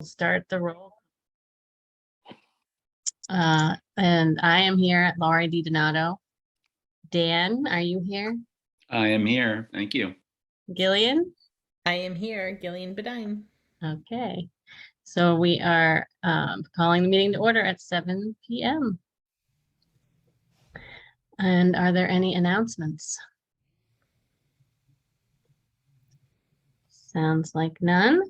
Start the roll. And I am here at Laurie D. Donato. Dan, are you here? I am here. Thank you. Gillian? I am here, Gillian Bedine. Okay. So we are calling the meeting to order at 7 p.m. And are there any announcements? Sounds like none.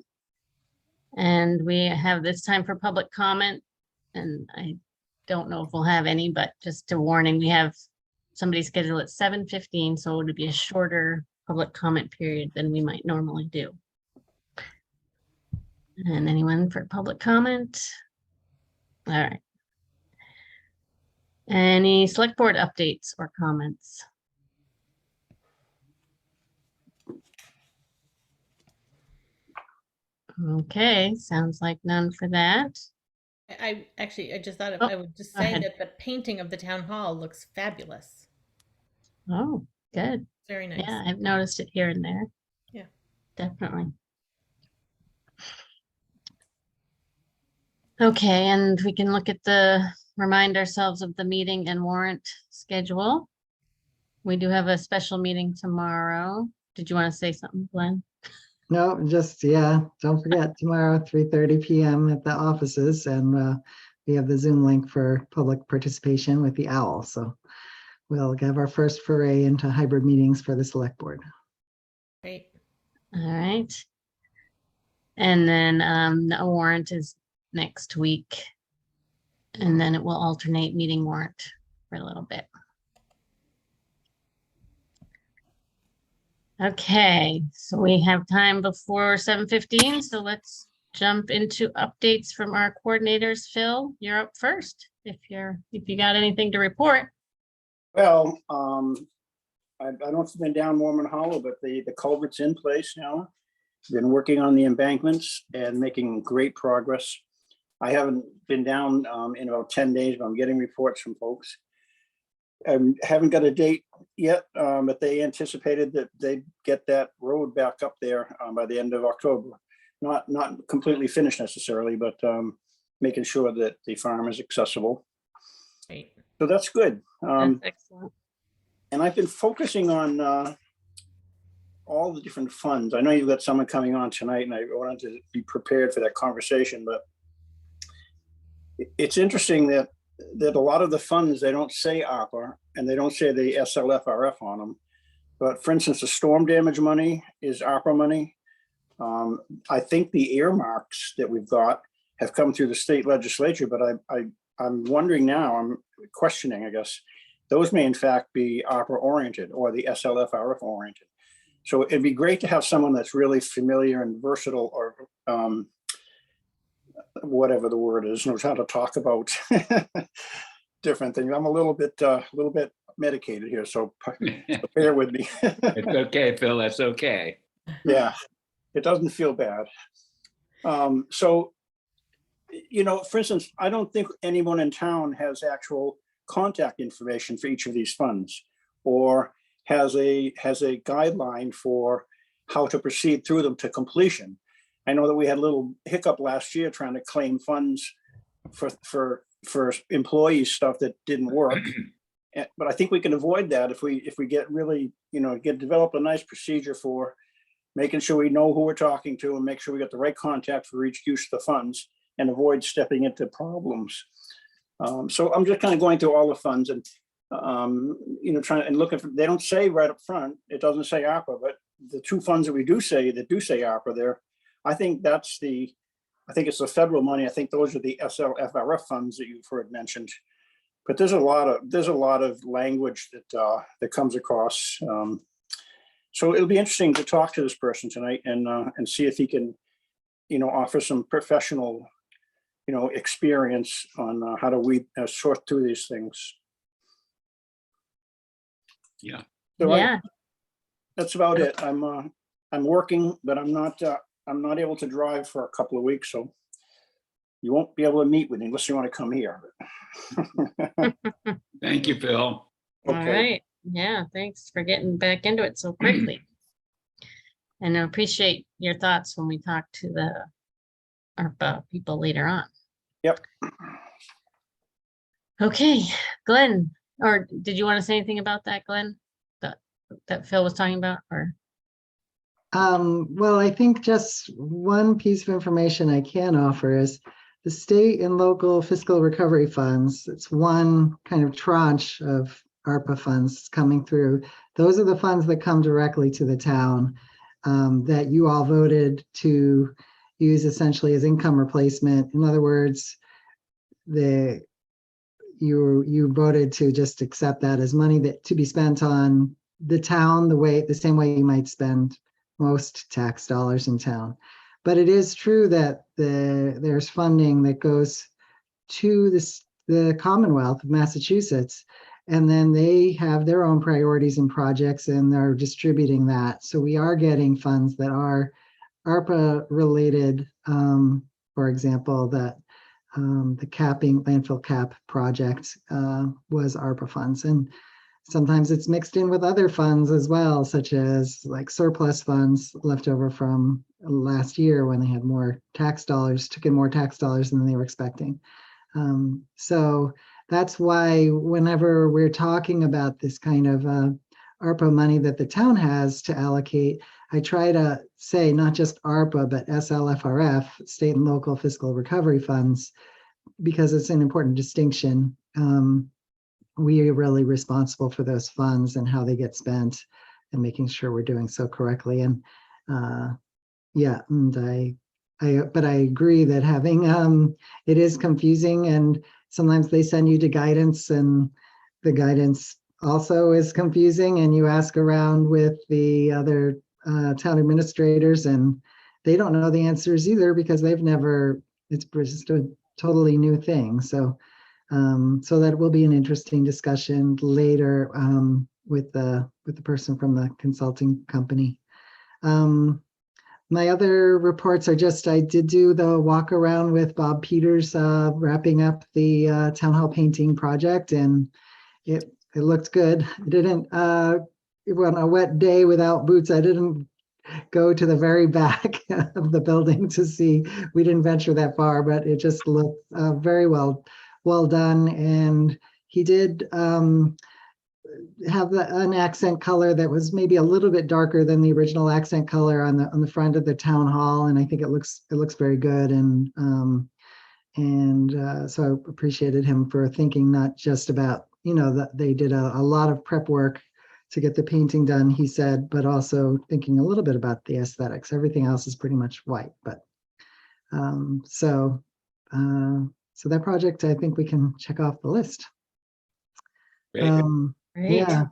And we have this time for public comment. And I don't know if we'll have any, but just a warning, we have somebody scheduled at 7:15, so it would be a shorter public comment period than we might normally do. And anyone for public comment? All right. Any select board updates or comments? Okay, sounds like none for that. I just thought Oh, I would just go say ahead. that the painting of the town hall looks fabulous. Oh, good. Very nice. Yeah, I've noticed it here and there. Yeah. Definitely. Okay, and we can look at remind ourselves of the meeting and warrant schedule. We do have a special meeting tomorrow. Did you want to say something, Glenn? No, just, don't forget tomorrow, 3:30 p.m. at the offices, and we have the Zoom link for public participation with the OWL. So we'll have our first foray into hybrid meetings for the select board. Great. All right. And then the warrant is next week. And then it will alternate meeting warrant for a little bit. Okay, so we have time before 7:15, so let's jump into updates from our coordinators. Phil, you're up first if you got anything to report. Well, I don't know if it's been down Mormon Hollow, but the culvert's in place now. Been working on the embankments and making great progress. I haven't been down in about 10 days, but I'm getting reports from folks. I haven't got a date yet, but they anticipated that they'd get that road back up there by the end of October. Not completely finished necessarily, but making sure that the farm is accessible. Great. So that's good. That's excellent. And I've been focusing on all the different funds. I know you've got someone coming on tonight, and I wanted to be prepared for that conversation, but it's interesting that a lot of the funds, they don't say ARPA and they don't say the SLFRF on them. But for instance, the storm damage money is ARPA money. I think the earmarks that we've got have come through the state legislature, but I'm wondering now, I'm questioning, I guess, those may in fact be ARPA oriented or the SLFRF oriented. So it'd be great to have someone that's really familiar and versatile, or whatever the word is, knows how to talk about different things. I'm a little bit medicated here, so bear with me. It's okay, Phil. That's okay. Yeah, it doesn't feel bad. So, for instance, I don't think anyone in town has actual contact information for each of these funds, or has a guideline for how to proceed through them to completion. I know that we had a little hiccup last year trying to claim funds for employee stuff that didn't work. But I think we can avoid that if we get really, develop a nice procedure for making sure we know who we're talking to and make sure we get the right contact for each use of the funds and avoid stepping into problems. So I'm just kind of going through all the funds and, trying and looking for, they don't say right up front, it doesn't say ARPA, but the two funds that do say ARPA there, I think it's the federal money. I think those are the SLFRF funds that you've heard mentioned. But there's a lot of language that comes across. So it'll be interesting to talk to this person tonight and see if he can, offer some professional, experience on how do we sort through these things. Yeah. So Yeah. that's about it. I'm working, but I'm not able to drive for a couple of weeks, so you won't be able to meet with me unless you want to come here. Thank you, Phil. All Okay. right. Yeah, thanks for getting back into it so quickly. And I appreciate your thoughts when we talked to ARPA people later on. Yep. Okay, Glenn, or did you want to say anything about that, Glenn? That Phil was talking about, or? Well, I think just one piece of information I can offer is the state and local fiscal recovery funds. It's one kind of tranche of ARPA funds coming through. Those are the funds that come directly to the town that you all voted to use essentially as income replacement. In other words, you voted to just accept that as money that to be spent on the town the same way you might spend most tax dollars in town. But it is true that there's funding that goes to the Commonwealth of Massachusetts, and then they have their own priorities and projects, and they're distributing that. So we are getting funds that are ARPA related. For example, that the landfill cap project was ARPA funds, and sometimes it's mixed in with other funds as well, such as like surplus funds left over from last year when they had more tax dollars, took in more tax dollars than they were expecting. So that's why whenever we're talking about this kind of ARPA money that the town has to allocate, I try to say not just ARPA, but SLFRF, state and local fiscal recovery funds, because it's an important distinction. We are really responsible for those funds and how they get spent and making sure we're doing so correctly. And yeah, and but I agree that having it is confusing, and sometimes they send you to guidance and the guidance also is confusing, and you ask around with the other town administrators and they don't know the answers either because they've never, it's just a totally new thing. So that will be an interesting discussion later with the person from the consulting company. My other reports are just, I did do the walk around with Bob Peters, wrapping up the town hall painting project, and it looked good. It didn't, on a wet day without boots, I didn't go to the very back of the building to see. We didn't venture that far, but it just looked very well done. And he did have an accent color that was maybe a little bit darker than the original accent color on the front of the town hall, and I think it looks very good. And so I appreciated him for thinking not just about, that they did a lot of prep work to get the painting done, he said, but also thinking a little bit about the aesthetics. Everything else is pretty much white, but so that project, I think we can check off the list. Very good. Great. Yeah.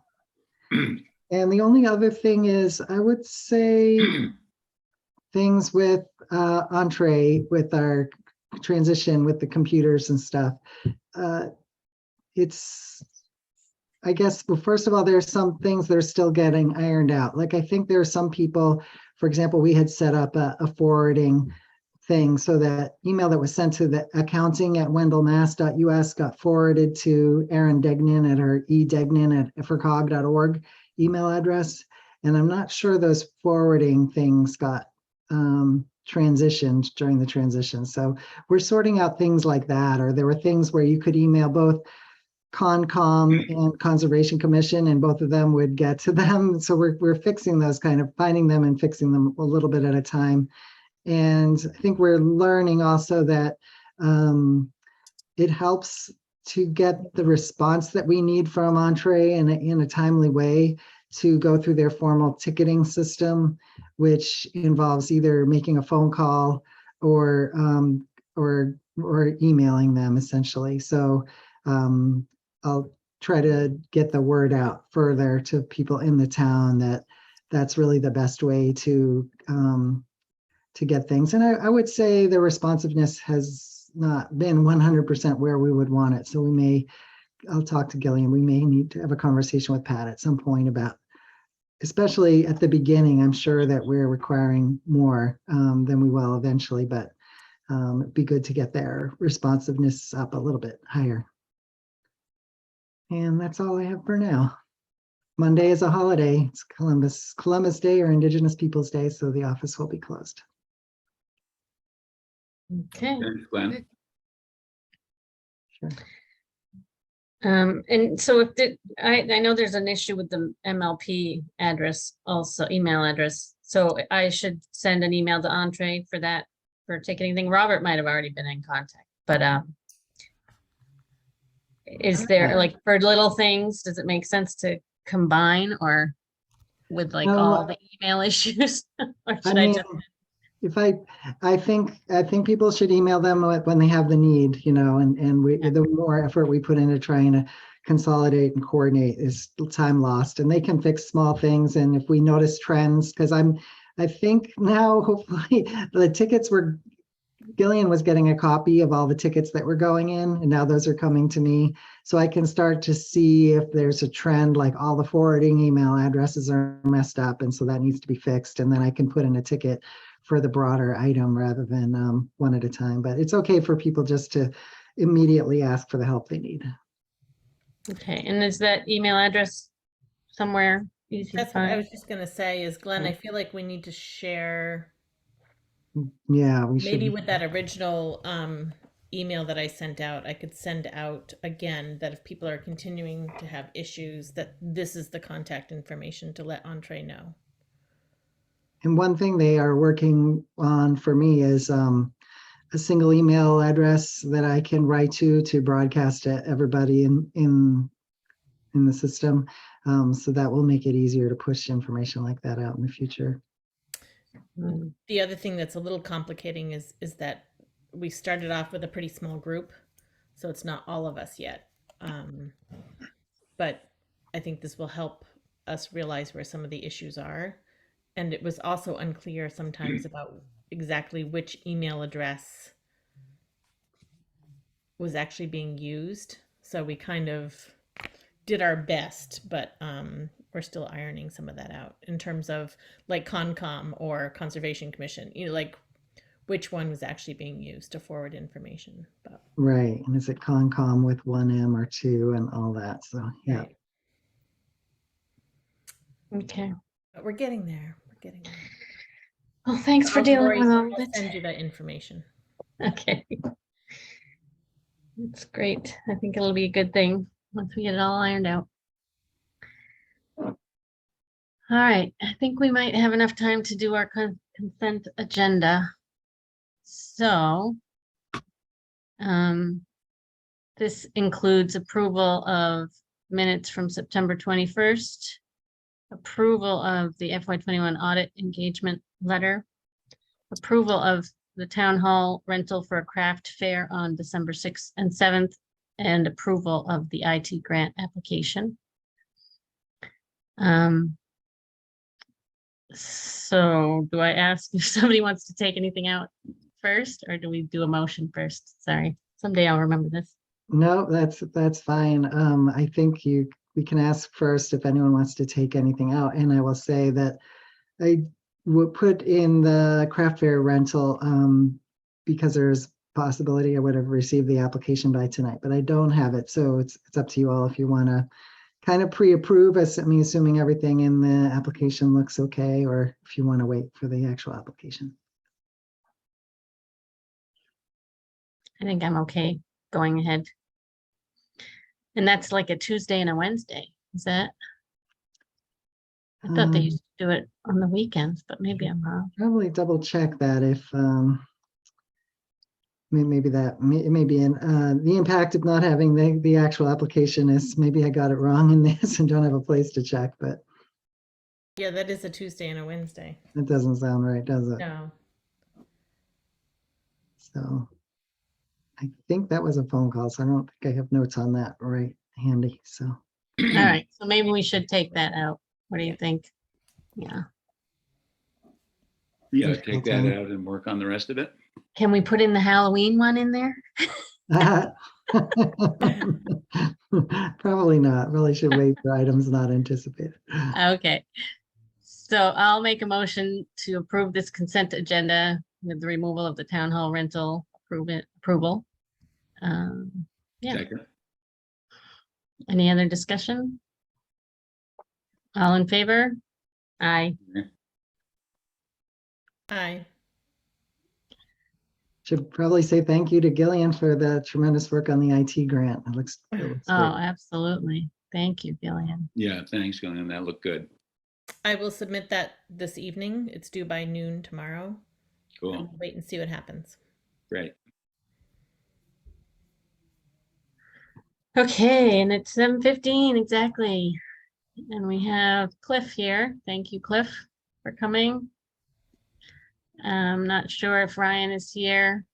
And the only other thing is, I would say things with Entree, with our transition with the computers and stuff. I guess, well, first of all, there's some things that are still getting ironed out. Like, I think there are some people, for example, we had set up a forwarding thing so that email that was sent to the accounting at wendellmass.us got forwarded to Erin Degnan at her edegnan@frcog.org email address. And I'm not sure those forwarding things got transitioned during the transition. So we're sorting out things like that, or there were things where you could email both Concom and Conservation Commission, and both of them would get to them. So we're fixing those, kind of finding them and fixing them a little bit at a time. And I think we're learning also that it helps to get the response that we need from Entree in a timely way to go through their formal ticketing system, which involves either making a phone call or emailing them essentially. So I'll try to get the word out further to people in the town that that's really the best way to get things. And I would say the responsiveness has not been 100% where we would want it. So I'll talk to Gillian. We may need to have a conversation with Pat at some point about, especially at the beginning, I'm sure that we're requiring more than we will eventually, but it'd be good to get their responsiveness up a little bit higher. And that's all I have for now. Monday is a holiday. It's Columbus Day or Indigenous Peoples Day, so the office will be closed. Okay. Thanks, Glenn. Sure. And so if I know there's an issue with the MLP address also, email address. So I should send an email to Entree for that, for ticketing thing. Robert might have already been in contact, but is there, like, for little things, does it make sense to combine or with like No, all the email issues? Or I should I mean, just, if I think people should email them when they have the need, and the more effort we put into trying to consolidate and coordinate is time lost, and they can fix small things. And if we notice trends, because I think now hopefully the tickets Gillian was getting a copy of all the tickets that were going in, and now those are coming to me. So I can start to see if there's a trend, like all the forwarding email addresses are messed up, and so that needs to be fixed. And then I can put in a ticket for the broader item rather than one at a time. But it's okay for people just to immediately ask for the help they need. okay, and is that email address somewhere easy to That's what I find? was just gonna say is, Glenn, I feel like we need to share Yeah, we maybe should. with that original email that I sent out, I could send out again that if people are continuing to have issues, that this is the contact information to let Entree know. And one thing they are working on for me is a single email address that I can write to broadcast to everybody in the system. So that will make it easier to push information like that out in the future. Mm, The other thing that's a little complicating is that we started off with a pretty small group, so it's not all of us yet. But I think this will help us realize where some of the issues are. And it was also unclear sometimes about exactly which email address was actually being used. So we kind of did our best, but we're still ironing some of that out in terms of like Concom or Conservation Commission, like which one was actually being used to forward information. But Right. And is it Concom with 1M or 2 and all that? So yeah. right. okay, But we're getting there. We're getting there. well, thanks for I'll- dealing Lori, with all of I'll it. send you that information. Okay. That's great. I think it'll be a good thing once we get it all ironed out. All right, I think we might have enough time to do our consent agenda. So, this includes approval of minutes from September 21st, approval of the FY21 audit engagement letter, approval of the town hall rental for a craft fair on December 6th and 7th, and approval of the IT grant application. So do I ask if somebody wants to take anything out first, or do we do a motion first? Sorry, someday I'll remember this. No, that's fine. I think we can ask first if anyone wants to take anything out. And I will say that I would put in the craft fair rental because there's possibility I would have received the application by tonight, but I don't have it. So it's up to you all if you want to kind of pre-approve, assuming everything in the application looks okay, or if you want to wait for the actual application. I think I'm okay going ahead. And that's like a Tuesday and a Wednesday, is that? I thought they used to do it on the weekends, but maybe I'm wrong. Probably double check that if maybe that it may be in the impact of not having the actual application is maybe I got it wrong in this and don't have a place to check, but Yeah, that is a Tuesday and a Wednesday. it doesn't sound right, does it? No. So I think that was a phone call, so I don't think I have notes on that right handy. So All right, so maybe we should take that out. What do you think? Yeah. Yeah, There's take still that time. out and work on the rest of it. Can we put in the Halloween one in there? probably not. Really should wait for items not anticipated. Okay. So I'll make a motion to approve this consent agenda with the removal of the town hall rental approval. Yeah. Second. Any other discussion? All in favor? Aye. Aye. Should probably say thank you to Gillian for the tremendous work on the IT grant. It looks Oh, great. absolutely. Thank you, Gillian. Yeah, thanks, Gillian. That looked good. I will submit that this evening. It's due by noon tomorrow. And Cool. we'll wait and see what happens. Great. Okay, and it's 7:15 exactly. And we have Cliff here. Thank you, Cliff, for coming. I'm not sure if Ryan is here.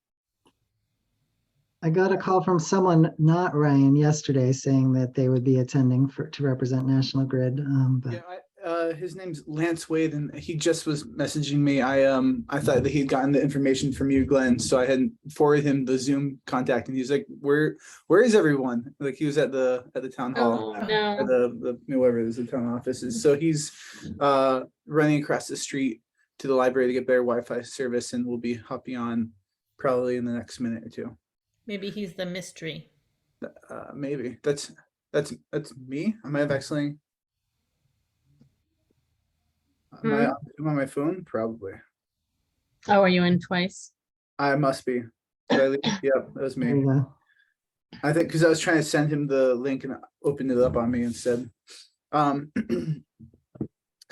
I got a call from someone, not Ryan, yesterday saying that they would be attending to represent National Grid. But Yeah, his name's Lance Wade, and he just was messaging me. I thought that he'd gotten the information from you, Glenn, so I had forwarded him the Zoom contact, and he's like, "Where is everyone?" Like he was at the town hall, Oh, or no. the wherever it is, the town offices. So he's running across the street to the library to get better Wi-Fi service, and we'll be hopping on probably in the next minute or two. Maybe he's the mystery. Maybe that's me. I might have accidentally. Am I on my phone? Probably. Oh, are you in twice? I must be. Did I leave? Yep, that was there you me. go. I think because I was trying to send him the link and it opened it up on me instead.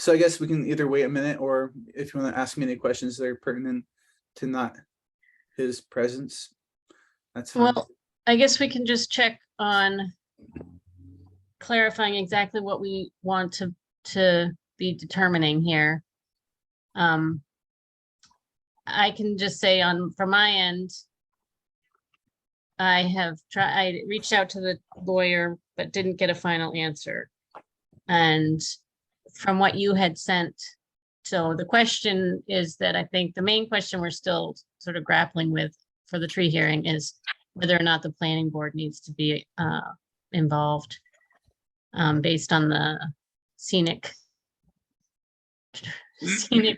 So I guess we can either wait a minute, or if you want to ask me any questions that are pertinent to not his presence, that's fine. Well, I guess we can just check on clarifying exactly what we want to be determining here. I can just say from my end, I reached out to the lawyer, but didn't get a final answer. And from what you had sent, so the question is that I think the main question we're still sort of grappling with for the tree hearing is whether or not the planning board needs to be involved based on the scenic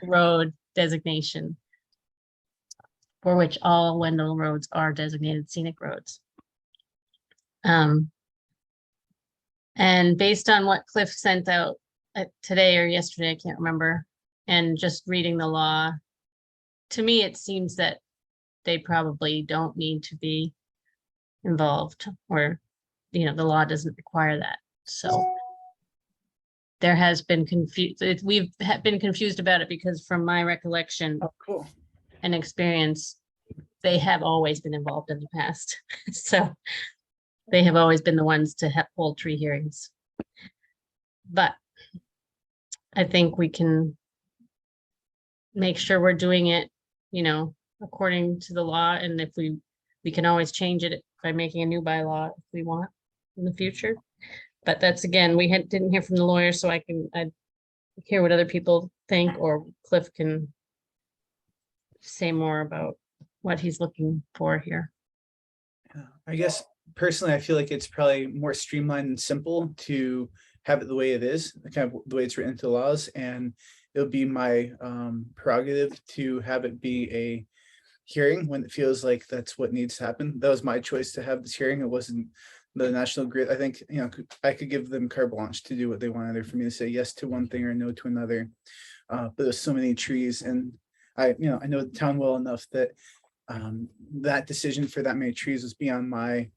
road designation, for which all Wendell roads are designated scenic roads. And based on what Cliff sent out today or yesterday, I can't remember, and just reading the law, to me, it seems that they probably don't need to be involved, or, the law doesn't require that. So there has been we've been confused about it because from my recollection Oh, cool. and experience, they have always been involved in the past. So they have always been the ones to hold tree hearings. But I think we can make sure we're doing it, according to the law. And if we can always change it by making a new bylaw if we want in the future. But that's, again, we didn't hear from the lawyer, so I'd hear what other people think, or Cliff can say more about what he's looking for here. Yeah, I guess personally, I feel like it's probably more streamlined and simple to have it the way it is, kind of the way it's written into laws, and it would be my prerogative to have it be a hearing when it feels like that's what needs to happen. That was my choice to have this hearing. It wasn't the National Grid. I think, I could give them carte blanche to do what they wanted, for me to say yes to one thing or no to another. But there's so many trees, and I know the town well enough that that decision for that many trees was beyond my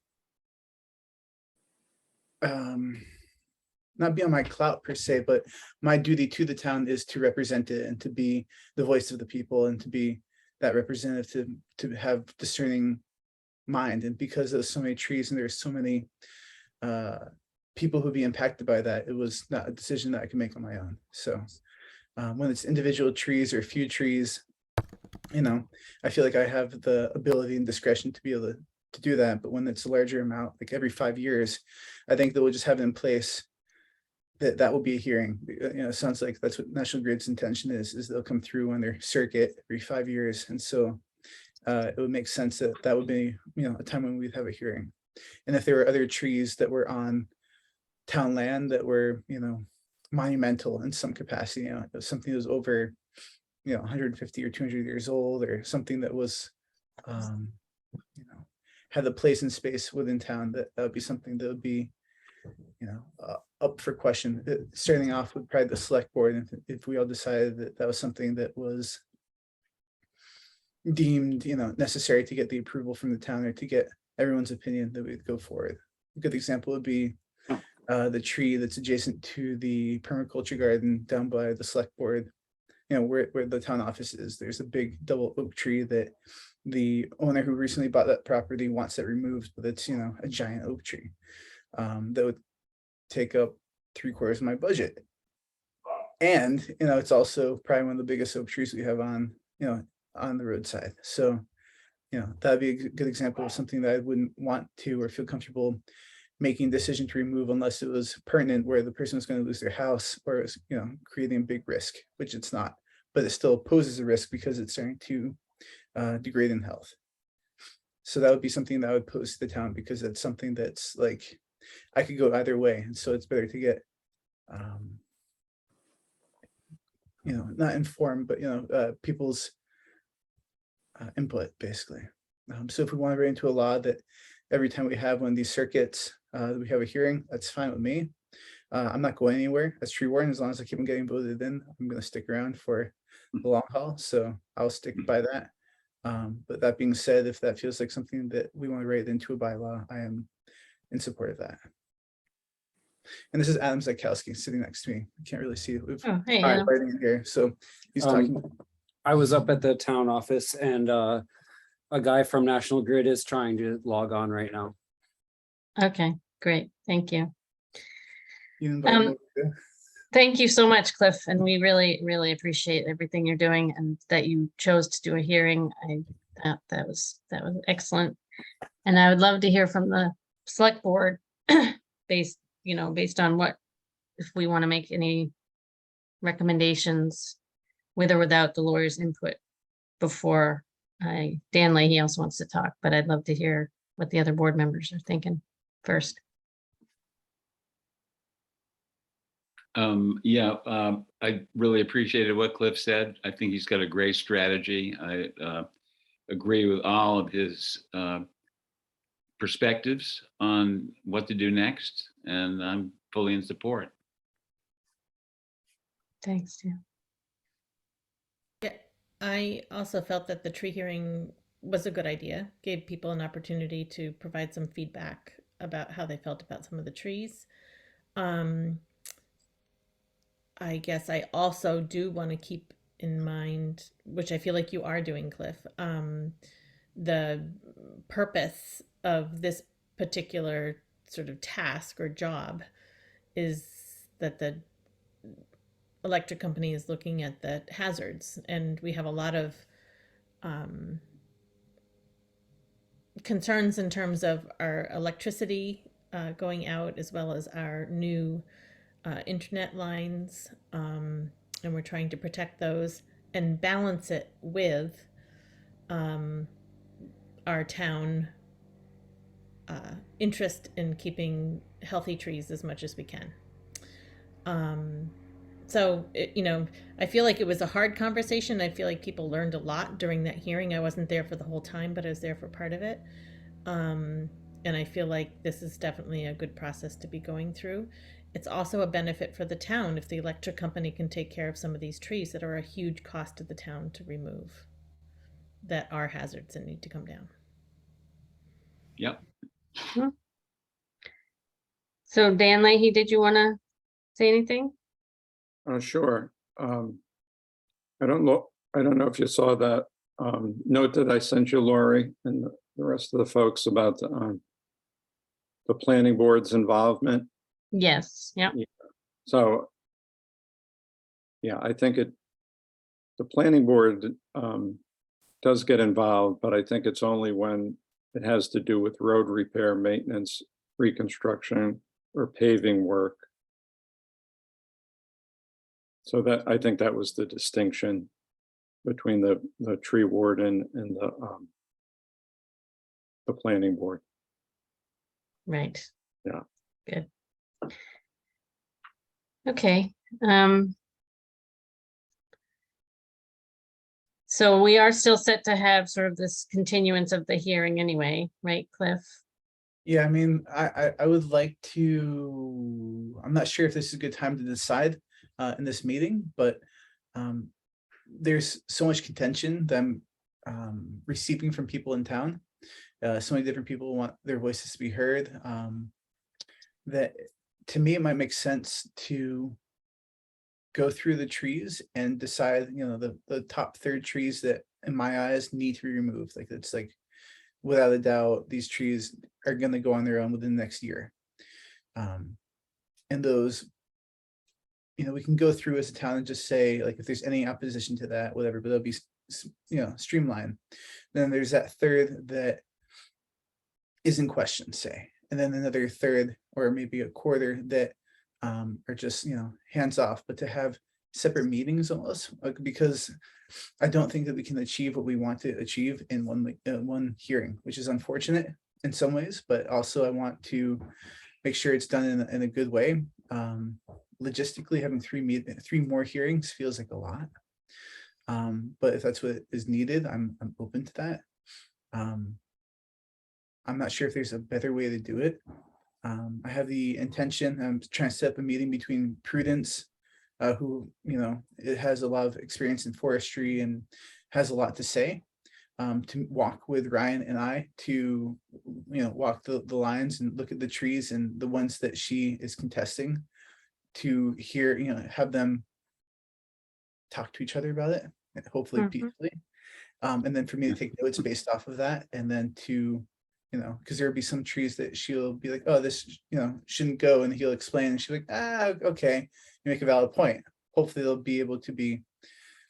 not beyond my clout per se, but my duty to the town is to represent it and to be the voice of the people and to be that representative to have discerning mind. And because there's so many trees and there's so many people who'd be impacted by that, it was not a decision that I could make on my own. So when it's individual trees or a few trees, I feel like I have the ability and discretion to be able to do that. But when it's a larger amount, like every 5 years, I think that we'll just have it in place that will be a hearing. It sounds like that's what National Grid's intention is they'll come through on their circuit every 5 years. And so it would make sense that would be, a time when we'd have a hearing. And if there were other trees that were on town land that were, monumental in some capacity, something that was over, 150 or 200 years old, or something that was, had a place in space within town, that would be something that would be, up for question. Starting off with probably the select board, if we all decided that that was something that was deemed, necessary to get the approval from the town or to get everyone's opinion, that we'd go forward. A good example would be the tree that's adjacent to the permaculture garden down by the select board, where the town office is. There's a big double oak tree that the owner who recently bought that property wants that removed, but it's, a giant oak tree that would take up 3/4 of my budget. And, it's also probably one of the biggest oak trees we have on the roadside. So, that'd be a good example of something that I wouldn't want to or feel comfortable making a decision to remove unless it was pertinent, where the person was going to lose their house, or it's, creating a big risk, which it's not, but it still poses a risk because it's starting to degrade in health. So that would be something that I would pose to the town, because it's something that's like, I could go either way. And so it's better to get, not informed, but, people's input, basically. So if we want to write into a law that every time we have one of these circuits, we have a hearing, that's fine with me. I'm not going anywhere as tree warden. As long as I keep on getting voted in, I'm going to stick around for the long haul. So I'll stick by that. But that being said, if that feels like something that we want to write into a bylaw, I am in support of that. And this is Adam Zakowski sitting next to me. I can't really see. We've Oh, hey, Hi, Adam. writing in here. So he's talking. I was up at the town office, and a guy from National Grid is trying to log on right now. Okay, great. Thank you. You invite him Um, over too. Thank you so much, Cliff. And we really, really appreciate everything you're doing and that you chose to do a hearing. That was excellent. And I would love to hear from the select board based on what, if we want to make any recommendations with or without the lawyer's input before Dan Leahy also wants to talk, but I'd love to hear what the other board members are thinking first. I really appreciated what Cliff said. I think he's got a great strategy. I agree with all of his perspectives on what to do next, and I'm fully in support. Thanks, Dan. Yeah, I also felt that the tree hearing was a good idea, gave people an opportunity to provide some feedback about how they felt about some of the trees. I guess I also do want to keep in mind, which I feel like you are doing, Cliff, the purpose of this particular sort of task or job is that the electric company is looking at the hazards, and we have a lot of concerns in terms of our electricity going out, as well as our new internet lines, and we're trying to protect those and balance it with our town interest in keeping healthy trees as much as we can. So, I feel like it was a hard conversation. I feel like people learned a lot during that hearing. I wasn't there for the whole time, but I was there for part of it. And I feel like this is definitely a good process to be going through. It's also a benefit for the town if the electric company can take care of some of these trees that are a huge cost to the town to remove, that are hazards and need to come down. Yep. So Dan Leahy, did you want to say anything? Sure. I don't know if you saw that note that I sent you, Lori, and the rest of the folks about the planning board's involvement. Yes. Yeah. So, yeah, I think the planning board does get involved, but I think it's only when it has to do with road repair, maintenance, reconstruction, or paving work. So that, I think that was the distinction between the tree warden and the planning board. Right. Yeah. Good. Okay. So we are still set to have sort of this continuance of the hearing anyway, right, Cliff? Yeah, I mean, I would like to, I'm not sure if this is a good time to decide in this meeting, but there's so much contention that receiving from people in town. So many different people want their voices to be heard. That to me, it might make sense to go through the trees and decide, the top third trees that in my eyes need to be removed. Like it's like, without a doubt, these trees are going to go on their own within the next year. And those, we can go through as a town and just say, like, if there's any opposition to that, whatever, but it'll be, streamlined. Then there's that third that is in question, say, and then another third or maybe a quarter that are just, hands off, but to have separate meetings almost, because I don't think that we can achieve what we want to achieve in one hearing, which is unfortunate in some ways, but also I want to make sure it's done in a good way. Logistically, having three more hearings feels like a lot. But if that's what is needed, I'm open to that. I'm not sure if there's a better way to do it. I have the intention, I'm trying to set up a meeting between Prudence, who, it has a lot of experience in forestry and has a lot to say, to walk with Ryan and I to, walk the lines and look at the trees and the ones that she is contesting, to hear, have them talk to each other about it, and hopefully peacefully. And then for me to take notes based off of that, and then to, because there would be some trees that she'll be like, oh, this, shouldn't go, and he'll explain, and she's like, okay, you make a valid point. Hopefully they'll be able to be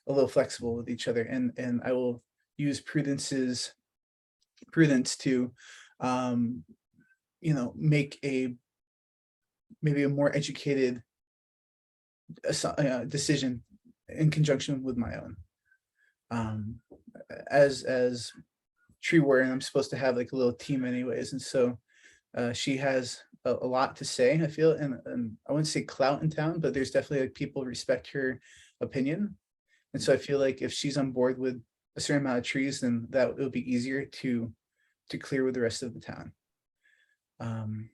a little flexible with each other, and I will use prudence to, make maybe a more educated decision in conjunction with my own. As tree warden, I'm supposed to have like a little team anyways, and so she has a lot to say, I feel, and I wouldn't say clout in town, but there's definitely like people respect her opinion, and so I feel like if she's on board with a certain amount of trees, then that it would be easier to clear with the rest of the town. I'm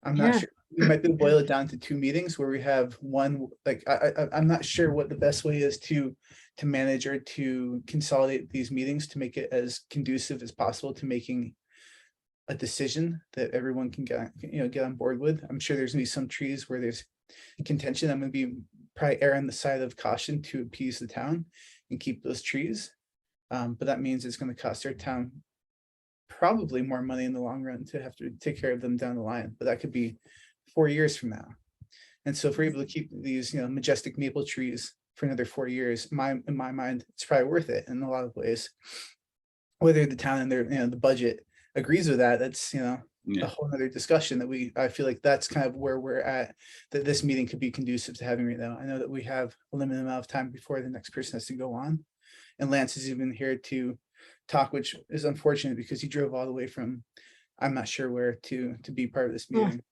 not Yeah. sure. We might be able to boil it down to 2 meetings where we have one, like, I'm not sure what the best way is to manage or to consolidate these meetings to make it as conducive as possible to making a decision that everyone can get on board with. I'm sure there's gonna be some trees where there's contention. I'm gonna be probably err on the side of caution to appease the town and keep those trees. But that means it's gonna cost our town probably more money in the long run to have to take care of them down the line, but that could be 4 years from now. And so if we're able to keep these, majestic maple trees for another 4 years, in my mind, it's probably worth it in a lot of ways. Whether the town and their, the budget agrees with that, that's, a whole other discussion that I feel like that's kind of where we're at, that this meeting could be conducive to having right now. I know that we have a limited amount of time before the next person has to go on. And Lance is even here to talk, which is unfortunate because he drove all the way from, I'm not sure where, to be part of this meeting.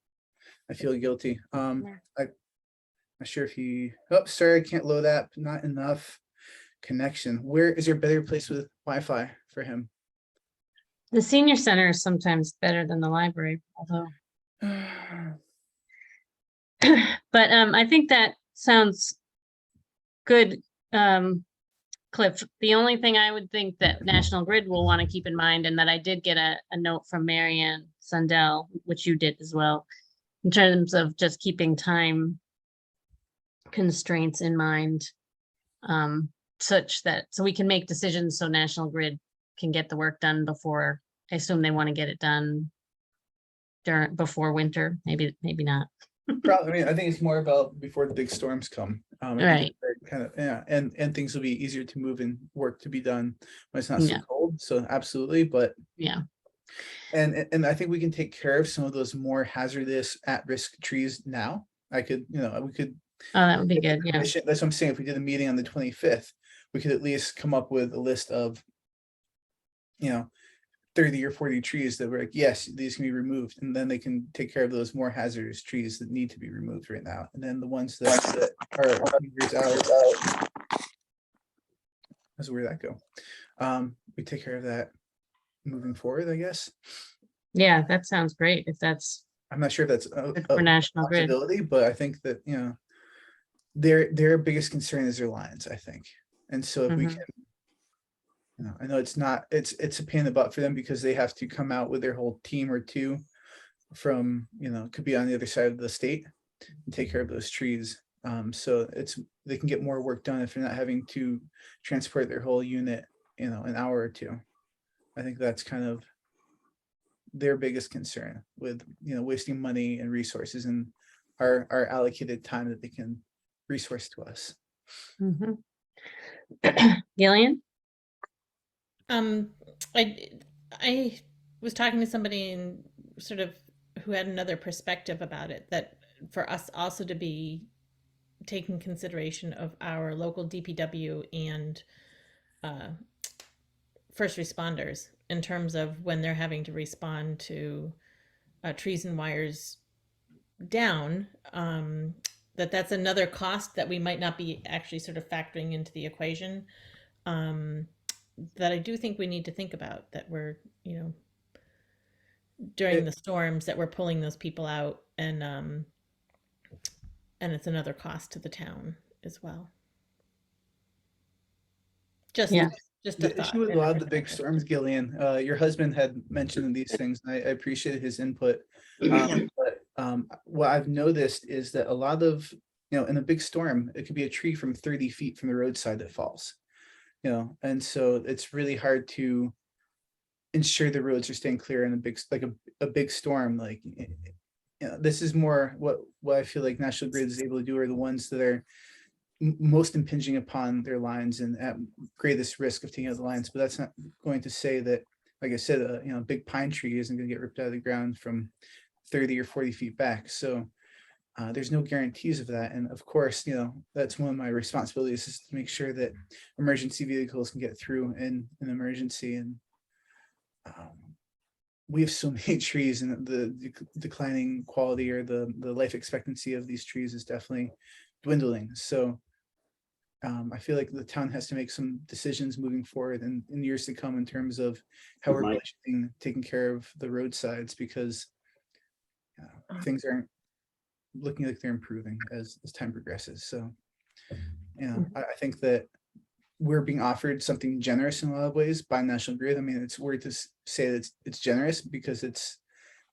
I feel guilty. I'm not sure if sorry, I can't load that. Not enough connection. Where is there a better place with Wi-Fi for him? The senior center is sometimes better than the library, although. But I think that sounds good, Cliff. The only thing I would think that National Grid will want to keep in mind, and that I did get a note from Marianne Sundell, which you did as well, in terms of just keeping time constraints in mind, such that, so we can make decisions so National Grid can get the work done before, I assume they want to get it done before winter, maybe not. Probably, I think it's more about before the big storms come. Right. Kind of, and things will be easier to move and work to be done when it's not so cold. So absolutely, but yeah. And I think we can take care of some of those more hazardous at-risk trees now. We could. Oh, that would be good. Yeah. That's what I'm saying. If we did a meeting on the 25th, we could at least come up with a list of, 30 or 40 trees that were like, yes, these can be removed, and then they can take care of those more hazardous trees that need to be removed right now. And then the ones that are a few years out, that's where that go. We take care of that moving forward, I guess. Yeah, that sounds great. If that's, I'm not sure if that's good for National Grid. possibility, but I think that, their biggest concern is their lines, I think. And so if we can I know it's not, it's a pain in the butt for them because they have to come out with their whole team or two from, could be on the other side of the state and take care of those trees. So they can get more work done if they're not having to transport their whole unit, an hour or two. I think that's kind of their biggest concern with, wasting money and resources and our allocated time that they can resource to us. Mhm. Gillian? I was talking to somebody and sort of who had another perspective about it, that for us also to be taking consideration of our local DPW and first responders in terms of when they're having to respond to trees and wires down, that's another cost that we might not be actually sort of factoring into the equation, that I do think we need to think about, that we're, during the storms, that we're pulling those people out, and it's another cost to the town as well. Just Yeah. just a The thought. issue with a and a lot of the big perspective. storms, Gillian, your husband had mentioned these things, and I appreciated his input. What I've noticed is that a lot of, in a big storm, it could be a tree from 30 feet from the roadside that falls, and so it's really hard to ensure the roads are staying clear in a big storm. Like, this is more what I feel like National Grid is able to do, are the ones that are most impinging upon their lines and at greatest risk of taking out the lines. But that's not going to say that, like I said, a big pine tree isn't going to get ripped out of the ground from 30 or 40 feet back. So there's no guarantees of that. And of course, that's one of my responsibilities, is to make sure that emergency vehicles can get through in an emergency. And we have so many trees, and the declining quality, or the life expectancy of these trees is definitely dwindling. So I feel like the town has to make some decisions moving forward in years to come in terms of how we're budgeting, taking care of the roadsides, because things aren't looking like they're improving as time progresses. So, I think that we're being offered something generous in a lot of ways by National Grid. I mean, it's weird to say that it's generous, because it's,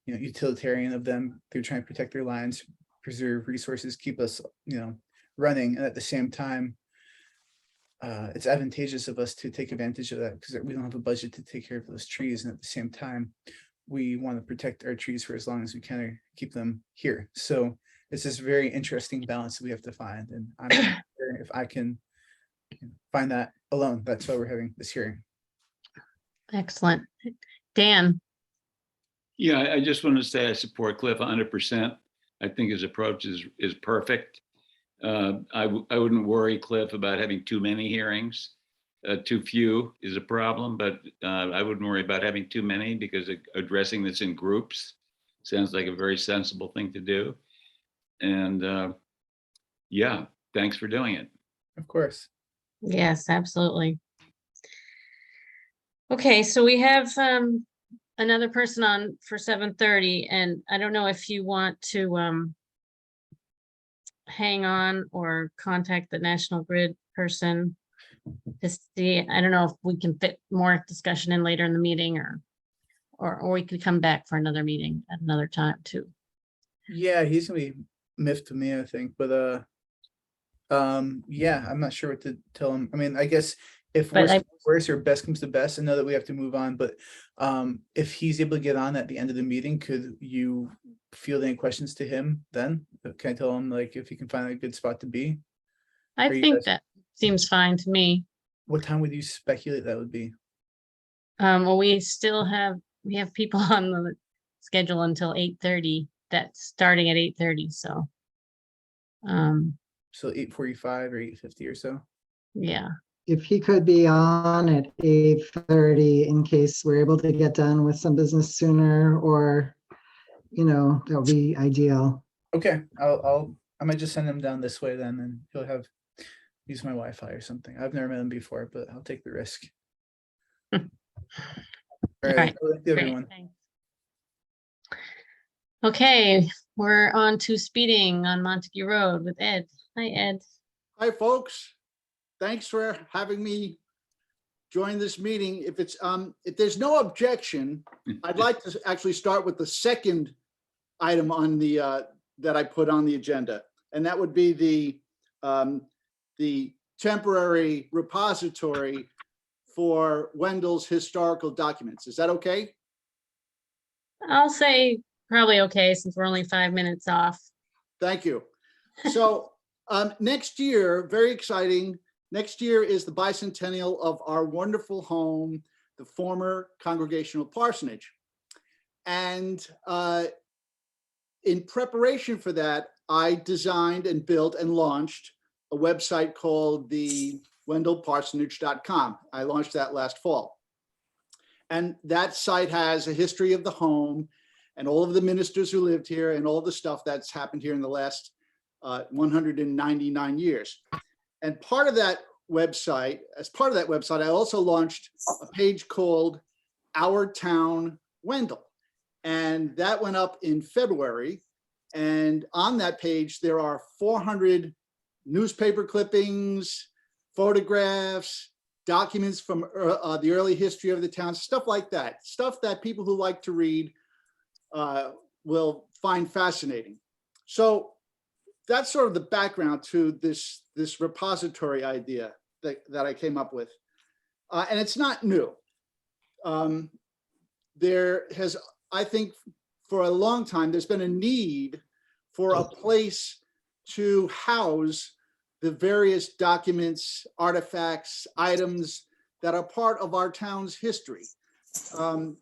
utilitarian of them. They're trying to protect their lines, preserve resources, keep us, running. And at the same time, it's advantageous of us to take advantage of that, because we don't have a budget to take care of those trees. And at the same time, we want to protect our trees for as long as we can, or keep them here. So it's this very interesting balance that we have to find. And I'm not sure if I can find that alone. That's why we're having this hearing. Excellent. Dan? Yeah, I just want to say I support Cliff 100%. I think his approach is perfect. I wouldn't worry, Cliff, about having too many hearings. Too few is a problem, but I wouldn't worry about having too many, because addressing this in groups sounds like a very sensible thing to do. And yeah, thanks for doing it. Of course. Yes, absolutely. Okay, so we have another person on for 7:30, and I don't know if you want to hang on or contact the National Grid person to see. I don't know if we can fit more discussion in later in the meeting, or we could come back for another meeting at another time too. Yeah, he's gonna be miffed to me, I think. But yeah, I'm not sure what to tell him. I mean, I guess if But worse I- comes to worse, or best comes to best, I know that we have to move on. But if he's able to get on at the end of the meeting, could you field any questions to him then? Can I tell him, like, if he can find a good spot to be? I Are you think guys- that seems fine to me. What time would you speculate that would be? Well, we have people on the schedule until 8:30. That's starting at 8:30. So, So 8:45 or 8:50 or so? yeah. If he could be on at 8:30 in case we're able to get done with some business sooner, or, that would be ideal. Okay, I might just send him down this way then, and he'll use my Wi-Fi or something. I've never met him before, but I'll take the risk. All All right, right, thank you, Great, everyone. thanks. Okay, we're on to speeding on Montague Road with Ed. Hi, Ed. Hi, folks. Thanks for having me join this meeting. If there's no objection, I'd like to actually start with the second item on the, that I put on the agenda. And that would be the temporary repository for Wendell's historical documents. Is that okay? I'll say probably okay, since we're only 5 minutes off. Thank you. So next year, very exciting. Next year is the bicentennial of our wonderful home, the former Congregational Parsonage. And in preparation for that, I designed and built and launched a website called the wendellparsonage.com. I launched that last fall. And that site has a history of the home and all of the ministers who lived here and all the stuff that's happened here in the last 199 years. And part of that website, as part of that website, I also launched a page called Our Town Wendell. And that went up in February. And on that page, there are 400 newspaper clippings, photographs, documents from the early history of the town, stuff like that, stuff that people who like to read will find fascinating. So that's sort of the background to this repository idea that I came up with. And it's not new. There has, I think, for a long time, there's been a need for a place to house the various documents, artifacts, items that are part of our town's history.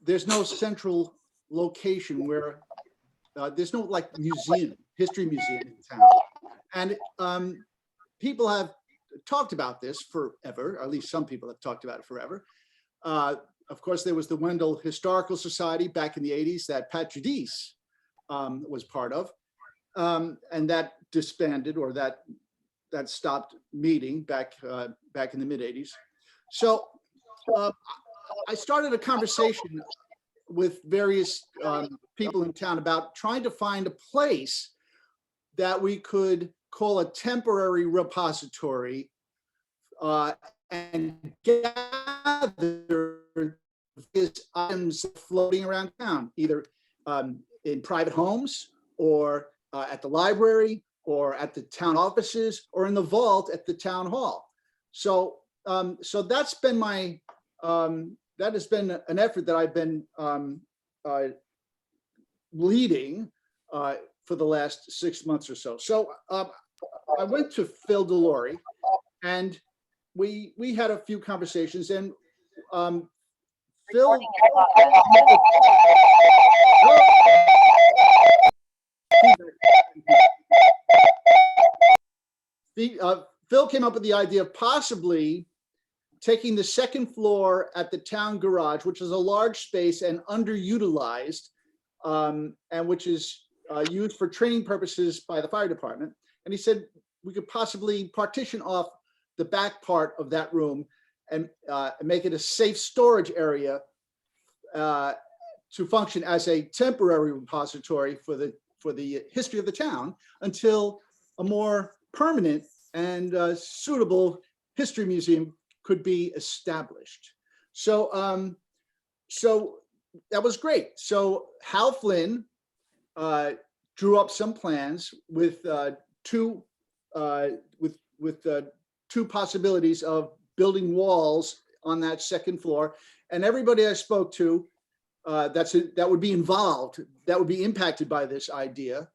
There's no central location where there's no like museum, history museum in town. And people have talked about this forever, or at least some people have talked about it forever. Of course, there was the Wendell Historical Society back in the 80s that Pat Giudice was part of, and that disbanded, or that stopped meeting back in the mid 80s. So I started a conversation with various people in town about trying to find a place that we could call a temporary repository and gather these items floating around town, either in private homes or at the library or at the town offices or in the vault at the town hall. So so that's been my that has been an effort that I've been leading for the last 6 months or so. So I went to Phil Delory, and we had a few conversations, and Phil Phil came up with the idea of possibly taking the second floor at the town garage, which is a large space and underutilized, and which is used for training purposes by the fire department. And he said we could possibly partition off the back part of that room and make it a safe storage area to function as a temporary repository for the history of the town until a more permanent and suitable history museum could be established. So so that was great. So Hal Flynn drew up some plans with two possibilities of building walls on that second floor, and everybody I spoke to that would be involved, that would be impacted by this idea,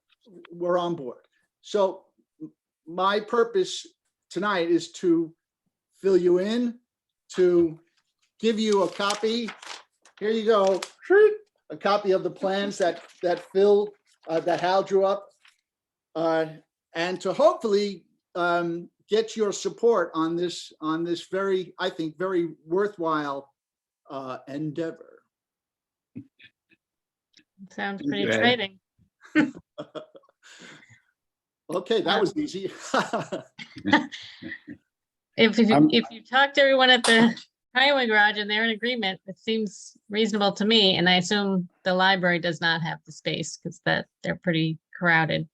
were on board. So my purpose tonight is to fill you in, to give you a copy. Here you go, a copy of the plans that Phil, that Hal drew up, and to hopefully get your support on this very, I think, very worthwhile endeavor. Sounds pretty Okay. exciting. Okay, that was easy. If you talk to everyone at the highway garage and they're in agreement, it seems reasonable to me. And I assume the library does not have the space because they're pretty crowded,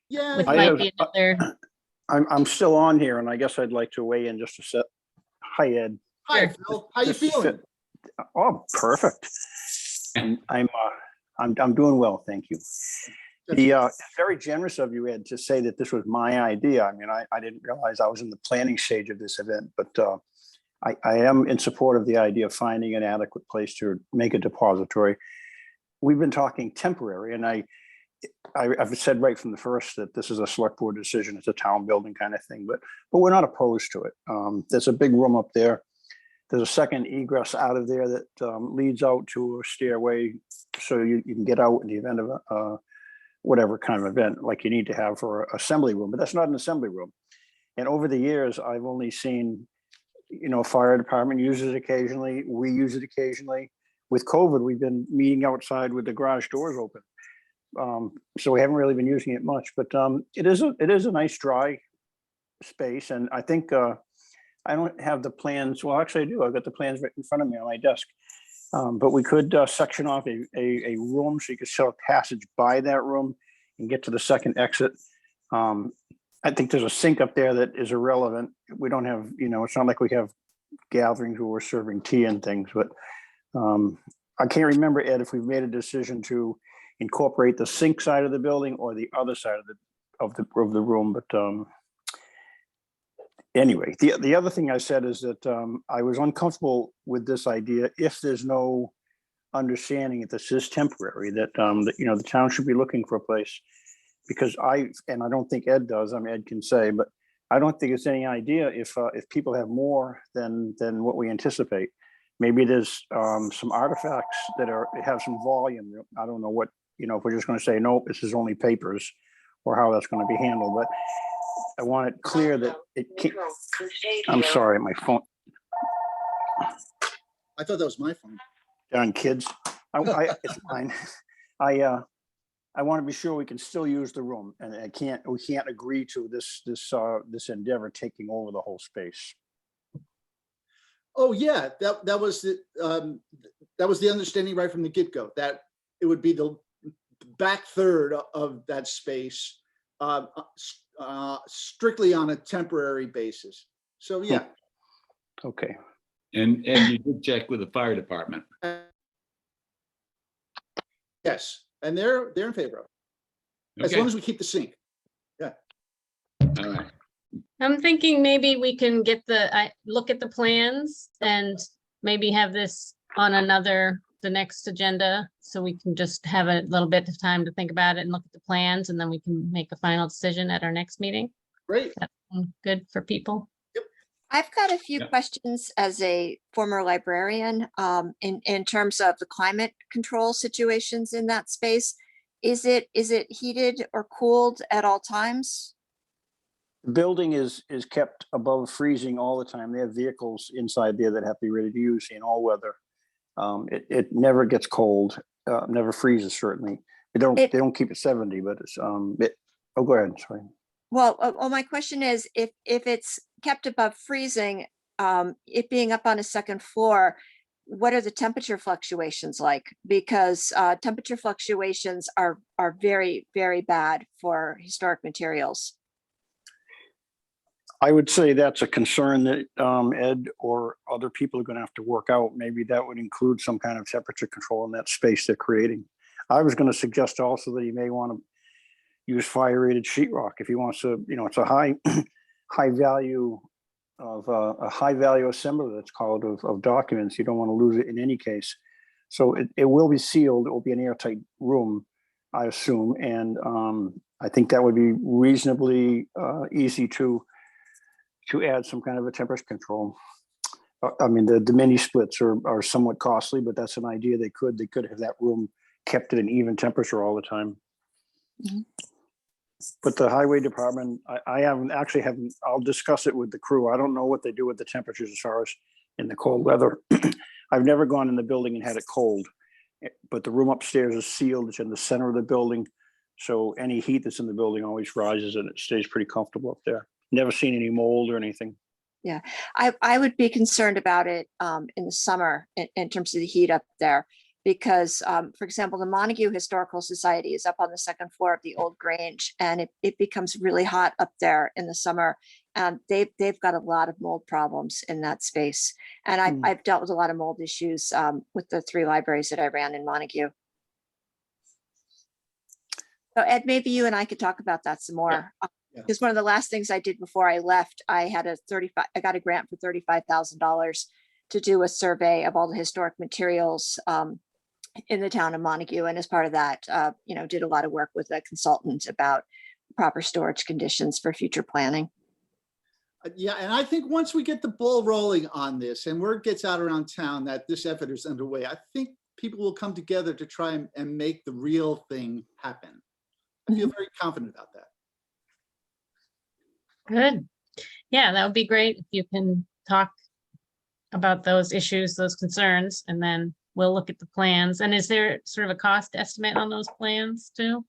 Yeah, which I might have- be another. I'm still on here, and I guess I'd like to weigh in just a sec. Hi, Ed. Hi, Phil. How you This is feeling? Oh, perfect. And I'm doing well, thank you. It's very generous of you, Ed, to say that this was my idea. I mean, I didn't realize I was in the planning stage of this event, but I am in support of the idea of finding an adequate place to make a depository. We've been talking temporary, and I've said right from the first that this is a select board decision. It's a town building kind of thing, but we're not opposed to it. There's a big room up there. There's a second egress out of there that leads out to a stairway, so you can get out in the event of a whatever kind of event like you need to have for an assembly room. But that's not an assembly room. And over the years, I've only seen, fire department use it occasionally. We use it occasionally. With COVID, we've been meeting outside with the garage doors open. So we haven't really been using it much, but it is a nice dry space. And I think I don't have the plans. Well, actually I do. I've got the plans right in front of me on my desk. But we could section off a room so you could show a passage by that room and get to the second exit. I think there's a sink up there that is irrelevant. We don't have, it's not like we have gatherings where we're serving tea and things, but I can't remember, Ed, if we've made a decision to incorporate the sink side of the building or the other side of the room. But anyway, the other thing I said is that I was uncomfortable with this idea if there's no understanding that this is temporary, that the town should be looking for a place, because I don't think Ed does. I mean, Ed can say, but I don't think it's any idea if people have more than what we anticipate. Maybe there's some artifacts that have some volume. I don't know what, if we're just going to say, no, this is only papers, or how that's going to be handled. But I want it clear that it can't. I'm sorry, my phone. I thought that was my phone. Darn kids. It's mine. I want to be sure we can still use the room, and we can't agree to this endeavor taking over the whole space. Oh yeah, that was the understanding right from the get-go, that it would be the back third of that space, strictly on a temporary basis. So yeah. Okay. And you did check with the fire department. Yes, and they're in favor of it, as Okay. long as we keep the sink. All right. I'm thinking maybe we can look at the plans and maybe have this on the next agenda, so we can just have a little bit of time to think about it and look at the plans, and then we can make a final decision at our next meeting. Great. That sound good for people? I've got a few Yeah. questions as a former librarian, in terms of the climate control situations in that space. Is it heated or cooled at all times? The building is kept above freezing all the time. They have vehicles inside there that have to be ready to use in all weather. It never gets cold, never freezes, certainly. They don't keep it 70, but it's oh, go ahead, sorry. Well, my question is, if it's kept above freezing, it being up on a second floor, what are the temperature fluctuations like? Because temperature fluctuations are very, very bad for historic materials. I would say that's a concern that Ed or other people are going to have to work out. Maybe that would include some kind of temperature control in that space they're creating. I was going to suggest also that you may want to use fire rated sheetrock if he wants to. It's a high value of a high value assembly that's called of documents. You don't want to lose it in any case. So it will be sealed. It will be an airtight room, I assume, and I think that would be reasonably easy to add some kind of a temperature control. I mean, the mini splits are somewhat costly, but that's an idea. They could have that room kept at an even temperature all the time. Mm-hmm. But the highway department, I haven't, I'll discuss it with the crew. I don't know what they do with the temperatures as far as in the cold weather. I've never gone in the building and had it cold, but the room upstairs is sealed. It's in the center of the building. So any heat that's in the building always rises and it stays pretty comfortable up there. Never seen any mold or anything. Yeah, I would be concerned about it in the summer in terms of the heat up there, because, for example, the Montague Historical Society is up on the second floor of the old Grange, and it becomes really hot up there in the summer. They've got a lot of mold problems in that space. And Hmm. I've dealt with a lot of mold issues with the 3 libraries that I ran in Montague. So Ed, maybe you and I could talk about that some more. Yeah. Because one of the last things I did before I left, I got a grant for $35,000 to do a survey of all the historic materials in the town of Montague. And as part of that, did a lot of work with a consultant about proper storage conditions for future planning. Yeah, and I think once we get the ball rolling on this and word gets out around town that this effort is underway, I think people will come together to try and make the real thing happen. I feel very confident about that. Good. Yeah, that would be great if you can talk about those issues, those concerns, and then we'll look at the plans. And is there sort of a cost estimate on those plans too?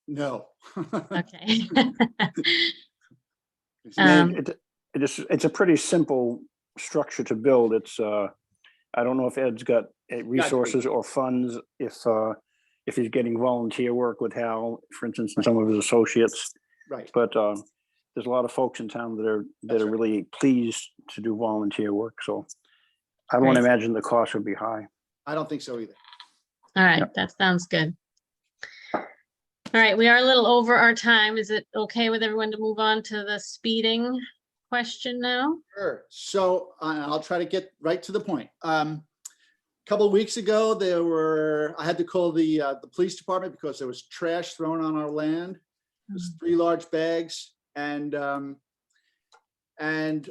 No. Okay. I mean, it's a pretty simple structure to build. It's I don't know if Ed's got resources or funds, if he's getting volunteer work with Hal, for instance, and some of his associates. Right. But there's a lot of folks in town that are That's right. really pleased to do volunteer work. So I won't Great. imagine the cost would be high. I don't think so either. All right, that sounds good. All right, we are a little over our time. Is it okay with everyone to move on to the speeding question now? Sure. So I'll try to get right to the point. Couple of weeks ago, I had to call the police department because there was trash thrown on our land. It was 3 large bags, and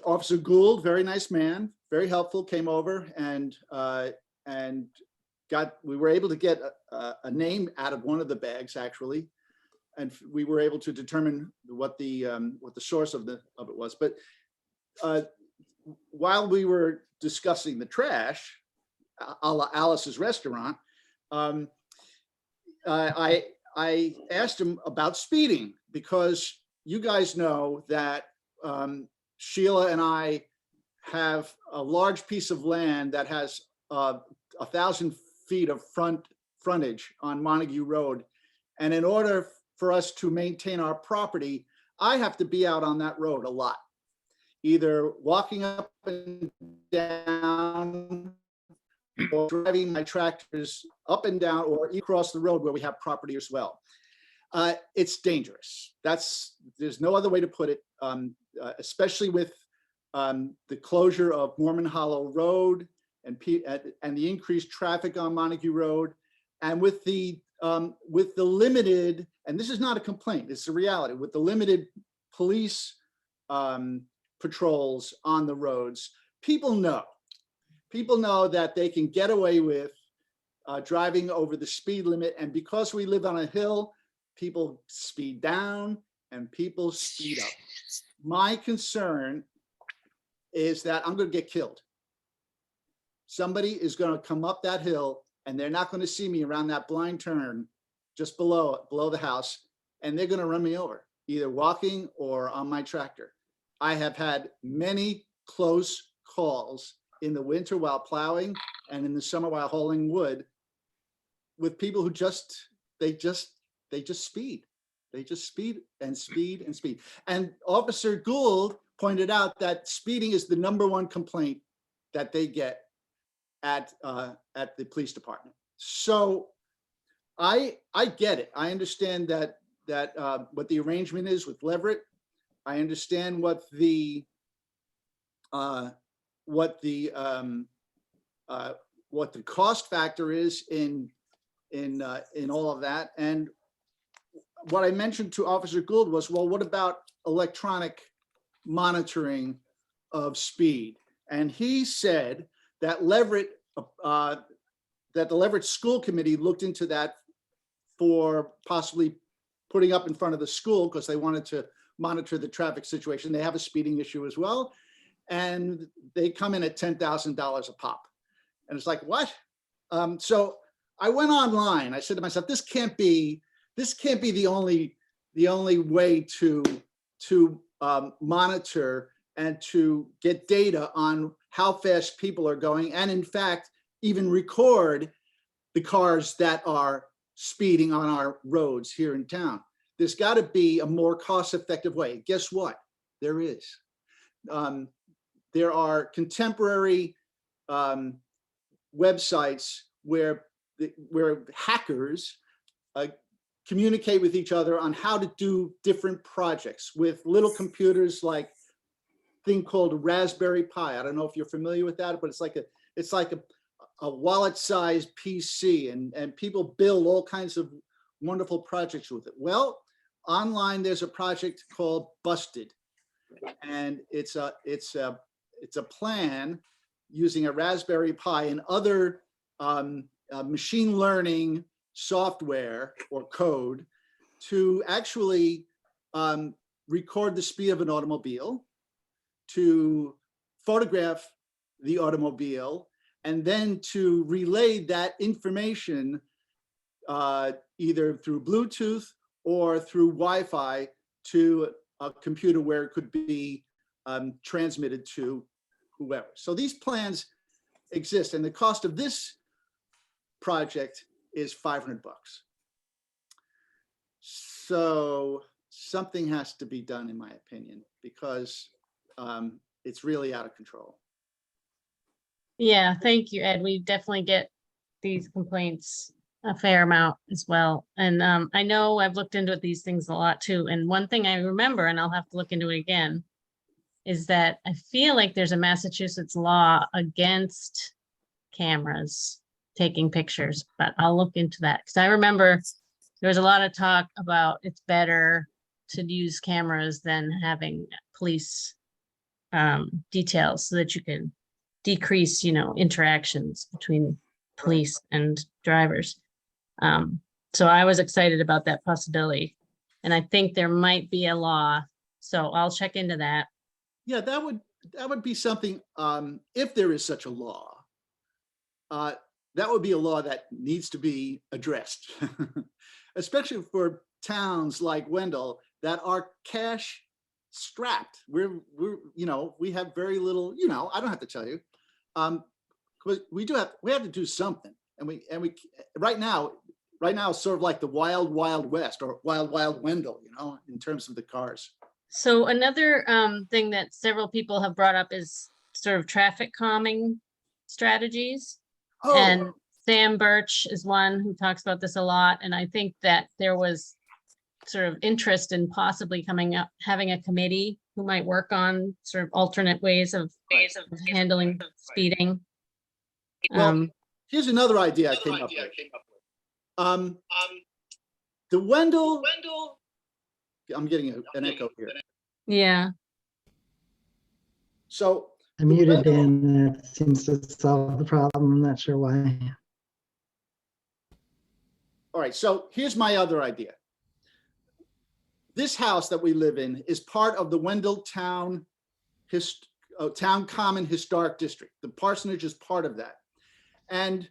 Officer Gould, very nice man, very helpful, came over and we were able to get a name out of one of the bags actually, and we were able to determine what the source of it was. But while we were discussing the trash, a la Alice's restaurant, I asked him about speeding, because you guys know that Sheila and I have a large piece of land that has 1,000 feet of frontage on Montague Road. And in order for us to maintain our property, I have to be out on that road a lot, either walking up and down or driving my tractors up and down or across the road where we have property as well. It's dangerous. There's no other way to put it, especially with the closure of Mormon Hollow Road and the increased traffic on Montague Road, and with the limited, and this is not a complaint, it's a reality, with the limited police patrols on the roads, people know that they can get away with driving over the speed limit. And because we live on a hill, people speed down and people speed up. My concern is that I'm going to get killed. Somebody is going to come up that hill and they're not going to see me around that blind turn just below the house, and they're going to run me over, either walking or on my tractor. I have had many close calls in the winter while plowing and in the summer while hauling wood with people who they just speed. They just speed and speed and speed. And Officer Gould pointed out that speeding is the #1 complaint that they get at the police department. So I get it. I understand that what the arrangement is with Leverett. I understand what the cost factor is in all of that. And what I mentioned to Officer Gould was, well, what about electronic monitoring of speed? And he said that the Leverett School Committee looked into that for possibly putting up in front of the school because they wanted to monitor the traffic situation. They have a speeding issue as well. And they come in at $10,000 a pop. And it's like, what? So I went online. I said to myself, this can't be the only way to monitor and to get data on how fast people are going, and in fact, even record the cars that are speeding on our roads here in town. there's got to be a more cost-effective way. Guess what? There is. There are contemporary websites where hackers communicate with each other on how to do different projects with little computers, like thing called Raspberry Pi. I don't know if you're familiar with that, but it's like a wallet-sized PC, and people build all kinds of wonderful projects with it. Well, online there's a project called Busted, and it's a plan using a Raspberry Pi and other machine learning software or code to actually record the speed of an automobile, to photograph the automobile, and then to relay that information either through Bluetooth or through Wi-Fi to a computer where it could be transmitted to whoever. So these plans exist, and the cost of this project is $500. So something has to be done, in my opinion, because it's really out of control. Yeah, thank you, Ed. We definitely get these complaints a fair amount as well. And I know I've looked into these things a lot too. And one thing I remember, and I'll have to look into it again, is that I feel like there's a Massachusetts law against cameras taking pictures, but I'll look into that. Because I remember there was a lot of talk about it's better to use cameras than having police details so that you can decrease, interactions between police and drivers. So I was excited about that possibility, and I think there might be a law. So I'll check into that. Yeah, that would be something, if there is such a law, that would be a law that needs to be addressed, especially for towns like Wendell that are cash strapped. We have very little, I don't have to tell you. We have to do something. And we right now it's sort of like the wild, wild west, or wild, wild Wendell, in terms of the cars. So another thing that several people have brought up is sort of traffic calming strategies. Oh, And Sam Birch is one who talks about this a lot. And I think that there was sort of interest in possibly having a committee who might work on sort of alternate ways of handling speeding. well, here's another idea I came up with. The Wendell, I'm getting an echo here. Yeah. So I muted Dan. That seems to solve the problem. I'm not sure why. all right, so here's my other idea. This house that we live in is part of the Wendell Town Common Historic District. The parsonage is part of that. And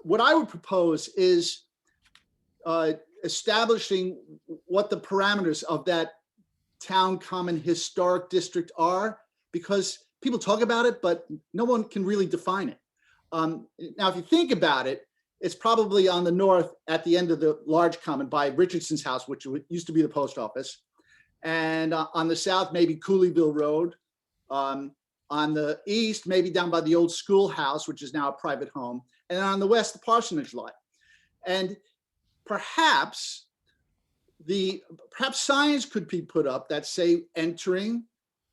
what I would propose is establishing what the parameters of that Town Common Historic District are, because people talk about it, but no one can really define it. Now, if you think about it, it's probably on the north at the end of the large common by Richardson's house, which used to be the post office. And on the south, maybe Cooleyville Road. On the east, maybe down by the old schoolhouse, which is now a private home. And then on the west, the parsonage lot. And perhaps signs could be put up that say entering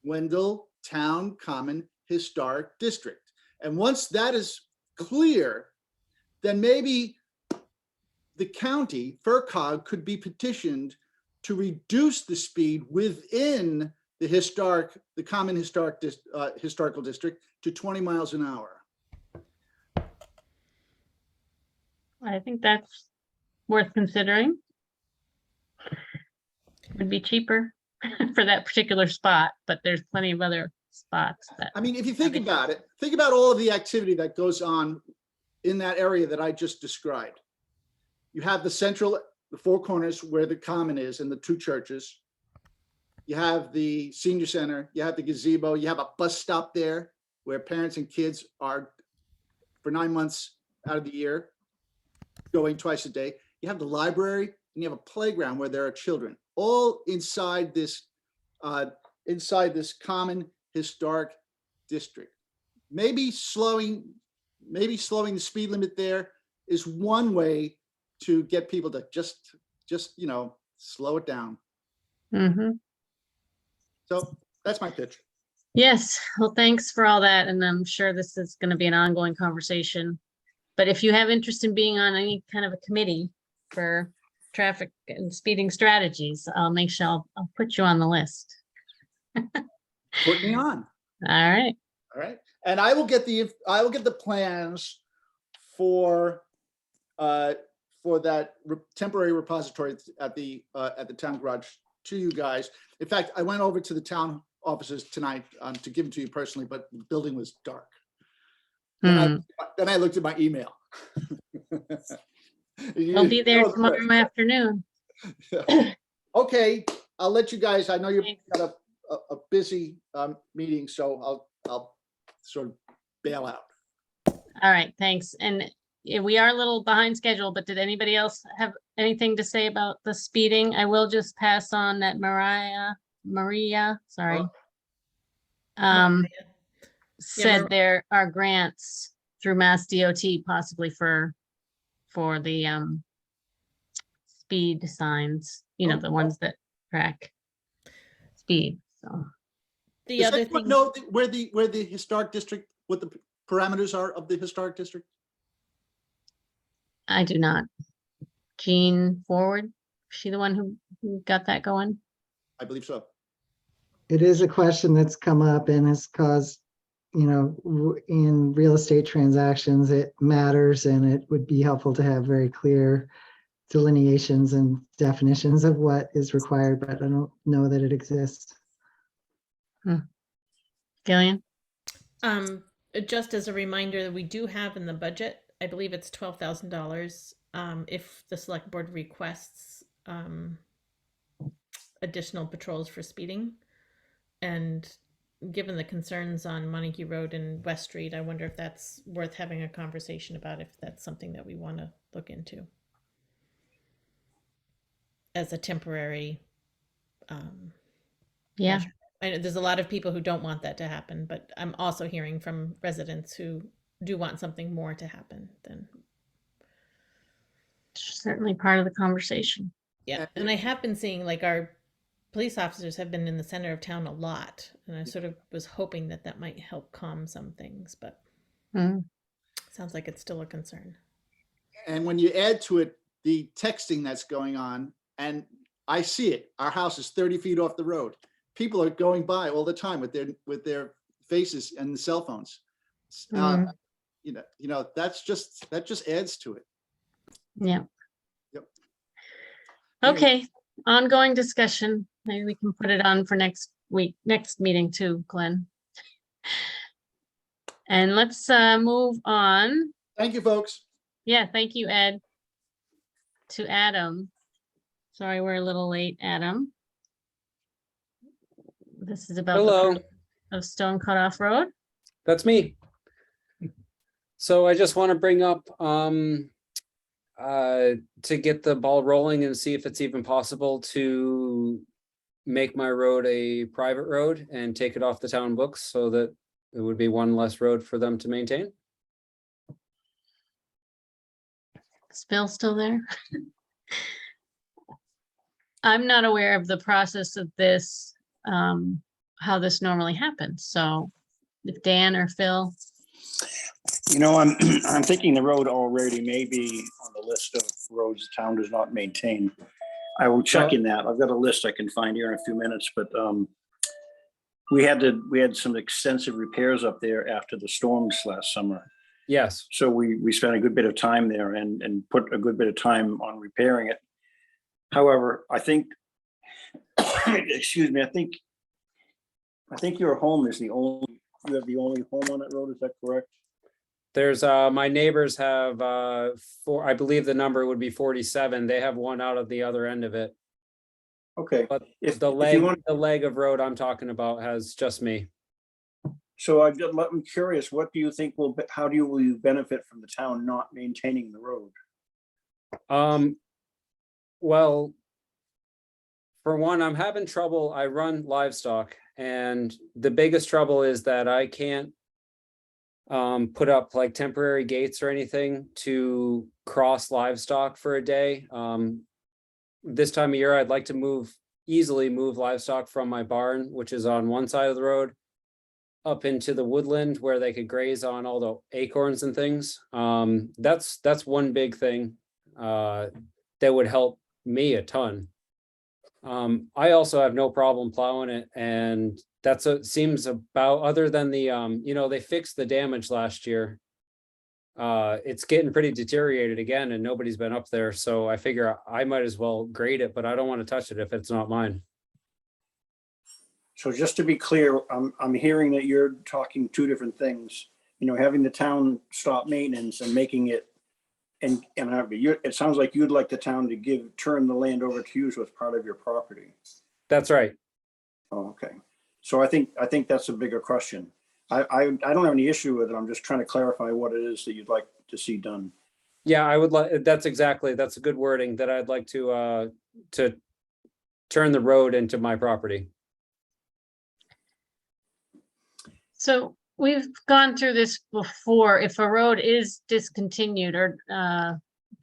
Wendell Town Common Historic District. And once that is clear, then maybe the county, FERCog, could be petitioned to reduce the speed within the Common Historical District to 20 miles an hour. I think that's worth considering. Would be cheaper for that particular spot, but there's plenty of other spots that. I mean, if you think about it, think about all of the activity that goes on in that area that I just described. You have the four corners where the common is and the two churches. You have the senior center, you have the gazebo, you have a bus stop there where parents and kids are for 9 months out of the year going twice a day. You have the library, and you have a playground where there are children, all inside this common historic district. Maybe slowing the speed limit there is one way to get people to just slow it down. Mm-hmm. So that's my pitch. Yes, well, thanks for all that, and I'm sure this is going to be an ongoing conversation. But if you have interest in being on any kind of a committee for traffic and speeding strategies, I'll make sure I'll put you on the list. Put me on. All right. All right. And I will get the plans for that temporary repository at the town garage to you guys. In fact, I went over to the town offices tonight to give them to you personally, but the building was dark. Then I looked at my email. I'll be there tomorrow afternoon. Okay, I'll let you guys, I know you've Thanks. got a busy meeting, so I'll sort of bail out. All right, thanks. And yeah, we are a little behind schedule, but did anybody else have anything to say about the speeding? I will just pass on that Maria, sorry. Said Mar- there are grants through Mass DOT possibly for the speed signs, the ones that track speed, so. The Does other anyone thing, know where the historic district, what the parameters are of the historic district? I do not. Jean Forward, she the one who got that going? I believe so. It is a question that's come up and has caused, in real estate transactions, it matters, and it would be helpful to have very clear delineations and definitions of what is required, but I don't know that it exists. Gillian? just as a reminder that we do have in the budget, I believe it's $12,000. If the select board requests additional patrols for speeding, and given the concerns on Montague Road and West Street, I wonder if that's worth having a conversation about, if that's something that we want to look into as a temporary Yeah, measure. I know there's a lot of people who don't want that to happen, but I'm also hearing from residents who do want something more to happen than. certainly part of the conversation. Yeah, and I have been seeing, like, our police officers have been in the center of town a lot, and I sort of was hoping that that might help calm some things, but sounds like it's still a concern. And when you add to it the texting that's going on, and I see it, our house is 30 feet off the road. People are going by all the time with their faces and the cell phones. That just adds to it. Yeah. Yep. Okay, ongoing discussion. Maybe we can put it on for next meeting too, Glenn. And let's move on. Thank you, folks. Yeah, thank you, Ed. To Adam. Sorry, we're a little late, Adam. This is about the Hello, project of Stone Cutoff Road. that's me. So I just want to bring up to get the ball rolling and see if it's even possible to make my road a private road and take it off the town books so that it would be one less road for them to maintain. Is Bill still there? I'm not aware of the process of this, how this normally happens. So if Dan or Phil. I'm thinking the road already may be on the list of roads the town does not maintain. I will check in that. I've got a list I can find here in a few minutes, but we had some extensive repairs up there after the storms last summer. Yes. So we spent a good bit of time there and put a good bit of time on repairing it. However, I think, excuse me, I think your home is you have the only home on that road, is that correct? There's my neighbors have I believe the number would be 47. They have one out of the other end of it. Okay. But If the you want- leg of road I'm talking about has just me. So I'm curious, what do you think how will you benefit from the town not maintaining the road? Well, for one, I'm having trouble. I run livestock, and the biggest trouble is that I can't put up like temporary gates or anything to cross livestock for a day. This time of year, I'd like to easily move livestock from my barn, which is on one side of the road, up into the woodland where they could graze on all the acorns and things. That's one big thing that would help me a ton. I also have no problem plowing it, and seems about, other than the they fixed the damage last year. It's getting pretty deteriorated again, and nobody's been up there, so I figure I might as well grade it, but I don't want to touch it if it's not mine. So just to be clear, I'm hearing that you're talking two different things. Having the town stop maintenance and making it, it sounds like you'd like the town to turn the land over to you as part of your property. That's right. Oh, okay. So I think that's a bigger question. I don't have any issue with it. I'm just trying to clarify what it is that you'd like to see done. Yeah, I would like, that's a good wording, that I'd like to turn the road into my property. So we've gone through this before. If a road is discontinued, or I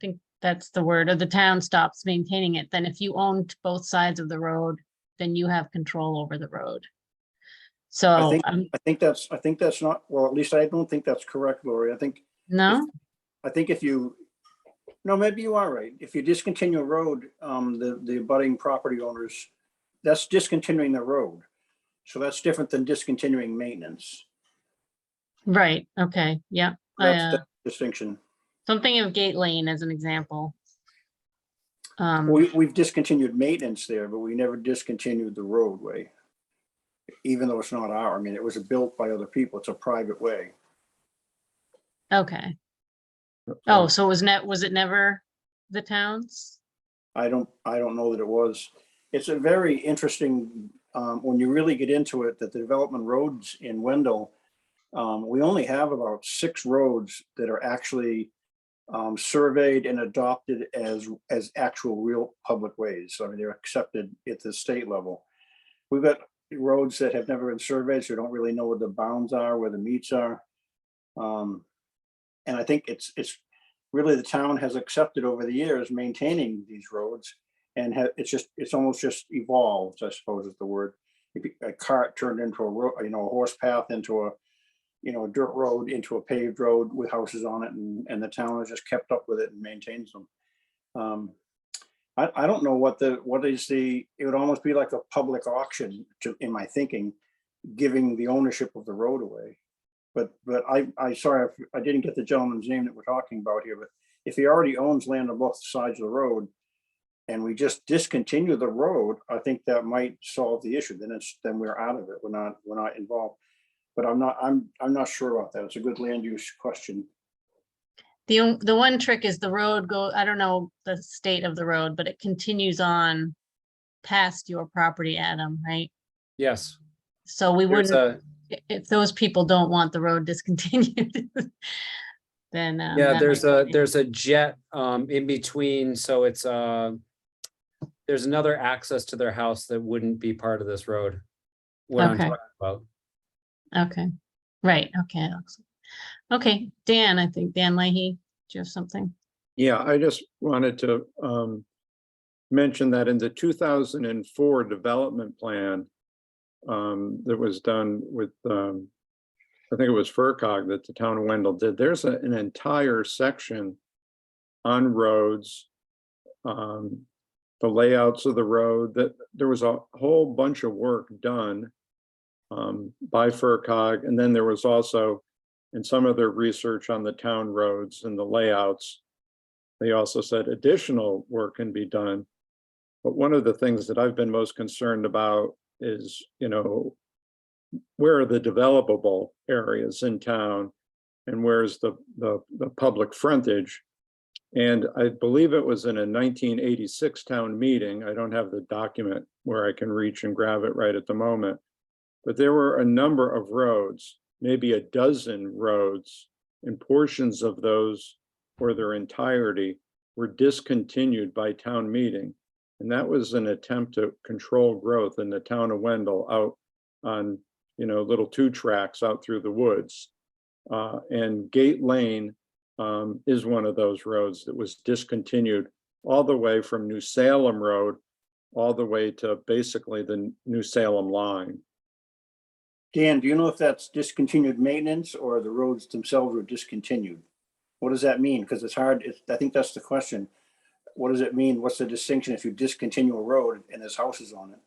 think that's the word, or the town stops maintaining it, then if you owned both sides of the road, then you have control over the road. So I think that's not, well, at least I don't think that's correct, Lori. I think no, no, maybe you are right. If you discontinue a road, the abutting property owners, that's discontinuing the road. So that's different than discontinuing maintenance. right, okay, yeah. That's the distinction. Something of Gate Lane as an example. We've discontinued maintenance there, but we never discontinued the roadway. Even though it's not it was built by other people. It's a private way. Okay. Oh, so was it never the town's? I don't know that it was. It's a very interesting, when you really get into it, that the development roads in Wendell, we only have about 6 roads that are actually surveyed and adopted as actual real public ways. I mean, they're accepted at the state level. We've got roads that have never been surveyed, so we don't really know what the bounds are, where the meets are. And I think it's really the town has accepted over the years maintaining these roads, and it's almost just evolved, I suppose is the word. A cart turned into a road, a horse path into a dirt road, into a paved road with houses on it, and the town has just kept up with it and maintains them. I don't know it would almost be like a public auction in my thinking, giving the ownership of the road away. But sorry, I didn't get the gentleman's name that we're talking about here, but if he already owns land on both sides of the road and we just discontinue the road, I think that might solve the issue. Then we're out of it. We're not involved. But I'm not sure about that. It's a good land use question. The one trick is the road I don't know the state of the road, but it continues on past your property, Adam, right? Yes. So we There's wouldn't, if those people don't want the road discontinued, then. Yeah, that there's might be- a jet in between, so it's there's another access to their house that wouldn't be part of this road. What I'm Okay. talking about. Okay, right, okay. Okay, Dan, I think Dan Leahy, do you have something? Yeah, I just wanted to mention that in the 2004 development plan that was done with, I think it was FERCog that the town of Wendell did, there's an entire section on roads, the layouts of the road, that there was a whole bunch of work done by FERCog. And then there was also, in some of their research on the town roads and the layouts, they also said additional work can be done. But one of the things that I've been most concerned about is, where are the developable areas in town and where's the public frontage? And I believe it was in a 1986 town meeting. I don't have the document where I can reach and grab it right at the moment, but there were a number of roads, maybe a dozen roads, and portions of those or their entirety were discontinued by town meeting. And that was an attempt to control growth in the town of Wendell out on, little 2 tracks out through the woods. And Gate Lane is one of those roads that was discontinued all the way from New Salem Road, all the way to basically the New Salem line. Dan, do you know if that's discontinued maintenance or the roads themselves were discontinued? What does that mean? Because it's hard. I think that's the question. What does it mean? What's the distinction if you discontinue a road and there's houses on it?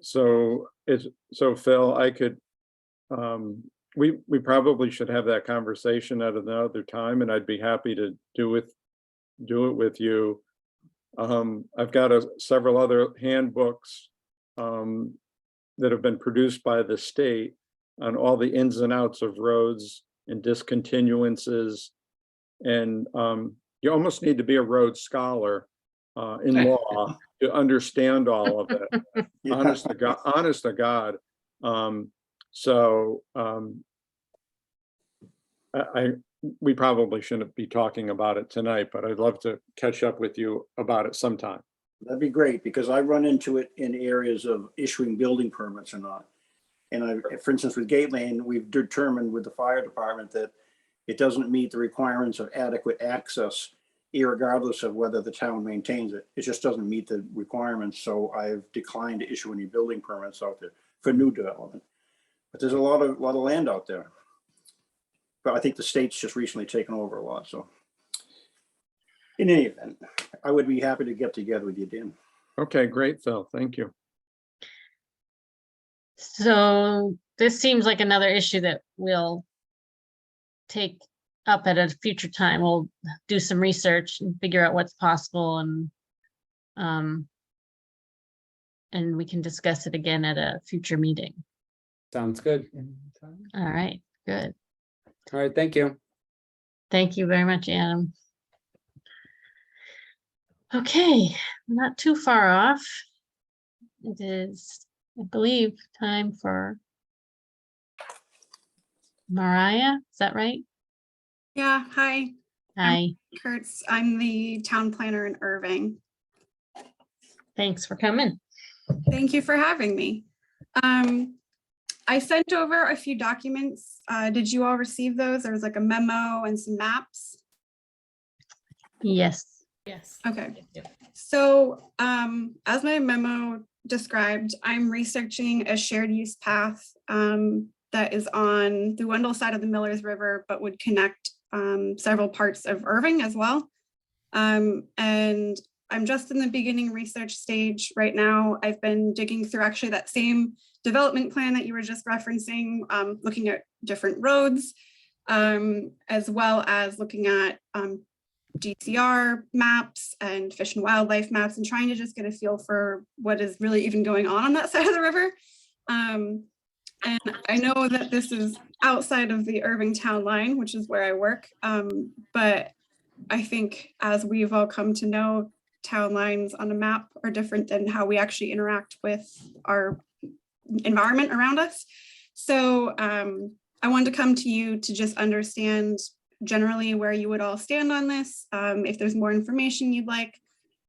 So Phil, I could, we probably should have that conversation at another time, and I'd be happy to do it with you. I've got several other handbooks that have been produced by the state on all the ins and outs of roads and discontinuances. And you almost need to be a road scholar in law to understand all of it. Yeah. Honest to God. We probably shouldn't be talking about it tonight, but I'd love to catch up with you about it sometime. That'd be great, because I run into it in areas of issuing building permits or not. And for instance, with Gate Lane, we've determined with the fire department that it doesn't meet the requirements of adequate access, irregardless of whether the town maintains it. It just doesn't meet the requirements. So I've declined to issue any building permits out there for new development. But there's a lot of land out there. But I think the state's just recently taken over a lot. So in any event, I would be happy to get together with you, Dan. Okay, great, Phil. Thank you. So this seems like another issue that we'll take up at a future time. We'll do some research and figure out what's possible, and we can discuss it again at a future meeting. Sounds good. All right, good. All right, thank you. Thank you very much, Adam. Okay, not too far off. It is, I believe, time for Mariah. Is that right? Yeah, hi, Hi, Kurtz. I'm the town planner in Irving. thanks for coming. Thank you for having me. I sent over a few documents. Did you all receive those? There was like a memo and some maps. Yes. Yes. Okay. Yep. So as my memo described, I'm researching a shared use path that is on the Wendell side of the Millers River, but would connect several parts of Irving as well. And I'm just in the beginning research stage right now. I've been digging through actually that same development plan that you were just referencing, looking at different roads, as well as looking at DCR maps and fish and wildlife maps, and trying to just get a feel for what is really even going on that side of the river. And I know that this is outside of the Irving town line, which is where I work. But I think as we've all come to know, town lines on a map are different than how we actually interact with our environment around us. So I wanted to come to you to just understand generally where you would all stand on this, if there's more information you'd like.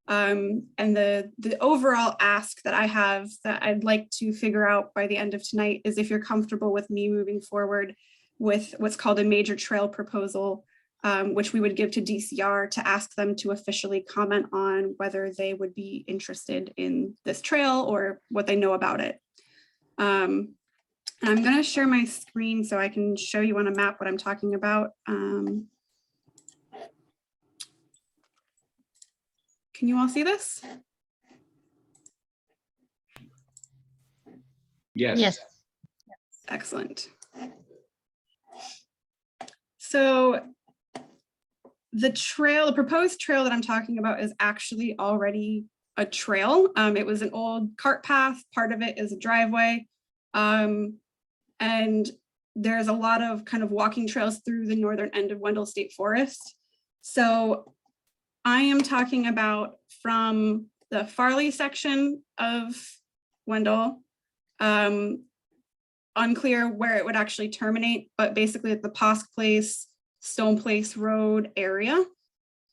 And the overall ask that I have that I'd like to figure out by the end of tonight is if you're comfortable with me moving forward with what's called a major trail proposal, which we would give to DCR to ask them to officially comment on whether they would be interested in this trail or what they know about it. And I'm going to share my screen so I can show you on a map what I'm talking about. Can you all see this? Yes. Yes. Excellent. So the proposed trail that I'm talking about is actually already a trail. It was an old cart path. Part of it is a driveway. And there's a lot of kind of walking trails through the northern end of Wendell State Forest. So I am talking about from the Farley section of Wendell, unclear where it would actually terminate, but basically at the Posk Place Stone Place Road area,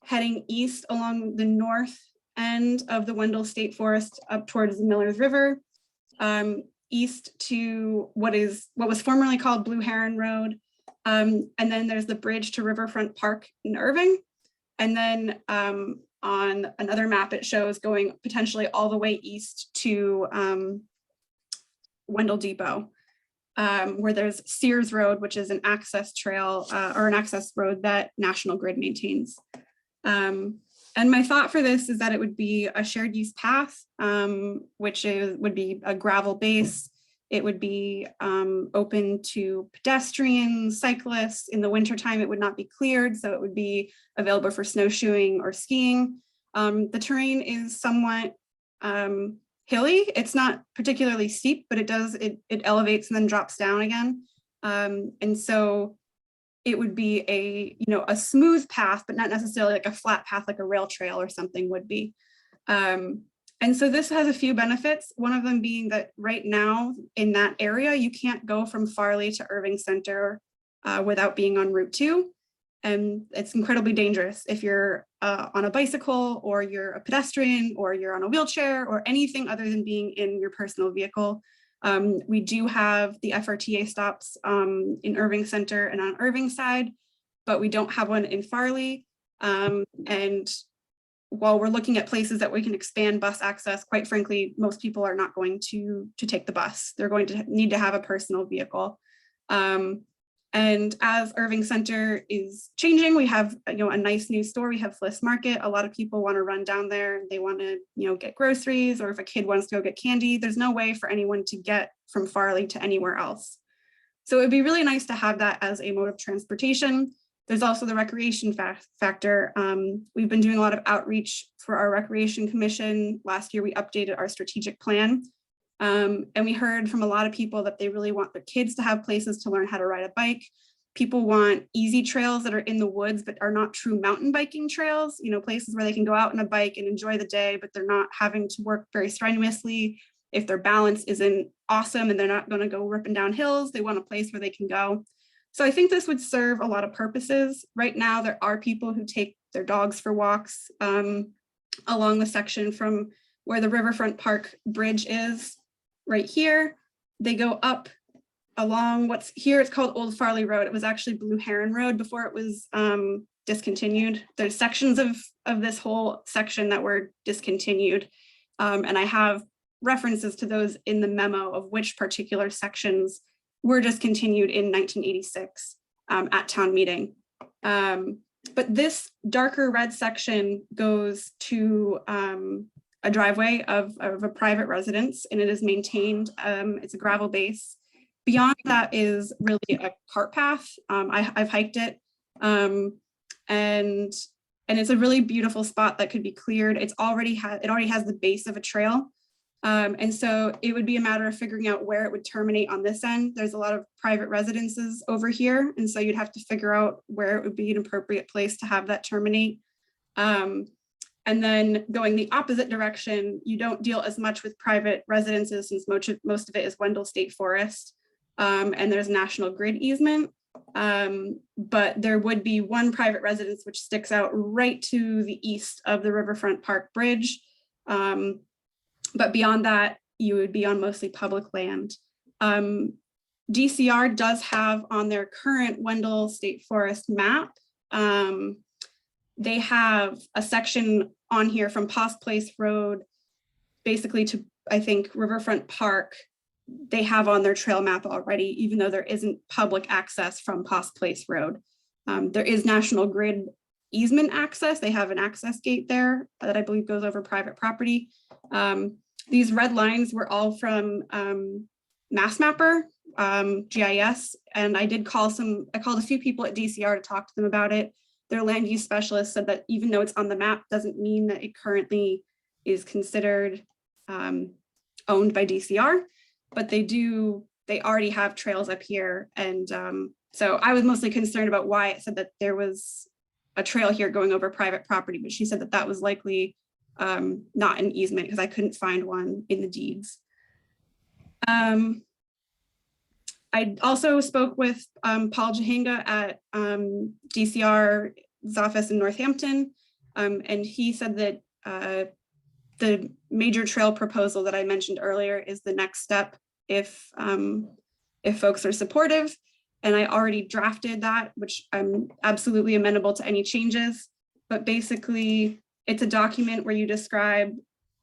heading east along the north end of the Wendell State Forest up towards the Millers River, east to what was formerly called Blue Heron Road. And then there's the bridge to Riverfront Park in Irving. And then on another map, it shows going potentially all the way east to Wendell Depot, where there's Sears Road, which is an access trail or an access road that National Grid maintains. And my thought for this is that it would be a shared use path, which would be a gravel base. It would be open to pedestrians, cyclists. In the wintertime, it would not be cleared, so it would be available for snowshoeing or skiing. The terrain is somewhat hilly. It's not particularly steep, but it elevates and then drops down again. And so it would be a smooth path, but not necessarily like a flat path, like a rail trail or something would be. And so this has a few benefits. One of them being that right now in that area, you can't go from Farley to Irving Center without being on Route 2. And it's incredibly dangerous if you're on a bicycle or you're a pedestrian or you're on a wheelchair or anything other than being in your personal vehicle. We do have the FRTA stops in Irving Center and on Irving side, but we don't have one in Farley. And while we're looking at places that we can expand bus access, quite frankly, most people are not going to take the bus. They're going to need to have a personal vehicle. And as Irving Center is changing, we have a nice new store. We have Fliss Market. A lot of people want to run down there. They want to get groceries, or if a kid wants to go get candy, there's no way for anyone to get from Farley to anywhere else. So it'd be really nice to have that as a mode of transportation. There's also the recreation factor. We've been doing a lot of outreach for our Recreation Commission. Last year, we updated our strategic plan. And we heard from a lot of people that they really want their kids to have places to learn how to ride a bike. People want easy trails that are in the woods, but are not true mountain biking trails, places where they can go out on a bike and enjoy the day, but they're not having to work very strenuously. If their balance isn't awesome and they're not going to go ripping down hills, they want a place where they can go. So I think this would serve a lot of purposes. Right now, there are people who take their dogs for walks along the section from where the Riverfront Park Bridge is. Right here, they go up along what's here, it's called Old Farley Road. It was actually Blue Heron Road before it was discontinued. There's sections of this whole section that were discontinued. And I have references to those in the memo of which particular sections were discontinued in 1986 at town meeting. But this darker red section goes to a driveway of a private residence, and it is maintained. It's a gravel base. Beyond that is really a cart path. I've hiked it, and it's a really beautiful spot that could be cleared. It already has the base of a trail, and so it would be a matter of figuring out where it would terminate on this end. There's a lot of private residences over here, and so you'd have to figure out where it would be an appropriate place to have that terminate. And then going the opposite direction, you don't deal as much with private residences since most of it is Wendell State Forest, and there's National Grid easement. But there would be one private residence which sticks out right to the east of the Riverfront Park Bridge. But beyond that, you would be on mostly public land. DCR does have on their current Wendell State Forest map, they have a section on here from Poss Place Road, basically to, I think, Riverfront Park. They have on their trail map already, even though there isn't public access from Poss Place Road. There is National Grid easement access. They have an access gate there that I believe goes over private property. These red lines were all from Mass Mapper, GIS, and I called a few people at DCR to talk to them about it. Their land use specialist said that even though it's on the map, doesn't mean that it currently is considered owned by DCR, but they already have trails up here. And so I was mostly concerned about why it said that there was a trail here going over private property, but she said that that was likely not an easement because I couldn't find one in the deeds. I also spoke with Paul Jahinga at DCR's office in Northampton, and he said that the major trail proposal that I mentioned earlier is the next step if folks are supportive. And I already drafted that, which I'm absolutely amenable to any changes. But basically, it's a document where you describe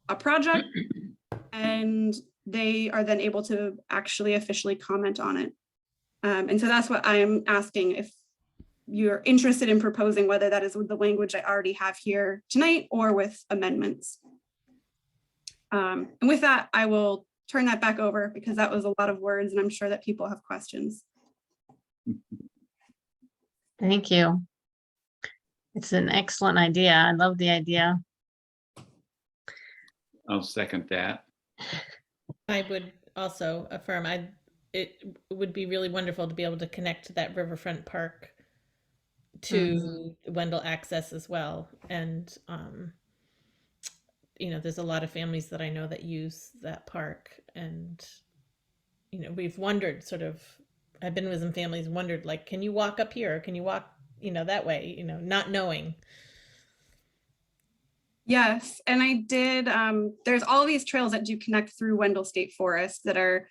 a project and they are then able to actually officially comment on it. And so that's what I am asking, if you're interested in proposing, whether that is with the language I already have here tonight or with amendments. And with that, I will turn that back over because that was a lot of words and I'm sure that people have questions. Thank you. It's an excellent idea. I love the idea. I'll second that. I would also affirm, it would be really wonderful to be able to connect that riverfront park to Wendell access as well. And, you know, there's a lot of families that I know that use that park, and, you know, we've wondered sort of, I've been with some families, wondered like, can you walk up here? Can you walk, you know, that way, you know, not knowing. Yes, and I did, there's all these trails that do connect through Wendell State Forest that are,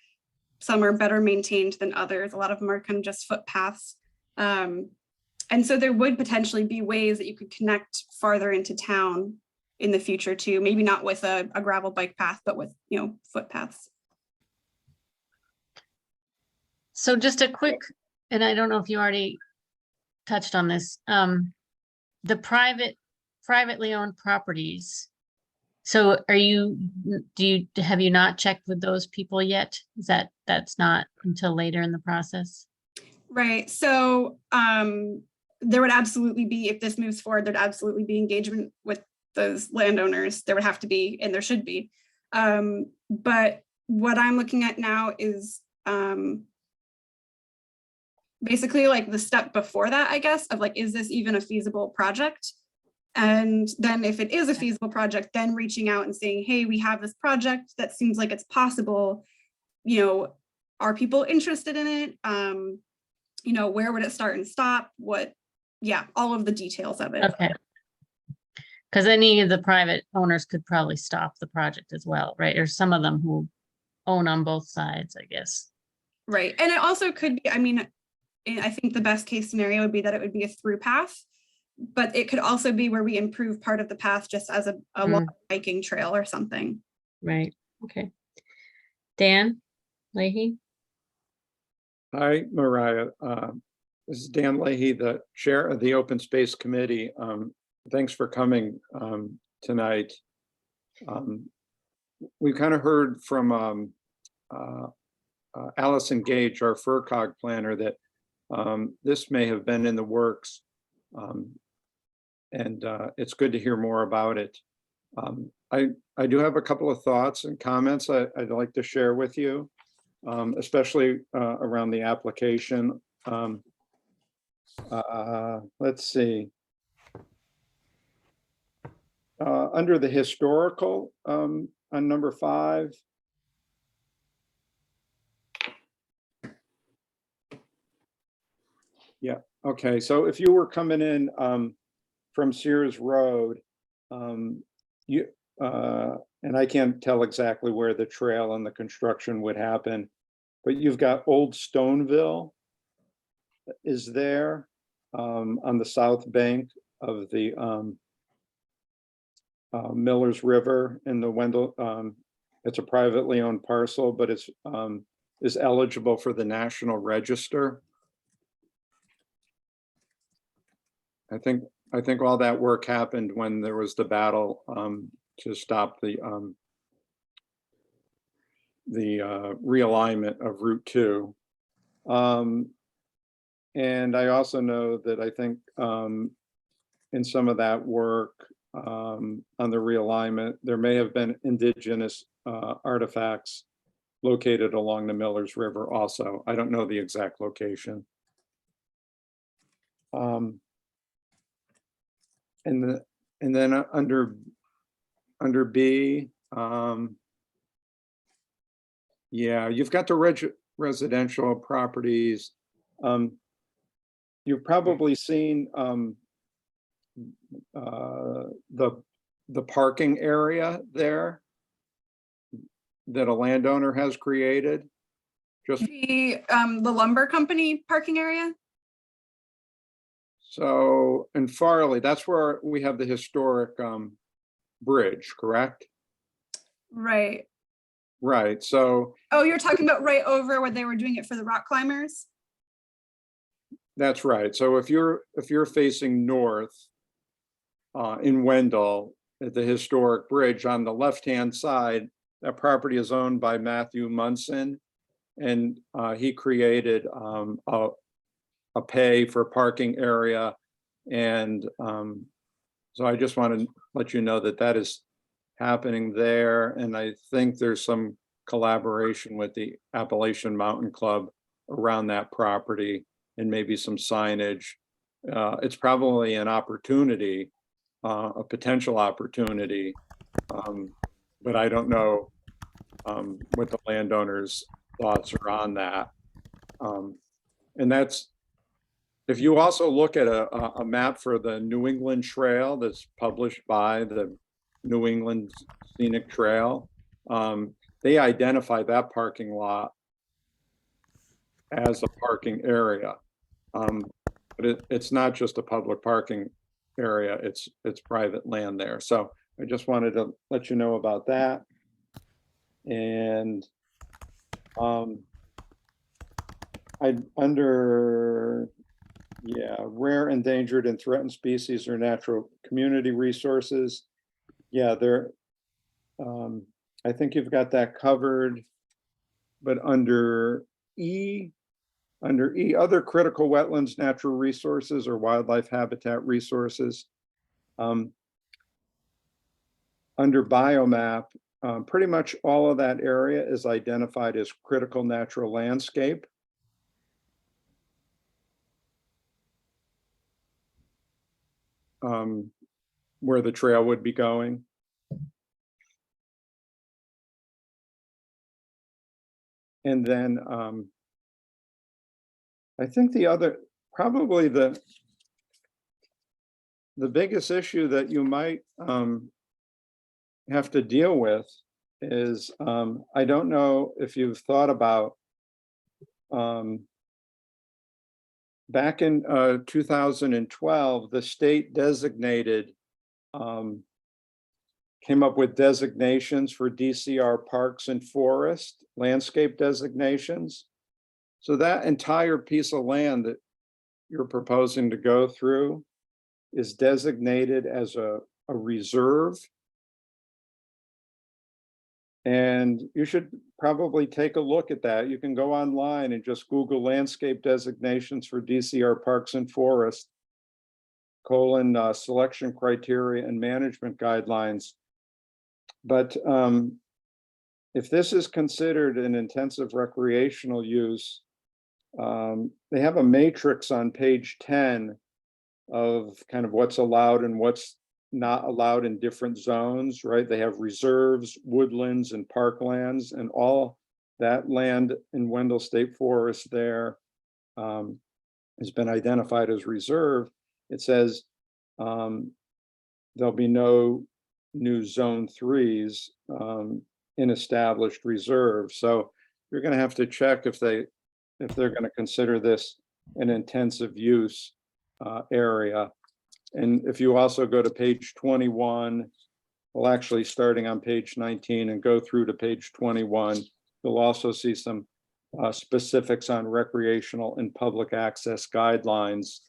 some are better maintained than others. A lot of them are kind of just footpaths. And so there would potentially be ways that you could connect farther into town in the future too, maybe not with a gravel bike path, but with, you know, footpaths. So just a quick, and I don't know if you already touched on this, the privately owned properties. So have you not checked with those people yet? Is that's not until later in the process? Right, so there would absolutely be, if this moves forward, there'd absolutely be engagement with those landowners. There would have to be, and there should be. But what I'm looking at now is basically like the step before that, I guess, of like, is this even a feasible project? And then if it is a feasible project, then reaching out and saying, hey, we have this project that seems like it's possible. You know, are people interested in it? You know, where would it start and stop? What, yeah, all of the details of it. Okay. Because any of the private owners could probably stop the project as well, right? Or some of them who own on both sides, I guess. Right, and it also could be, I mean, I think the best case scenario would be that it would be a through path, but it could also be where we improve part of the path just as a long hiking trail or something. Right, okay. Dan Leahy? Hi, Mariah. This is Dan Leahy, the chair of the Open Space Committee. Thanks for coming tonight. We kind of heard from Allison Gage, our FERCog planner, that this may have been in the works. And it's good to hear more about it. I do have a couple of thoughts and comments I'd like to share with you, especially around the application. Let's see. Under the historical, on number 5. Yeah, okay, so if you were coming in from Sears Road, and I can't tell exactly where the trail and the construction would happen, but you've got Old Stoneville is there on the south bank of the Millers River in the Wendell. It's a privately owned parcel, but it's is eligible for the National Register. I think all that work happened when there was the battle to stop the realignment of Route 2. And I also know that I think in some of that work on the realignment, there may have been indigenous artifacts located along the Millers River also. I don't know the exact location. And then under B, yeah, you've got the residential properties. You've probably seen the parking area there that a landowner has created. Just The lumber company parking area. so in Farley, that's where we have the historic bridge, correct? Right. Right, so Oh, you're talking about right over where they were doing it for the rock climbers? that's right. So if you're facing north in Wendell at the historic bridge on the left-hand side, that property is owned by Matthew Munson. And he created a pay for parking area. And so I just want to let you know that that is happening there. And I think there's some collaboration with the Appalachian Mountain Club around that property and maybe some signage. It's probably an opportunity, a potential opportunity, but I don't know what the landowners' thoughts are on that. And that's, if you also look at a map for the New England Trail that's published by the New England Scenic Trail, they identify that parking lot as a parking area. But it's not just a public parking area, it's private land there. So I just wanted to let you know about that. And under rare, endangered, and threatened species or natural community resources. Yeah, there. I think you've got that covered. But under E, other critical wetlands, natural resources, or wildlife habitat resources. Under biomap, pretty much all of that area is identified as critical natural landscape. Where the trail would be going. And then I think the other, probably the biggest issue that you might have to deal with is, I don't know if you've thought about, back in 2012, the state designated, came up with designations for DCR parks and forest, landscape designations. So that entire piece of land that you're proposing to go through is designated as a reserve. And you should probably take a look at that. You can go online and just Google landscape designations for DCR parks and forest, selection criteria and management guidelines. But if this is considered an intensive recreational use, they have a matrix on page 10 of kind of what's allowed and what's not allowed in different zones, right? They have reserves, woodlands, and parklands, and all that land in Wendell State Forest there has been identified as reserve. It says there'll be no new zone 3s in established reserves. So you're going to have to check if they're going to consider this an intensive use area. And if you also go to page 21, well, actually starting on page 19 and go through to page 21, you'll also see some specifics on recreational and public access guidelines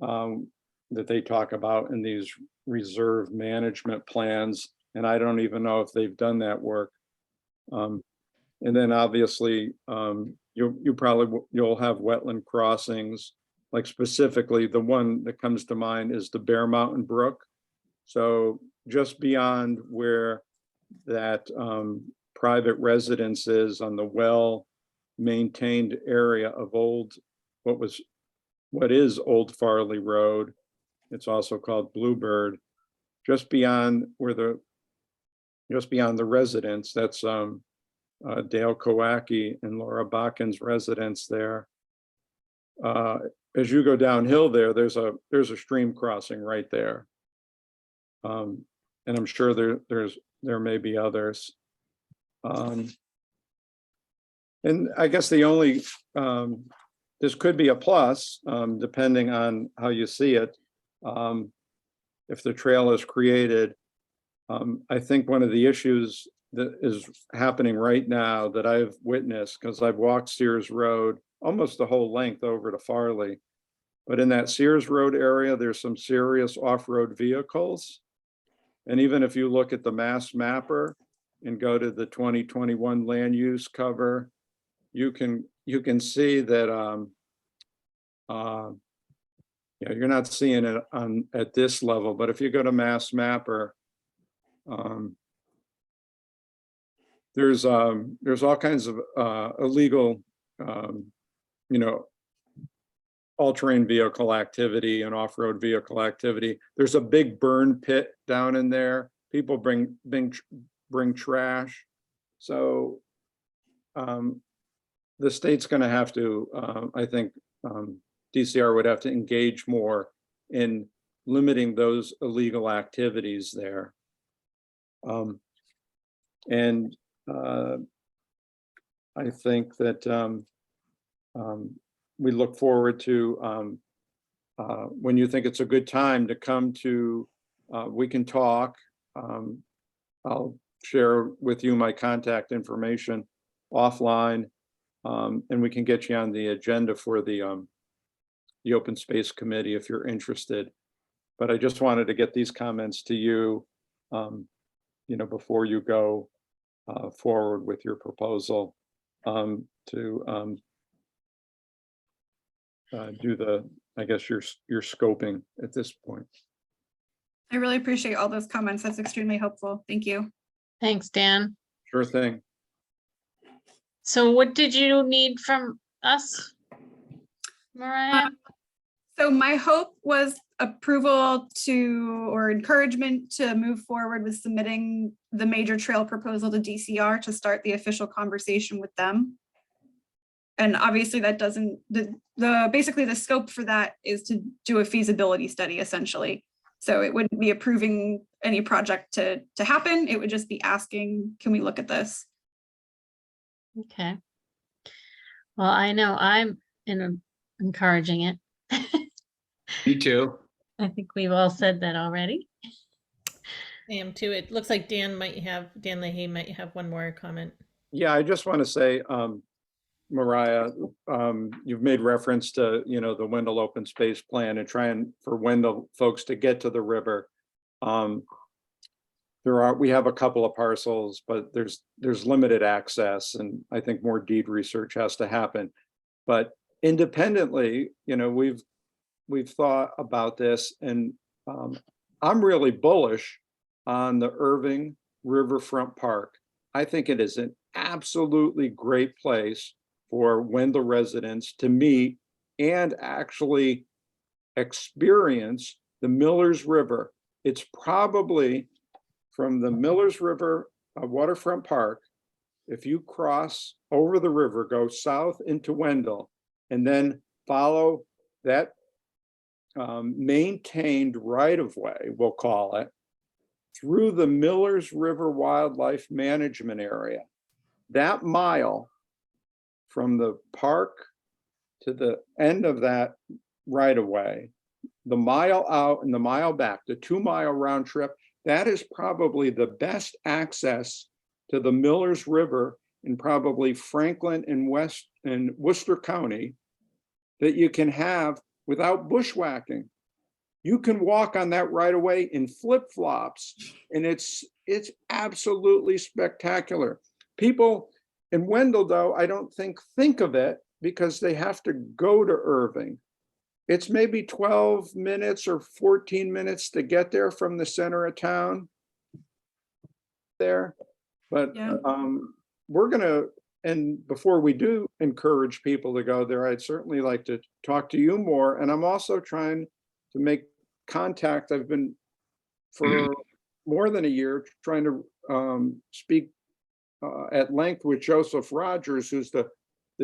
that they talk about in these reserve management plans. And I don't even know if they've done that work. And then obviously you'll have wetland crossings. Like specifically, the one that comes to mind is the Bear Mountain Brook. So just beyond where that private residence is on the well-maintained area of what is Old Farley Road. It's also called Bluebird. Just beyond the residence, that's Dale Kowacki and Laura Bakken's residence there. As you go downhill there, there's a stream crossing right there. And I'm sure there may be others. And I guess the only, this could be a plus, depending on how you see it. If the trail is created, I think one of the issues that is happening right now that I've witnessed, because I've walked Sears Road almost the whole length over to Farley, but in that Sears Road area, there's some serious off-road vehicles. And even if you look at the mass mapper and go to the 2021 land use cover, you can see that yeah, you're not seeing it at this level, but if you go to mass mapper, there's all kinds of illegal, all-terrain vehicle activity and off-road vehicle activity. There's a big burn pit down in there. People bring trash. So the state's going to have to, I think, DCR would have to engage more in limiting those illegal activities there. And I think that we look forward to when you think it's a good time to come to, we can talk. I'll share with you my contact information offline, and we can get you on the agenda for the Open Space Committee if you're interested. But I just wanted to get these comments to you, before you go forward with your proposal to do the, I guess, your scoping at this point. I really appreciate all those comments. That's extremely helpful. Thank you. Thanks, Dan. Sure thing. So what did you need from us, Mariah? So my hope was approval to, or encouragement to move forward with submitting the major trail proposal to DCR to start the official conversation with them. And obviously that doesn't, basically the scope for that is to do a feasibility study essentially. So it wouldn't be approving any project to happen. It would just be asking, can we look at this? Okay. Well, I know I'm encouraging it. Me too. I think we've all said that already. I am too. It looks like Dan Leahy might have one more comment. Yeah, I just want to say, Mariah, you've made reference to, the Wendell open space plan and trying for Wendell folks to get to the river. We have a couple of parcels, but there's limited access, and I think more deed research has to happen. But independently, we've thought about this, and I'm really bullish on the Irving Riverfront Park. I think it is an absolutely great place for Wendell residents to meet and actually experience the Millers River. It's probably from the Millers River Waterfront Park. If you cross over the river, go south into Wendell, and then follow that maintained right-of-way, we'll call it, through the Millers River Wildlife Management Area. That mile from the park to the end of that right-of-way, the mile out and the mile back, the 2-mile round trip, that is probably the best access to the Millers River in probably Franklin and Worcester County that you can have without bushwhacking. You can walk on that right away in flip-flops, and it's absolutely spectacular. People in Wendell, though, I don't think of it because they have to go to Irving. It's maybe 12 minutes or 14 minutes to get there from the center of town there. But Yeah. We're gonna, and before we do encourage people to go there, I'd certainly like to talk to you more. And I'm also trying to make contact. I've been for more than a year trying to speak at length with Joseph Rogers, who's the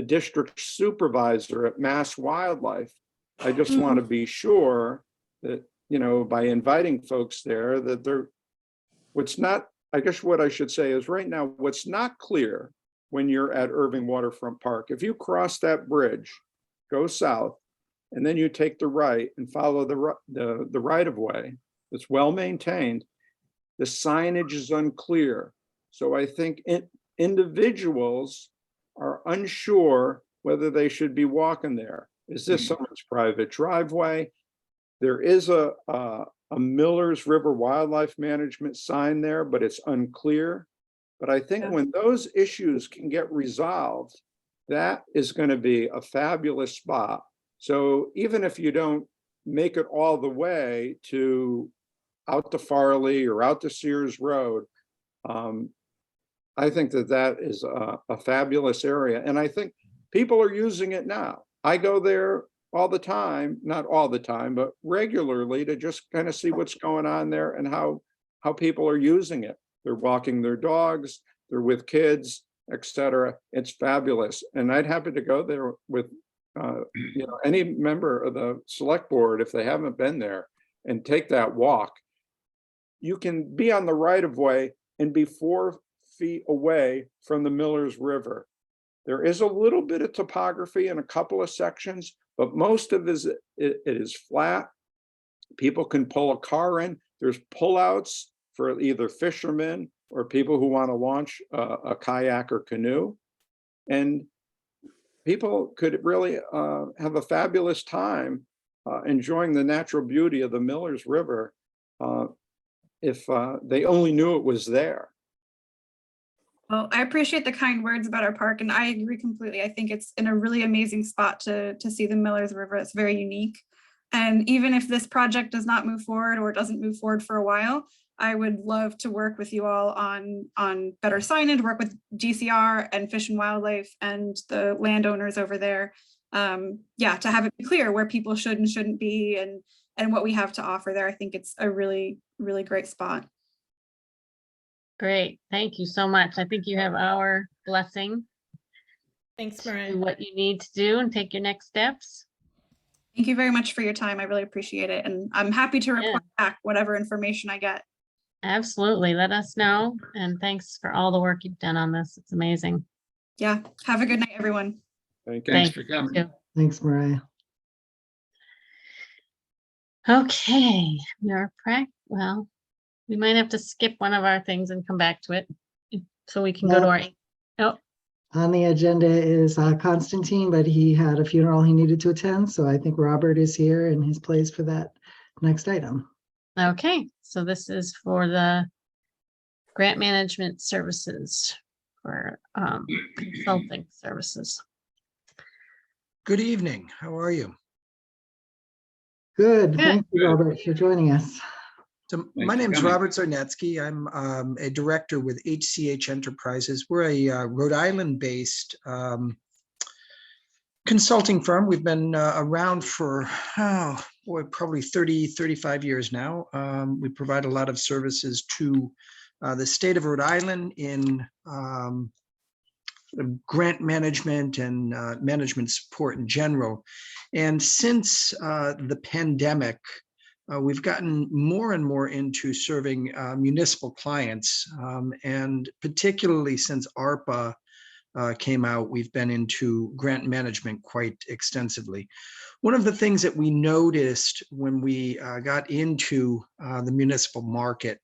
district supervisor at Mass Wildlife. I just want to be sure that, you know, by inviting folks there, that they're, what's not, I guess what I should say is right now, what's not clear when you're at Irving Waterfront Park, if you cross that bridge, go south, and then you take the right and follow the right of way, it's well maintained, the signage is unclear. So I think individuals are unsure whether they should be walking there. Is this someone's private driveway? There is a Miller's River Wildlife Management sign there, but it's unclear. But I think when those issues can get resolved, that is going to be a fabulous spot. So even if you don't make it all the way to out to Farley or out to Sears Road, I think that is a fabulous area. And I think people are using it now. I go there all the time, not all the time, but regularly to just kind of see what's going on there and how people are using it. They're walking their dogs, they're with kids, etc. It's fabulous. And I'd happy to go there with you know, any member of the select board if they haven't been there and take that walk. You can be on the right of way and be 4 feet away from the Miller's River. There is a little bit of topography in a couple of sections, but most of it is flat. People can pull a car in. There's pullouts for either fishermen or people who want to launch a kayak or canoe. And people could really have a fabulous time enjoying the natural beauty of the Miller's River if they only knew it was there. Well, I appreciate the kind words about our park, and I agree completely. I think it's in a really amazing spot to see the Miller's River. It's very unique. And even if this project does not move forward or doesn't move forward for a while, I would love to work with you all on better signage, work with GCR and Fish and Wildlife and the landowners over there. Yeah, to have it be clear where people should and shouldn't be and what we have to offer there. I think it's a really, really great spot. Great. Thank you so much. I think you have our blessing. Thanks, Do Mariah. what you need to do and take your next steps. Thank you very much for your time. I really appreciate it. And I'm happy to report back whatever information I get. Absolutely. Let us know. And thanks for all the work you've done on this. It's amazing. Yeah. Have a good night, everyone. Thank you. Thanks Thank for you coming. too. Thanks, Mariah. Okay, well, we might have to skip one of our things and come back to it. So we can go to our, oh, On the agenda is Constantine, but he had a funeral he needed to attend. So I think Robert is here in his place for that next item. okay. So this is for the grant management services for consulting services. Good evening. How are you? Good. Good. Thank you, Good. Robert, for joining us. So Thanks my for name is coming. Robert Zarnetsky. I'm a director with HCH Enterprises. We're a Rhode Island-based consulting firm. We've been around for, probably 30, 35 years now. We provide a lot of services to the state of Rhode Island in grant management and management support in general. And since the pandemic, we've gotten more and more into serving municipal clients. And particularly since ARPA came out, we've been into grant management quite extensively. One of the things that we noticed when we got into the municipal market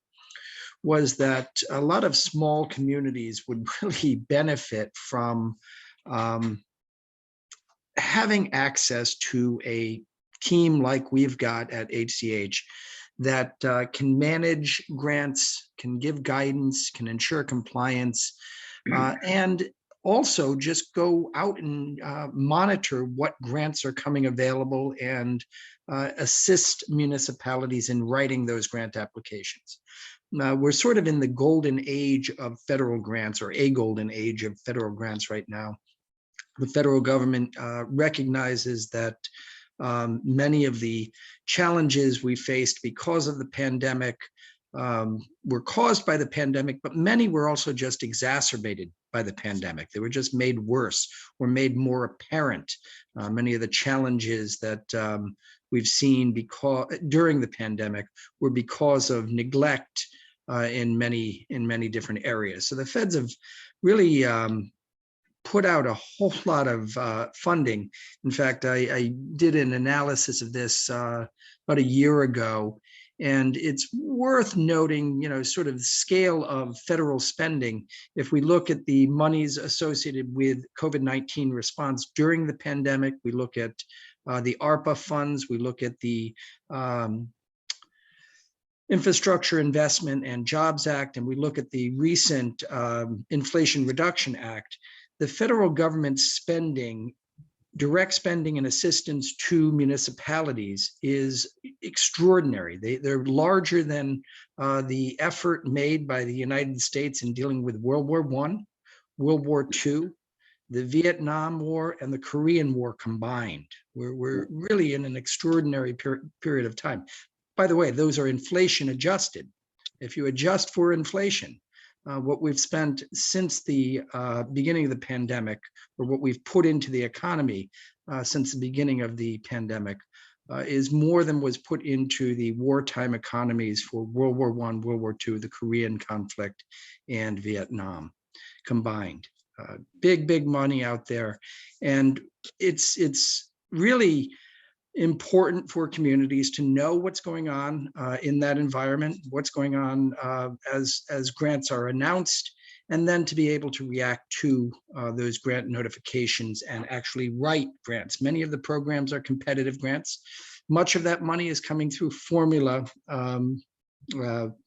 was that a lot of small communities would really benefit from having access to a team like we've got at HCH that can manage grants, can give guidance, can ensure compliance, and also just go out and monitor what grants are coming available and assist municipalities in writing those grant applications. Now, we're sort of in the golden age of federal grants, or a golden age of federal grants right now. The federal government recognizes that many of the challenges we faced because of the pandemic were caused by the pandemic, but many were also just exacerbated by the pandemic. They were just made worse or made more apparent. Many of the challenges that we've seen during the pandemic were because of neglect in many different areas. So the feds have really put out a whole lot of funding. In fact, I did an analysis of this about a year ago, and it's worth noting, sort of the scale of federal spending. If we look at the monies associated with COVID-19 response during the pandemic, we look at the ARPA funds, we look at the Infrastructure Investment and Jobs Act, and we look at the recent Inflation Reduction Act. The federal government spending, direct spending and assistance to municipalities is extraordinary. They're larger than the effort made by the United States in dealing with World War I, World War II, the Vietnam War, and the Korean War combined. We're really in an extraordinary period of time. By the way, those are inflation adjusted. If you adjust for inflation, what we've spent since the beginning of the pandemic, or what we've put into the economy since the beginning of the pandemic, is more than was put into the wartime economies for World War I, World War II, the Korean conflict, and Vietnam combined. Big money out there. And it's really important for communities to know what's going on in that environment, what's going on as grants are announced, and then to be able to react to those grant notifications and actually write grants. Many of the programs are competitive grants. Much of that money is coming through formula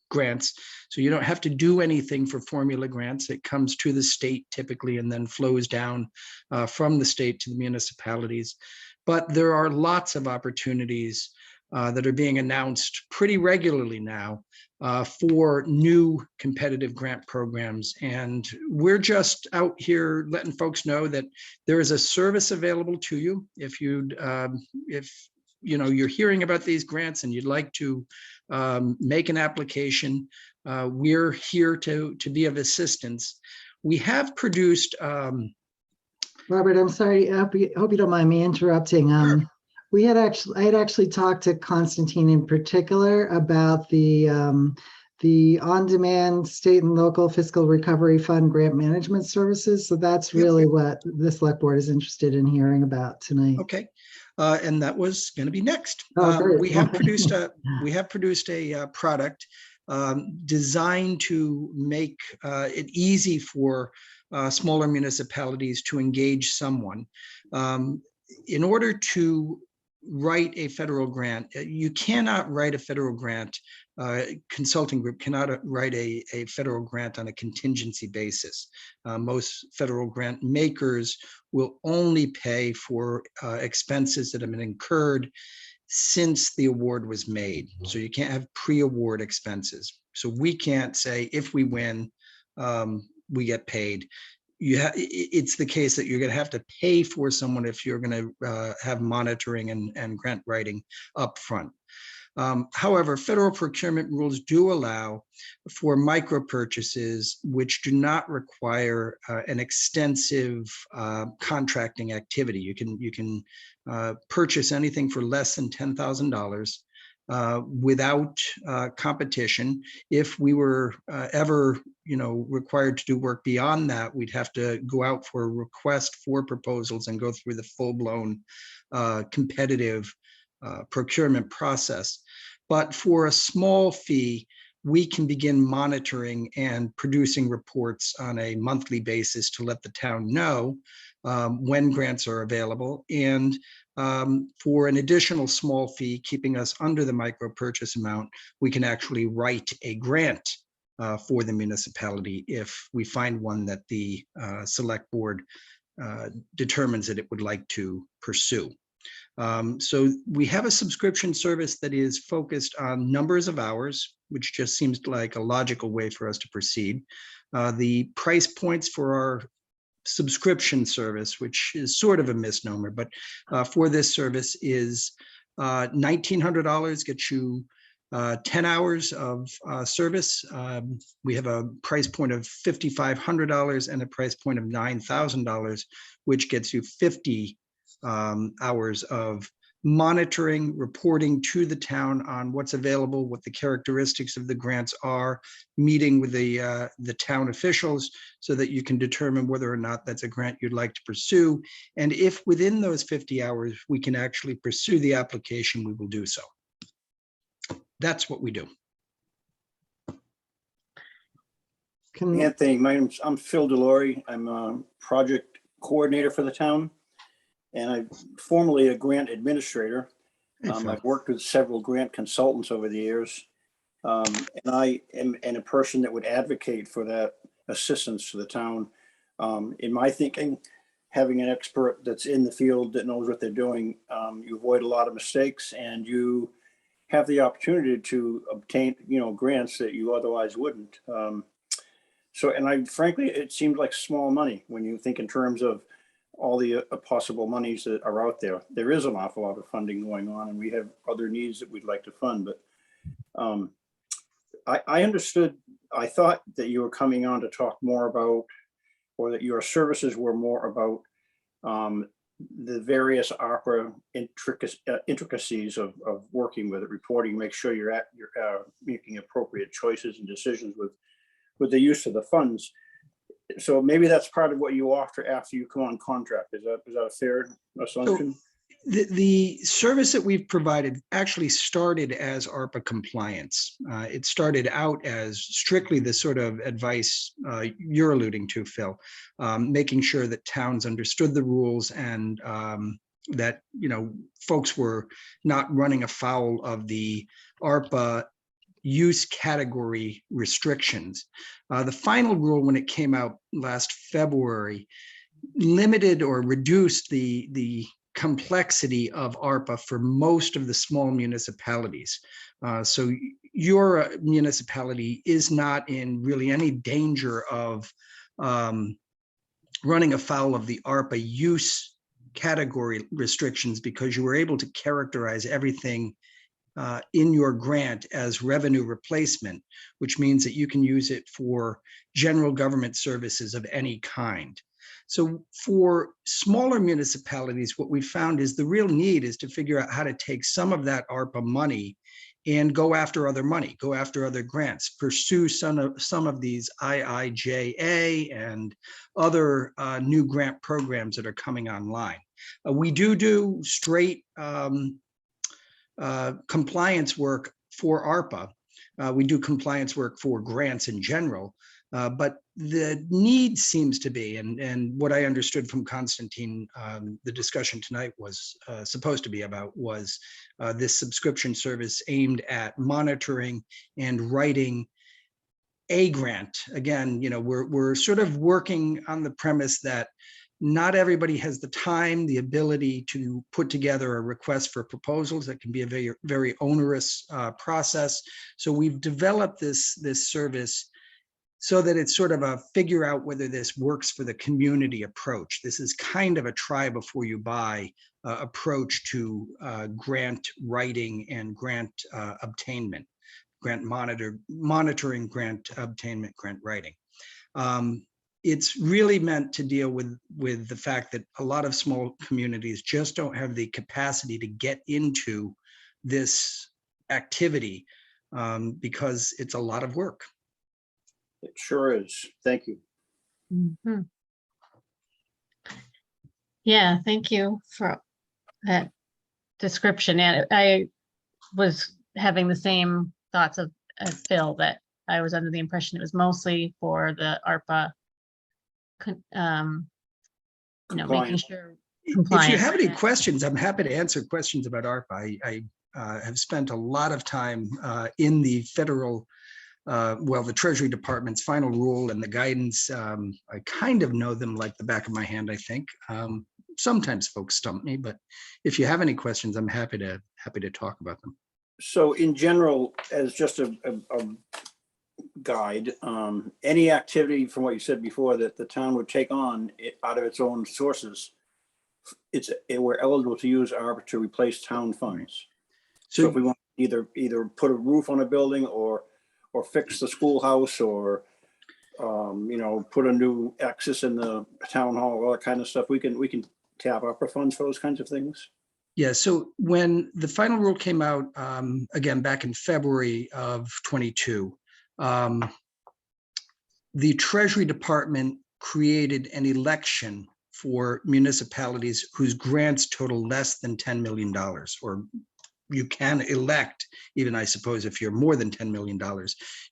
grants. So you don't have to do anything for formula grants. It comes to the state typically and then flows down from the state to the municipalities. But there are lots of opportunities that are being announced pretty regularly now for new competitive grant programs. And we're just out here letting folks know that there is a service available to you. If you're hearing about these grants and you'd like to make an application, we're here to be of assistance. We have produced Robert, I'm sorry. I hope you don't mind me interrupting. Sure. I had actually talked to Constantine in particular about the on-demand state and local fiscal recovery fund grant management services. So that's really what the select board is interested in hearing about tonight. Okay, and that was going to be next. Great. We have produced a product designed to make it easy for smaller municipalities to engage someone. In order to write a federal grant, you cannot write a federal grant, consulting group cannot write a federal grant on a contingency basis. Most federal grant makers will only pay for expenses that have been incurred since the award was made. So you can't have pre-award expenses. So we can't say if we win, we get paid. It's the case that you're going to have to pay for someone if you're going to have monitoring and grant writing up front. However, federal procurement rules do allow for micro purchases which do not require an extensive contracting activity. You can purchase anything for less than $10,000 without competition. If we were ever required to do work beyond that, we'd have to go out for a request for proposals and go through the full-blown competitive procurement process. But for a small fee, we can begin monitoring and producing reports on a monthly basis to let the town know when grants are available. And for an additional small fee, keeping us under the micro purchase amount, we can actually write a grant for the municipality if we find one that the select board determines that it would like to pursue. So we have a subscription service that is focused on numbers of hours, which just seems like a logical way for us to proceed. The price points for our subscription service, which is sort of a misnomer, but for this service is $1,900 gets you 10 hours of service. We have a price point of $5,500 and a price point of $9,000, which gets you 50 hours of monitoring, reporting to the town on what's available, what the characteristics of the grants are, meeting with the town officials so that you can determine whether or not that's a grant you'd like to pursue. And if within those 50 hours, we can actually pursue the application, we will do so. That's what we do. Anthony, I'm Phil Delory. I'm a project coordinator for the town. And I'm formerly a grant administrator. I've worked with several grant consultants over the years. And I am a person that would advocate for that assistance to the town. In my thinking, having an expert that's in the field that knows what they're doing, you avoid a lot of mistakes and you have the opportunity to obtain, grants that you otherwise wouldn't. Frankly, it seems like small money when you think in terms of all the possible monies that are out there. There is an awful lot of funding going on and we have other needs that we'd like to fund, but I understood, I thought that you were coming on to talk more about, or that your services were more about the various ARPA intricacies of working with it, reporting, make sure you're making appropriate choices and decisions with the use of the funds. So maybe that's part of what you offer after you come on contract. Is that a fair assumption? So the service that we've provided actually started as ARPA compliance. It started out as strictly the sort of advice you're alluding to, Phil, making sure that towns understood the rules and that folks were not running afoul of the ARPA use category restrictions. The final rule, when it came out last February, limited or reduced the complexity of ARPA for most of the small municipalities. So your municipality is not in really any danger of running afoul of the ARPA use category restrictions because you were able to characterize everything in your grant as revenue replacement, which means that you can use it for general government services of any kind. So for smaller municipalities, what we found is the real need is to figure out how to take some of that ARPA money and go after other money, go after other grants, pursue some of these IIJA and other new grant programs that are coming online. We do straight compliance work for ARPA. We do compliance work for grants in general, but the need seems to be, and what I understood from Constantine, the discussion tonight was supposed to be about was this subscription service aimed at monitoring and writing a grant. Again, we're sort of working on the premise that not everybody has the time, the ability to put together a request for proposals. That can be a very, very onerous process. So we've developed this service so that it's sort of a figure out whether this works for the community approach. This is kind of a try before you buy approach to grant writing and grant obtainment, grant monitoring, grant obtainment, grant writing. It's really meant to deal with the fact that a lot of small communities just don't have the capacity to get into this activity because it's a lot of work. It sure is. Thank you. Mhm. Yeah, thank you for that description. And I was having the same thoughts of Phil, that I was under the impression it was mostly for the ARPA, making sure compliance. If you have any questions, I'm happy to answer questions about ARPA. I have spent a lot of time in the federal, the Treasury Department's final rule and the guidance. I kind of know them like the back of my hand, I think. Sometimes folks stump me, but if you have any questions, I'm happy to talk about them. So in general, as just a guide, any activity from what you said before that the town would take on out of its own sources, we're eligible to use ARPA to replace town funds. So if we want either put a roof on a building or fix the schoolhouse or, put a new access in the town hall, all that kind of stuff. We can tap ARPA funds for those kinds of things. Yeah, so when the final rule came out, again, back in February of 22, the Treasury Department created an election for municipalities whose grants total less than $10 million, or you can elect, even I suppose if you're more than $10 million,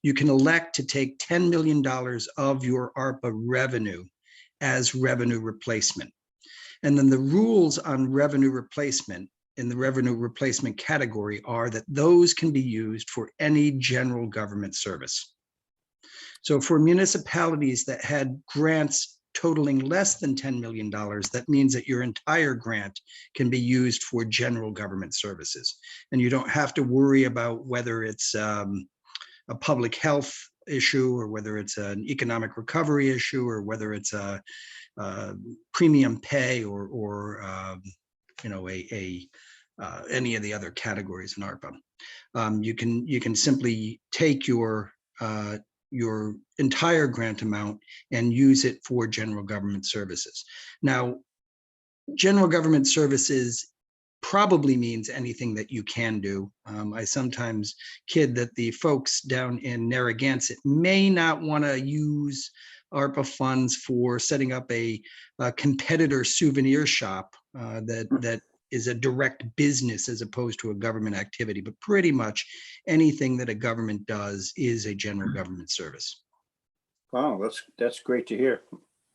you can elect to take $10 million of your ARPA revenue as revenue replacement. And then the rules on revenue replacement in the revenue replacement category are that those can be used for any general government service. So for municipalities that had grants totaling less than $10 million, that means that your entire grant can be used for general government services. And you don't have to worry about whether it's a public health issue or whether it's an economic recovery issue or whether it's a premium pay or any of the other categories in ARPA. You can simply take your entire grant amount and use it for general government services. Now, general government services probably means anything that you can do. I sometimes kid that the folks down in Narragansett may not want to use ARPA funds for setting up a competitor souvenir shop that is a direct business as opposed to a government activity, but pretty much anything that a government does is a general government service. Wow, that's great to hear.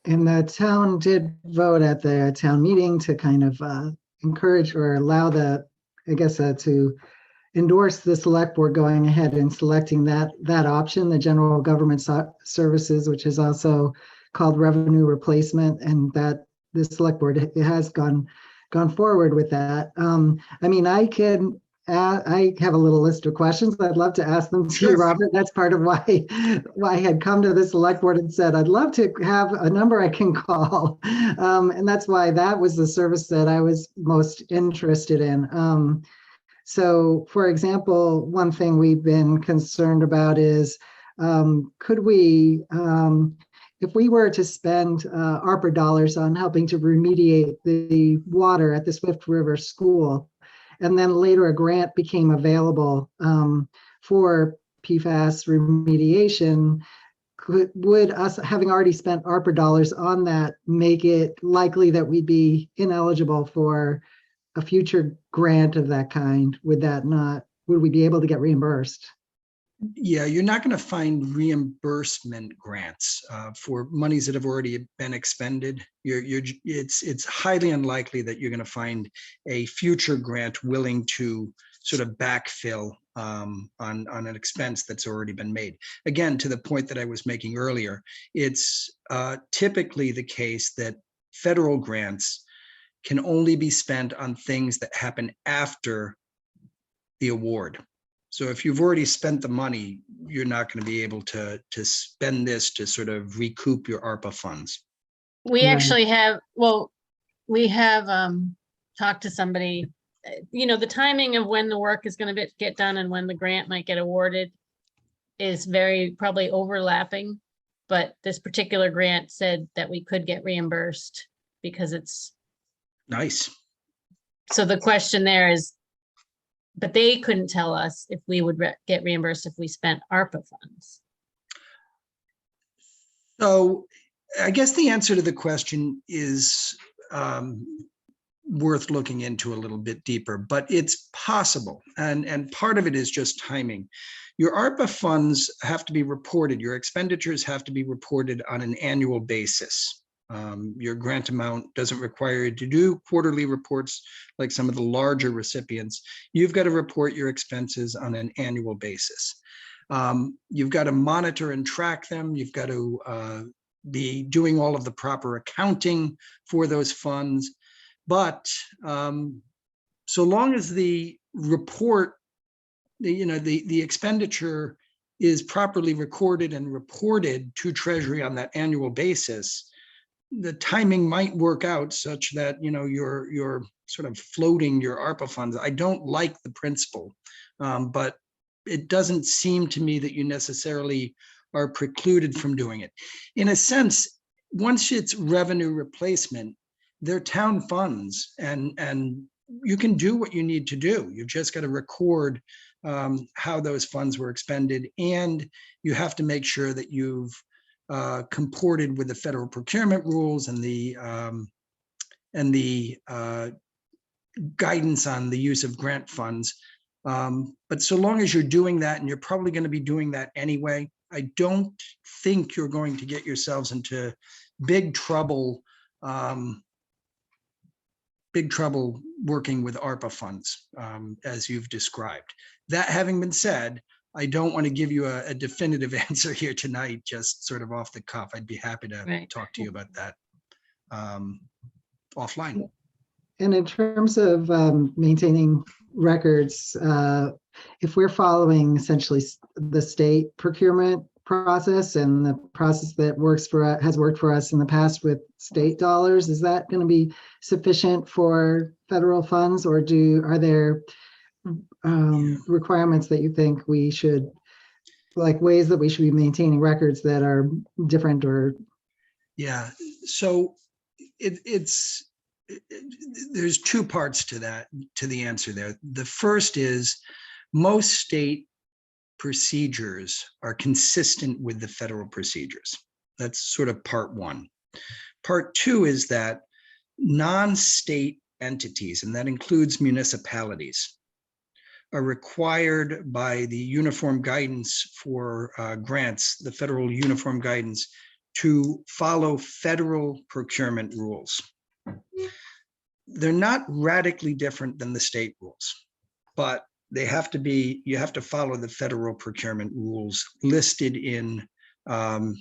And the town did vote at the town meeting to kind of encourage or allow to endorse the select board going ahead and selecting that option, the general government services, which is also called revenue replacement, and that the select board has gone forward with that. I have a little list of questions I'd love to ask them to you, Robert. That's part of why I had come to the select board and said, I'd love to have a number I can call. And that's why that was the service that I was most interested in. So for example, one thing we've been concerned about is, could we, if we were to spend ARPA dollars on helping to remediate the water at the Swift River School, and then later a grant became available for PFAS remediation, would us having already spent ARPA dollars on that make it likely that we'd be ineligible for a future grant of that kind? Would we be able to get reimbursed? Yeah, you're not going to find reimbursement grants for monies that have already been expended. It's highly unlikely that you're going to find a future grant willing to sort of backfill on an expense that's already been made. Again, to the point that I was making earlier, it's typically the case that federal grants can only be spent on things that happen after the award. So if you've already spent the money, you're not going to be able to spend this to sort of recoup your ARPA funds. We Right. actually have, we have talked to somebody, the timing of when the work is going to get done and when the grant might get awarded is very probably overlapping. But this particular grant said that we could get reimbursed because it's Nice. So the question there is, but they couldn't tell us if we would get reimbursed if we spent ARPA funds. So I guess the answer to the question is worth looking into a little bit deeper, but it's possible. And part of it is just timing. Your ARPA funds have to be reported. Your expenditures have to be reported on an annual basis. Your grant amount doesn't require you to do quarterly reports like some of the larger recipients. You've got to report your expenses on an annual basis. You've got to monitor and track them. You've got to be doing all of the proper accounting for those funds. But so long as the report, the expenditure is properly recorded and reported to Treasury on that annual basis, the timing might work out such that your sort of floating your ARPA funds. I don't like the principle, but it doesn't seem to me that you necessarily are precluded from doing it. In a sense, once it's revenue replacement, they're town funds, and you can do what you need to do. You've just got to record how those funds were expended, and you have to make sure that you've comported with the federal procurement rules and the guidance on the use of grant funds. But so long as you're doing that, and you're probably going to be doing that anyway, I don't think you're going to get yourselves into big trouble working with ARPA funds, as you've described. That having been said, I don't want to give you a definitive answer here tonight, just sort of off the cuff. I'd be happy to talk to you about that offline. And in terms of maintaining records, if we're following essentially the state procurement process and the process that has worked for us in the past with state dollars, is that going to be sufficient for federal funds, or are there requirements that you think we should, like ways that we should be maintaining records that are different? Or yeah, so there's two parts to the answer there. The first is most state procedures are consistent with the federal procedures. That's sort of part one. Part two is that non-state entities, and that includes municipalities, are required by the uniform guidance for grants, the federal uniform guidance, to follow federal procurement rules. They're not radically different than the state rules, but they have to be, you have to follow the federal procurement rules listed in 2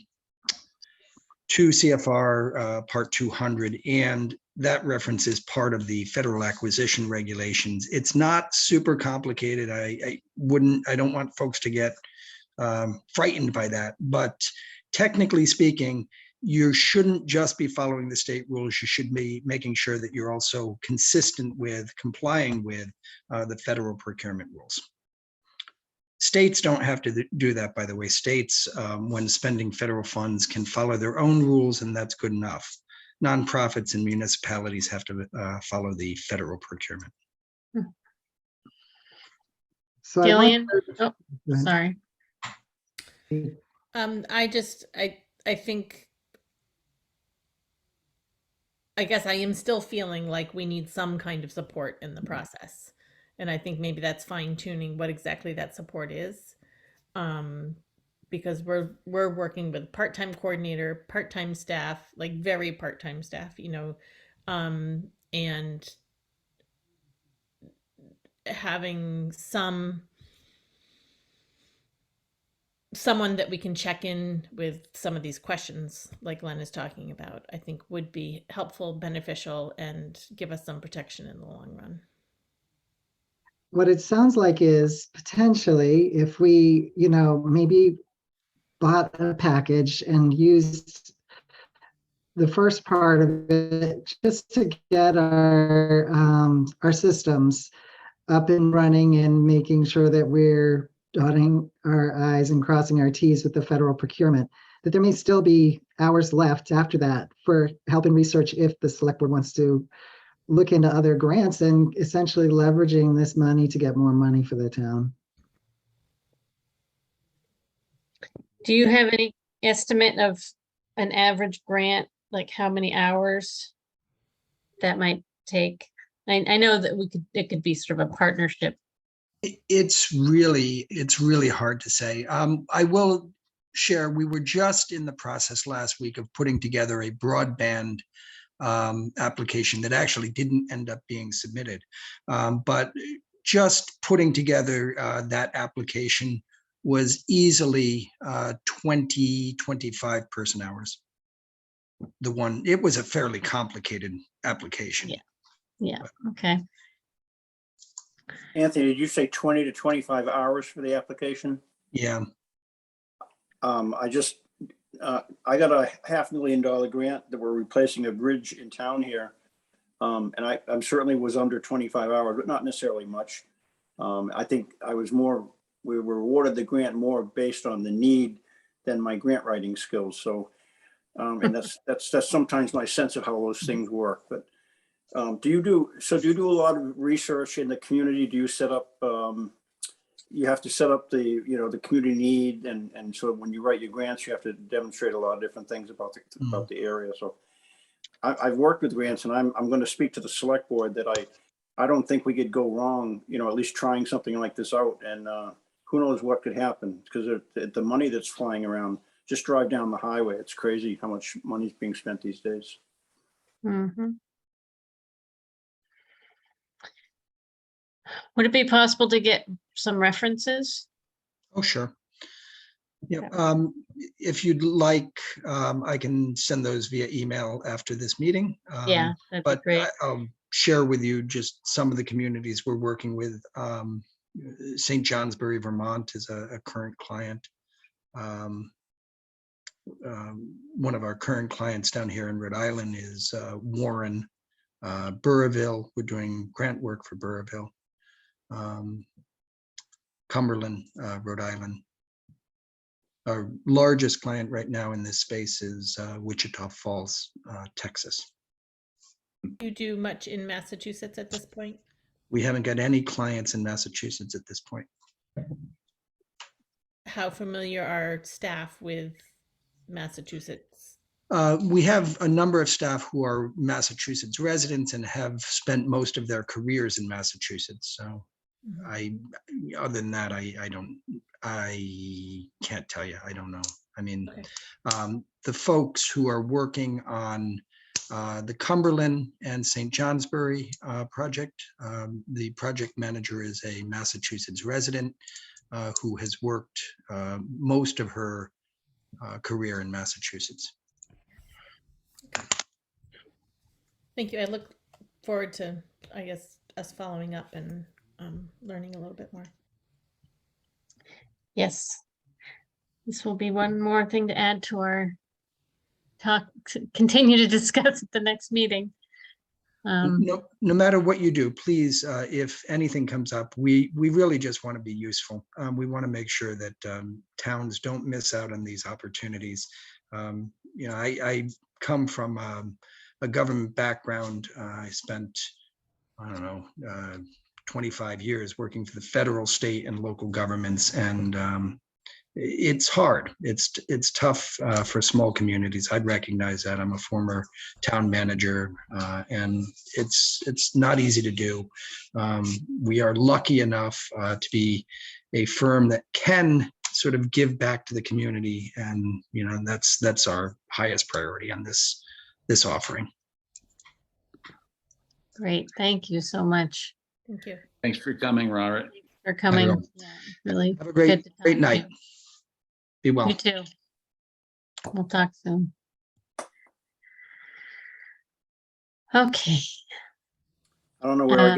CFR Part 200, and that reference is part of the federal acquisition regulations. It's not super complicated. I don't want folks to get frightened by that, but technically speaking, you shouldn't just be following the state rules. You should be making sure that you're also consistent with complying with the federal procurement rules. States don't have to do that, by the way. States, when spending federal funds, can follow their own rules, and that's good enough. Nonprofits and municipalities have to follow the federal procurement. so Gillian? Go ahead. Sorry. I think, I guess I am still feeling like we need some kind of support in the process. And I think maybe that's fine tuning what exactly that support is. Because we're working with part-time coordinator, part-time staff, like very part-time staff, and having someone that we can check in with some of these questions like Len is talking about, I think would be helpful, beneficial, and give us some protection in the long run. What it sounds like is potentially if we, maybe bought a package and used the first part of it just to get our systems up and running and making sure that we're dotting our I's and crossing our T's with the federal procurement, that there may still be hours left after that for helping research if the select board wants to look into other grants and essentially leveraging this money to get more money for the town. Do you have any estimate of an average grant, like how many hours that might take? I know that it could be sort of a partnership. It's really hard to say. I will share, we were just in the process last week of putting together a broadband application that actually didn't end up being submitted. But just putting together that application was easily 20-25 person hours. It was a fairly complicated application. Yeah. Okay. Anthony, did you say 20 to 25 hours for the application? Yeah. I got a $500,000 grant that we're replacing a bridge in town here. And I'm certainly was under 25 hours, but not necessarily much. I think we were awarded the grant more based on the need than my grant writing skills. So, and that's sometimes my sense of how those things work. But do you do a lot of research in the community? Do you set up, you have to set up the community need, and so when you write your grants, you have to demonstrate a lot of different things about the area. So I've worked with grants, and I'm going to speak to the select board that I don't think we could go wrong, at least trying something like this out. And who knows what could happen, because the money that's flying around, just drive down the highway. It's crazy how much money is being spent these days. Mhm. Would it be possible to get some references? Oh, sure. Yeah, if you'd like, I can send those via email after this meeting. Yeah, that'd be But great. I'll share with you just some of the communities we're working with. St. Johnsbury, Vermont is a current client. One of our current clients down here in Rhode Island is Warren. Burrillville, we're doing grant work for Burrillville. Cumberland, Rhode Island. Our largest client right now in this space is Wichita Falls, Texas. You do much in Massachusetts at this point? We haven't got any clients in Massachusetts at this point. How familiar are staff with Massachusetts? We have a number of staff who are Massachusetts residents and have spent most of their careers in Massachusetts. So other than that, I can't tell you. I don't know. I mean, Okay. The folks who are working on the Cumberland and St. Johnsbury project, the project manager is a Massachusetts resident who has worked most of her career in Massachusetts. Thank you. I look forward to, I guess, us following up and learning a little bit more. Yes. This will be one more thing to add to our talk, continue to discuss at the next meeting. No matter what you do, please, if anything comes up, we really just want to be useful. We want to make sure that towns don't miss out on these opportunities. I come from a government background. I spent, 25 years working for the federal, state, and local governments, and it's hard. It's tough for small communities. I'd recognize that. I'm a former town manager, and it's not easy to do. We are lucky enough to be a firm that can sort of give back to the community, and that's our highest priority on this offering. Great. Thank you so much Thank you. Thanks for coming, Robert. for coming. Everyone. Yeah, really. Have a good to talk great to night. you. Be well. You too. We'll talk soon. Okay. I don't know where I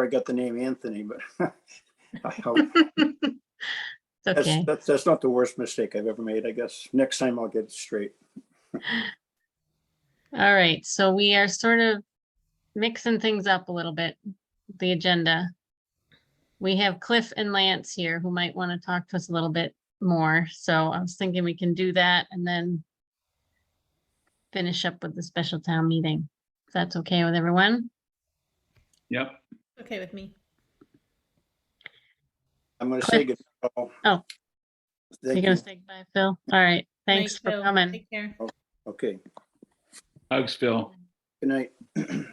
got the name Anthony, but I hope It's okay. that's not the worst mistake I've ever made. I guess next time I'll get it straight. All right. So we are sort of mixing things up a little bit, the agenda. We have Cliff and Lance here who might want to talk to us a little bit more. So I was thinking we can do that and then finish up with the special town meeting. If that's okay with everyone? Yep. Okay with me. I'm going to say goodbye. Oh. Thank You're you. gonna say goodbye, Phil? All right. Thanks Night, for Phil. coming. Take care. Okay. Hugs, Phil. Good night. Good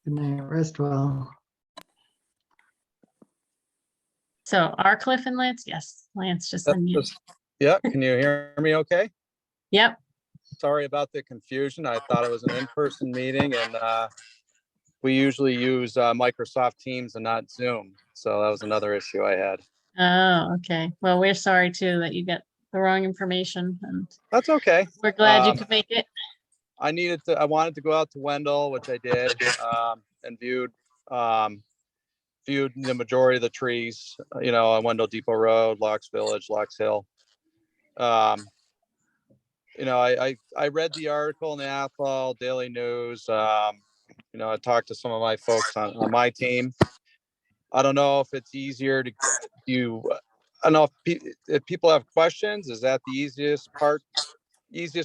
night, rest well. So are Cliff and Lance? Yes, Lance just unmuted. Yeah, can you hear me okay? Yep. Sorry about the confusion. I thought it was an in-person meeting, and we usually use Microsoft Teams and not Zoom. So that was another issue I had. Oh, okay. Well, we're sorry too that you got the wrong information, and That's okay. we're glad you could make it. I wanted to go out to Wendell, which I did, and viewed the majority of the trees, on Wendell Depot Road, Locks Village, Locks Hill. I read the article in the Athol Daily News. I talked to some of my folks on my team. I don't know if it's easier to you. I don't know if people have questions. Is that the easiest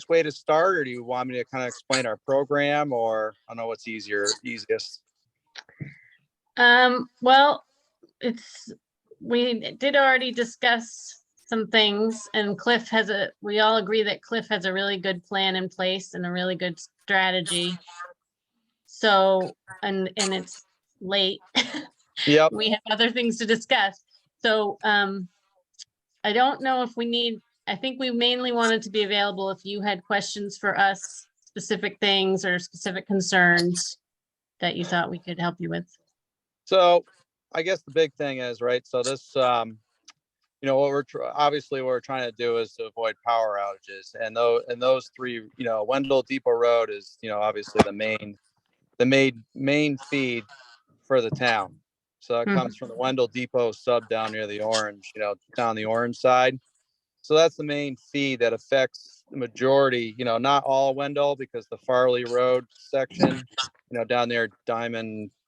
way to start, or do you want me to kind of explain our program, or I don't know what's easiest? Well, we did already discuss some things, and we all agree that Cliff has a really good plan in place and a really good strategy. So, and it's late. Yep. We have other things to discuss. So, I don't know if I think we mainly wanted to be available if you had questions for us, specific things or specific concerns that you thought we could help you with. So I guess the big thing is, right, so this, obviously what we're trying to do is to avoid power outages, and those three, Wendell Depot Road is, obviously the main feed for the town. So it comes from the Wendell Depot sub down near the orange, down the orange side. So that's the main feed that affects the majority, not all Wendell, because the Farley Road section, down there,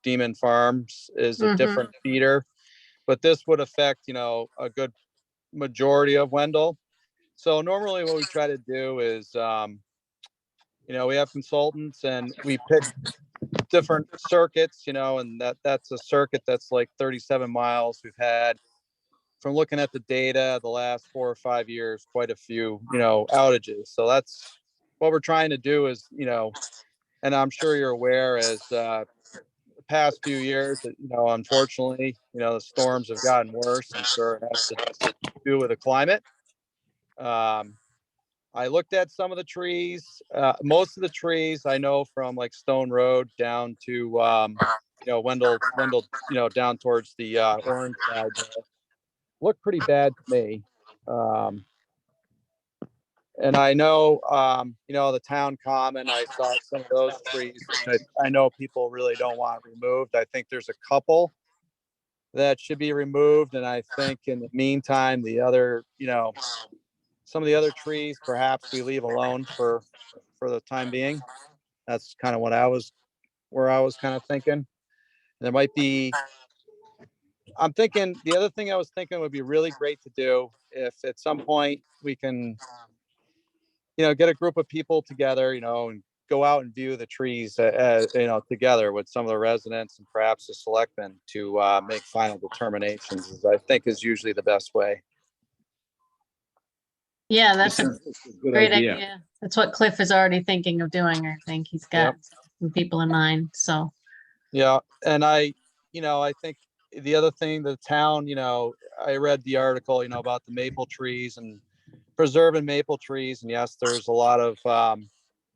Demon Farms is a different feeder, but this would affect, a good majority of Wendell. So normally what we try to do is, we have consultants and we pick different circuits, and that's a circuit that's like 37 miles. We've had, from looking at the data, the last 4 or 5 years, quite a few, outages. So that's what we're trying to do is, and I'm sure you're aware, as the past few years, unfortunately, the storms have gotten worse. I'm sure it has to do with the climate. I looked at some of the trees. Most of the trees I know from like Stone Road down to Wendell, down towards the orange side look pretty bad to me. And I know, the town common, I saw some of those trees, which I know people really don't want removed. I think there's a couple that should be removed. And I think in the meantime, some of the other trees, perhaps we leave alone for the time being. That's kind of where I was kind of thinking. There might be, I'm thinking, the other thing I was thinking would be really great to do if at some point we can, get a group of people together, and go out and view the trees, together with some of the residents and perhaps the selectmen to make final determinations, I think is usually the best way. Yeah, that's a Good great idea. That's what Cliff is already thinking of doing. I think he's got some people in mind, so. Yeah, and I think the other thing, the town, I read the article, about the maple trees and preserving maple trees. And yes, there's a lot of,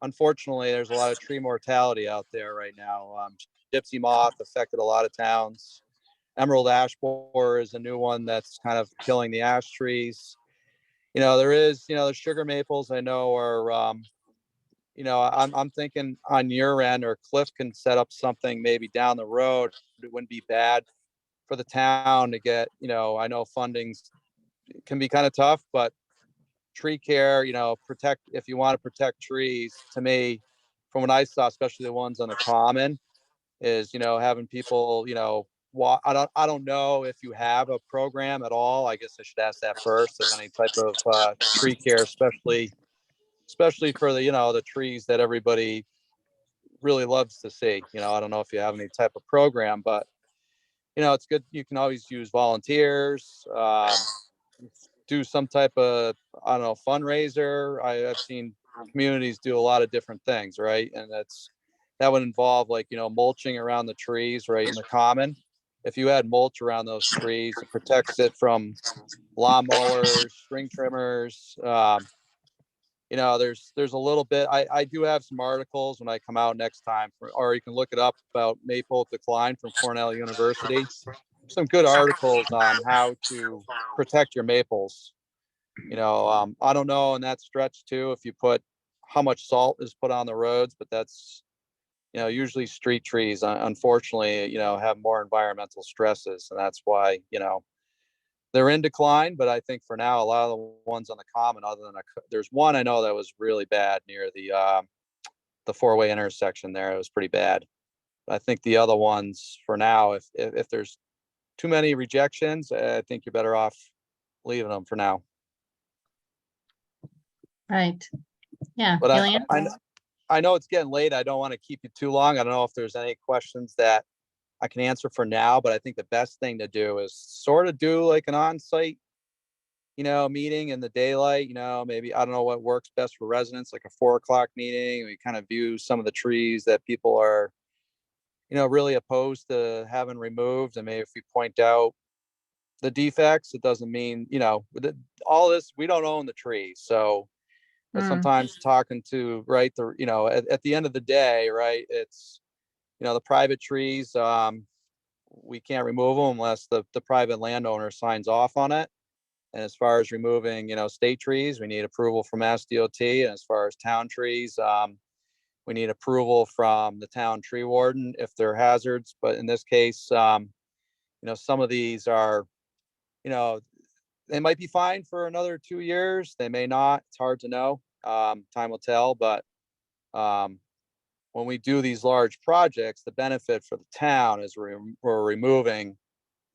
unfortunately, there's a lot of tree mortality out there right now. Gypsy moth affected a lot of towns. Emerald ash borer is a new one that's kind of killing the ash trees. There is, the sugar maples I know are, I'm thinking on your end, or Cliff can set up something maybe down the road. It wouldn't be bad for the town to get, I know fundings can be kind of tough, but tree care, if you want to protect trees, to me, from what I saw, especially the ones on the common, is, having people, I don't know if you have a program at all. I guess I should ask that first, of any type of tree care, especially for the trees that everybody really loves to see. I don't know if you have any type of program, but it's good. You can always use volunteers, do some type of, I don't know, fundraiser. I've seen communities do a lot of different things, right? And that would involve, like, mulching around the trees, right, in the common. If you add mulch around those trees, it protects it from lawnmowers, string trimmers. There's a little bit, I do have some articles when I come out next time, or you can look it up, about maple decline from Cornell University. Some good articles on how to protect your maples. I don't know in that stretch too, if you put, how much salt is put on the roads, but that's, usually street trees, unfortunately, have more environmental stresses. And that's why, they're in decline. But I think for now, a lot of the ones on the common, other than there's one I know that was really bad near the four-way intersection there. It was pretty bad. I think the other ones for now, if there's too many rejections, I think you're better off leaving them for now. Right. Yeah, But Gillian? I know it's getting late. I don't want to keep you too long. I don't know if there's any questions that I can answer for now, but I think the best thing to do is sort of do like an on-site, meeting in the daylight, maybe, I don't know what works best for residents, like a 4 o'clock meeting. We kind of view some of the trees that people are, really opposed to having removed. And maybe if we point out the defects, it doesn't mean, all this, we don't own the trees. So but sometimes talking to, right, at the end of the day, right, it's, the private trees, we can't remove them unless the private landowner signs off on it. And as far as removing, state trees, we need approval from SDOT. And as far as town trees, we need approval from the town tree warden if they're hazards. But in this case, some of these are, they might be fine for another 2 years. They may not. It's hard to know. Time will tell. But when we do these large projects, the benefit for the town is we're removing,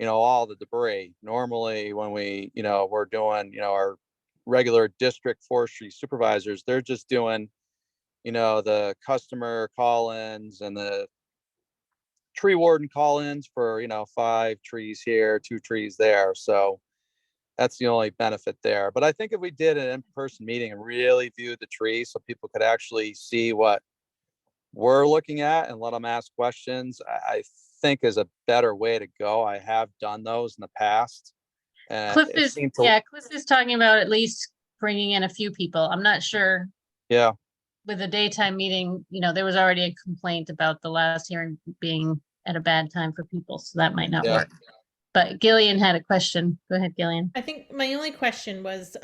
all the debris. Normally, when we're doing, our regular district forestry supervisors, they're just doing, the customer call-ins and the tree warden call-ins for, 5 trees here, 2 trees there. So that's the only benefit there. But I think if we did an in-person meeting and really viewed the trees so people could actually see what we're looking at and let them ask questions, I think is a better way to go. I have done those in the past. Cliff is talking about at least bringing in a few people. I'm not sure. Yeah. With a daytime meeting, there was already a complaint about the last hearing being at a bad time for people, so that might not work. But Gillian had a question. Go ahead, Gillian. I think my only question was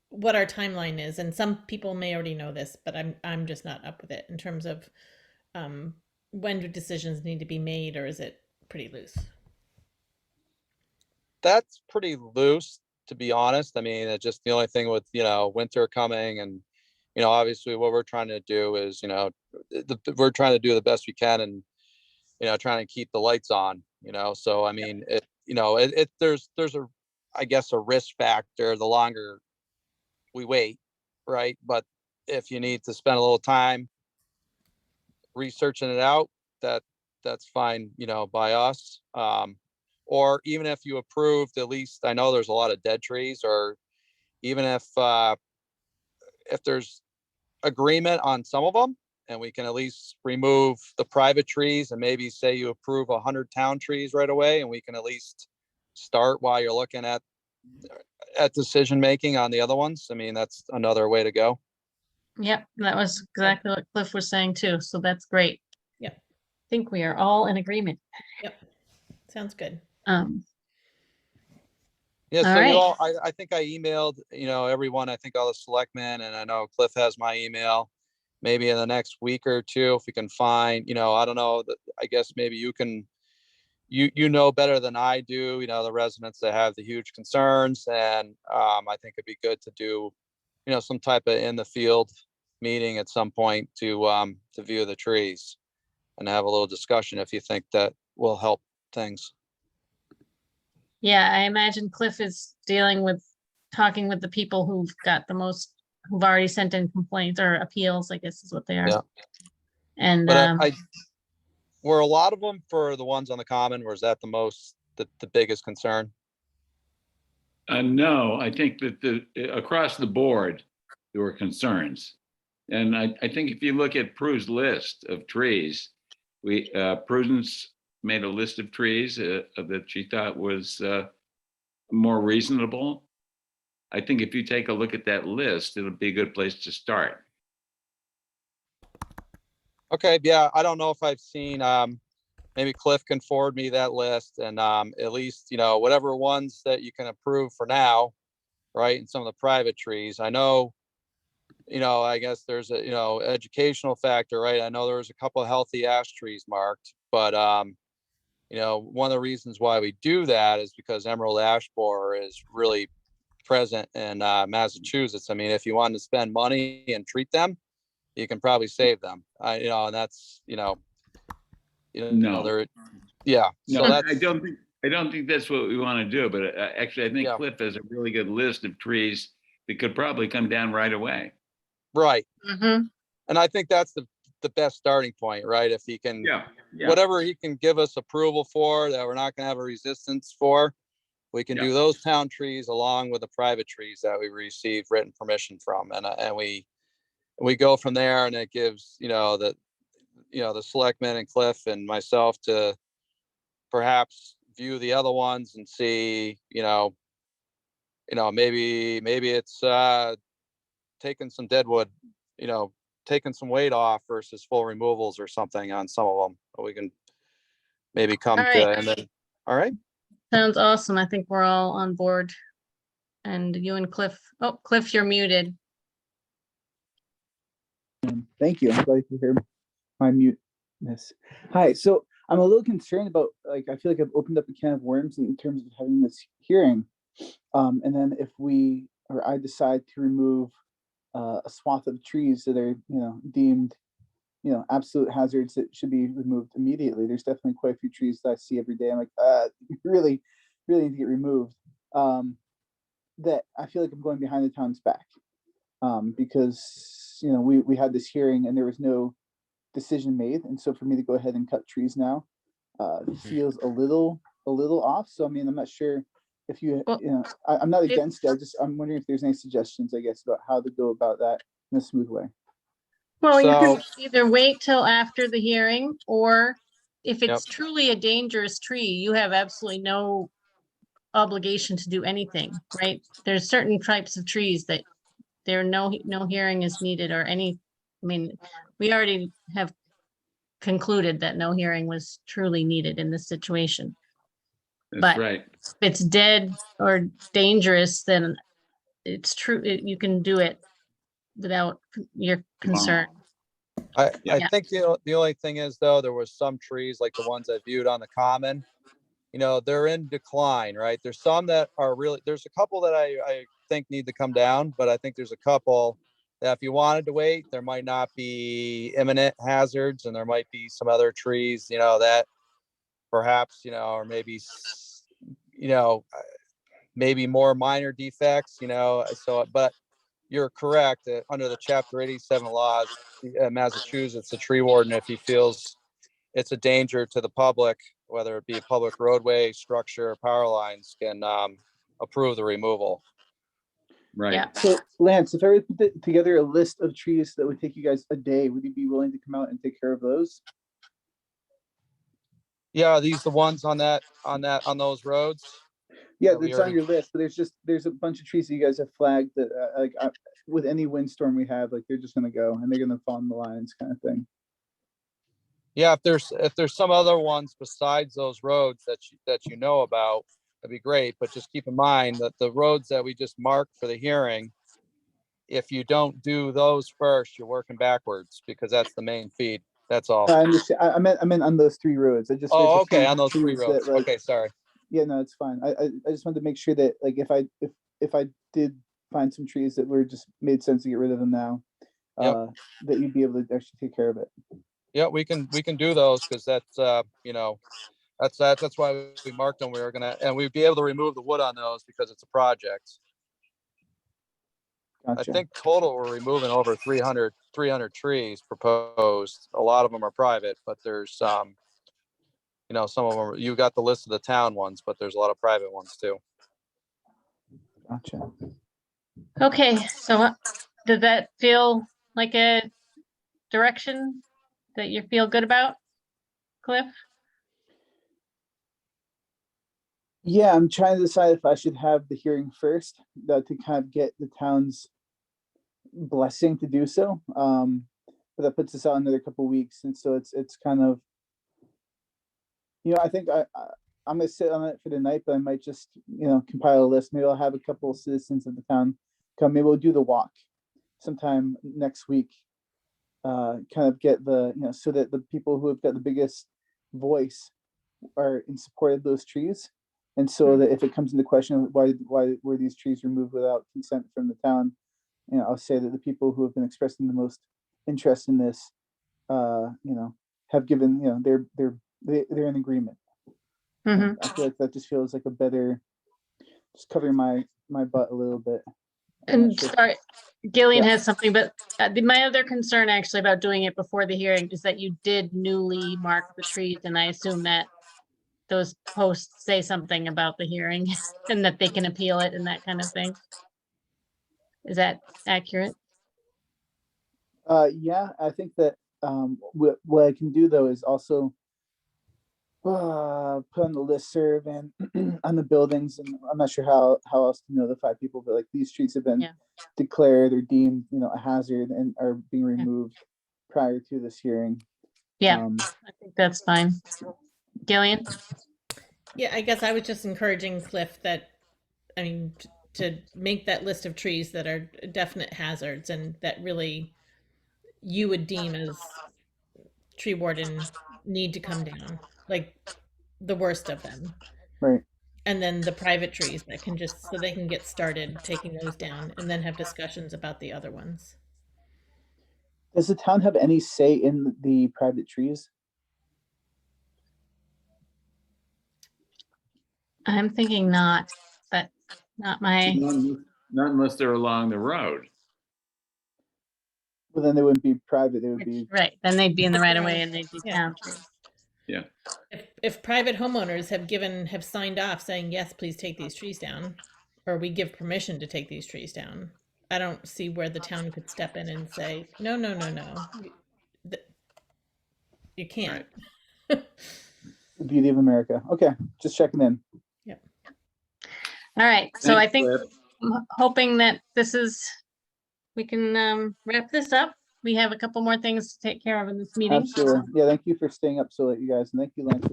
what our timeline is, and some people may already know this, but I'm just not up with it in terms of when do decisions need to be made, or is it pretty loose? That's pretty loose, to be honest. I mean, it's just the only thing with winter coming, and obviously what we're trying to do is we're trying to do the best we can, and trying to keep the lights on. So I mean, there's a, I guess, a risk factor the longer we wait, right? But if you need to spend a little time researching it out, that's fine, by us. Or even if you approved, at least I know there's a lot of dead trees, or even if there's agreement on some of them, and we can at least remove the private trees, and maybe say you approve 100 town trees right away, and we can at least start while you're looking at decision making on the other ones. I mean, that's another way to go. Yep, that was exactly what Cliff was saying too. So that's great. Yep. I think we are all in agreement. Yep. Sounds good. Yeah, so right. I think I emailed, everyone, I think all the selectmen, and I know Cliff has my email. Maybe in the next week or two, if we can find, I don't know, I guess maybe you can, you know better than I do, the residents that have the huge concerns. And I think it'd be good to do, some type of in the field meeting at some point to view the trees and have a little discussion if you think that will help things. Yeah, I imagine Cliff is talking with the people who've already sent in complaints or appeals, I guess is what they are. Yeah. And but were a lot of them for the ones on the common, or is that the biggest concern? No, I think that across the board, there were concerns. And I think if you look at Prue's list of trees, Prudence made a list of trees that she thought was more reasonable. I think if you take a look at that list, it'll be a good place to start. Okay, yeah, I don't know if I've seen, maybe Cliff can forward me that list, and at least, whatever ones that you can approve for now, right? And some of the private trees. I know, I guess there's a, educational factor, right? I know there was a couple of healthy ash trees marked, but one of the reasons why we do that is because emerald ash borer is really present in Massachusetts. I mean, if you wanted to spend money and treat them, you can probably save them. And that's, No. there, yeah, so No, that's. I don't think that's what we want to do, but actually, I think Yeah. Cliff has a really good list of trees that could probably come down right away. Right. Mhm. And I think that's the best starting point, right? If he can, Yeah. whatever he can give us approval for, that we're not gonna have a resistance for, we can do Yeah. those town trees along with the private trees that we received written permission from, and we go from there, and it gives, the selectmen and Cliff and myself to perhaps view the other ones and see, maybe it's taking some deadwood, taking some weight off versus full removals or something on some of them. We can maybe come All to, right. and then, all right. Sounds awesome. I think we're all on board. And you and Cliff, oh, Cliff, you're muted. Thank you. I'm glad you hear my muteness. Hi. So I'm a little concerned about, like, I feel like I've opened up a can of worms in terms of having this hearing. And then if we or I decide to remove a swath of trees that are, deemed, absolute hazards that should be removed immediately. There's definitely quite a few trees that I see every day. I'm like, really, really need to get removed. That I feel like I'm going behind the town's back. Because we had this hearing and there was no decision made, and so for me to go ahead and cut trees now feels a little off. So I mean, I'm not sure if Well, I'm not it- against it. I'm wondering if there's any suggestions, I guess, about how to go about that in a smooth way. Well, you can So- either wait till after the hearing, or if Yep. it's truly a dangerous tree, you have absolutely no obligation to do anything, right? There's certain types of trees that there no hearing is needed or any, I mean, we already have concluded that no hearing was truly needed in this situation. That's But right. if it's dead or dangerous, then it's true, you can do it without your concern. I Yeah. think the only thing is, though, there was some trees like the ones I viewed on the common, they're in decline, right? There's some that are really, there's a couple that I think need to come down, but I think there's a couple that if you wanted to wait, there might not be imminent hazards, and there might be some other trees, that perhaps, or maybe, maybe more minor defects, so, but you're correct, under the Chapter 87 laws, Massachusetts, the tree warden, if he feels it's a danger to the public, whether it be a public roadway, structure, or power lines, can approve the removal. Right. Yeah. So Lance, if I were to put together a list of trees that would take you guys a day, would you be willing to come out and take care of those? Yeah, are these the ones on those roads? Yeah, that we it's on already- your list, but there's a bunch of trees that you guys have flagged that with any windstorm we have, like they're just gonna go and they're gonna fall in the lines, kind of thing. Yeah, if there's some other ones besides those roads that you know about, that'd be great. But just keep in mind that the roads that we just marked for the hearing, if you don't do those first, you're working backwards, because that's the main feed. That's all. I understand. I meant on those 3 roads. I just there's Oh, a okay, few on those 3 trees roads. that, like, Okay, sorry. yeah, no, it's fine. I just wanted to make sure that, like, if I did find some trees that were just made sense to get rid of them now, Yep. that you'd be able to actually take care of it. Yeah, we can do those, because that's that's why we marked them. And we'd be able to remove the wood on those because it's a project. Gotcha. I think total we're removing over 300 trees proposed. A lot of them are private, but there's some of them, you got the list of the town ones, but there's a lot of private ones too. Gotcha. Okay, so does that feel like a direction that you feel good about, Cliff? Yeah, I'm trying to decide if I should have the hearing first, to kind of get the town's blessing to do so. But that puts us out another couple weeks, and so it's kind of, I think I'm gonna sit on it for the night, but I might just compile a list. Maybe I'll have a couple of citizens of the town come. Maybe we'll do the walk sometime next week. Kind of get the so that the people who have got the biggest voice are in support of those trees, and so that if it comes into question why were these trees removed without consent from the town, I'll say that the people who have been expressing the most interest in this, have given their they're in agreement. Mhm. I feel like that just feels like a better, just covering my butt a little bit. And sure. sorry, Gillian Yeah. has something, but my other concern actually about doing it before the hearing is that you did newly mark the trees, and I assume that those posts say something about the hearing and that they can appeal it and that kind of thing. Is that accurate? Yeah, I think that what I can do though is also put on the listserv and on the buildings, and I'm not sure how else to notify people, but like these streets have been Yeah. declared or deemed, a hazard and are being removed prior to this hearing. Yeah, I think that's fine. Gillian? Yeah, I guess I was just encouraging Cliff that, I mean, to make that list of trees that are definite hazards and that really you would deem as tree warden need to come down, like the worst of them. Right. And then the private trees that can just, so they can get started taking those down and then have discussions about the other ones. Does the town have any say in the private trees? I'm thinking not, but not my, Not unless they're along the road. Well, then they wouldn't be private, they would be, right, then they'd be in the right of way and they'd be Yeah. town trees. Yeah. If private homeowners have signed off saying, yes, please take these trees down, or we give permission to take these trees down, I don't see where the town could step in and say, no, no, no, no. You can't. Right. the beauty of America. Okay, just checking in. All right, so I Thanks, think Cliff. I'm hoping that we can wrap this up. We have a couple more things to take care of in this meeting. Absolutely. Yeah, thank you for staying up so late, you guys, and thank you, Lance.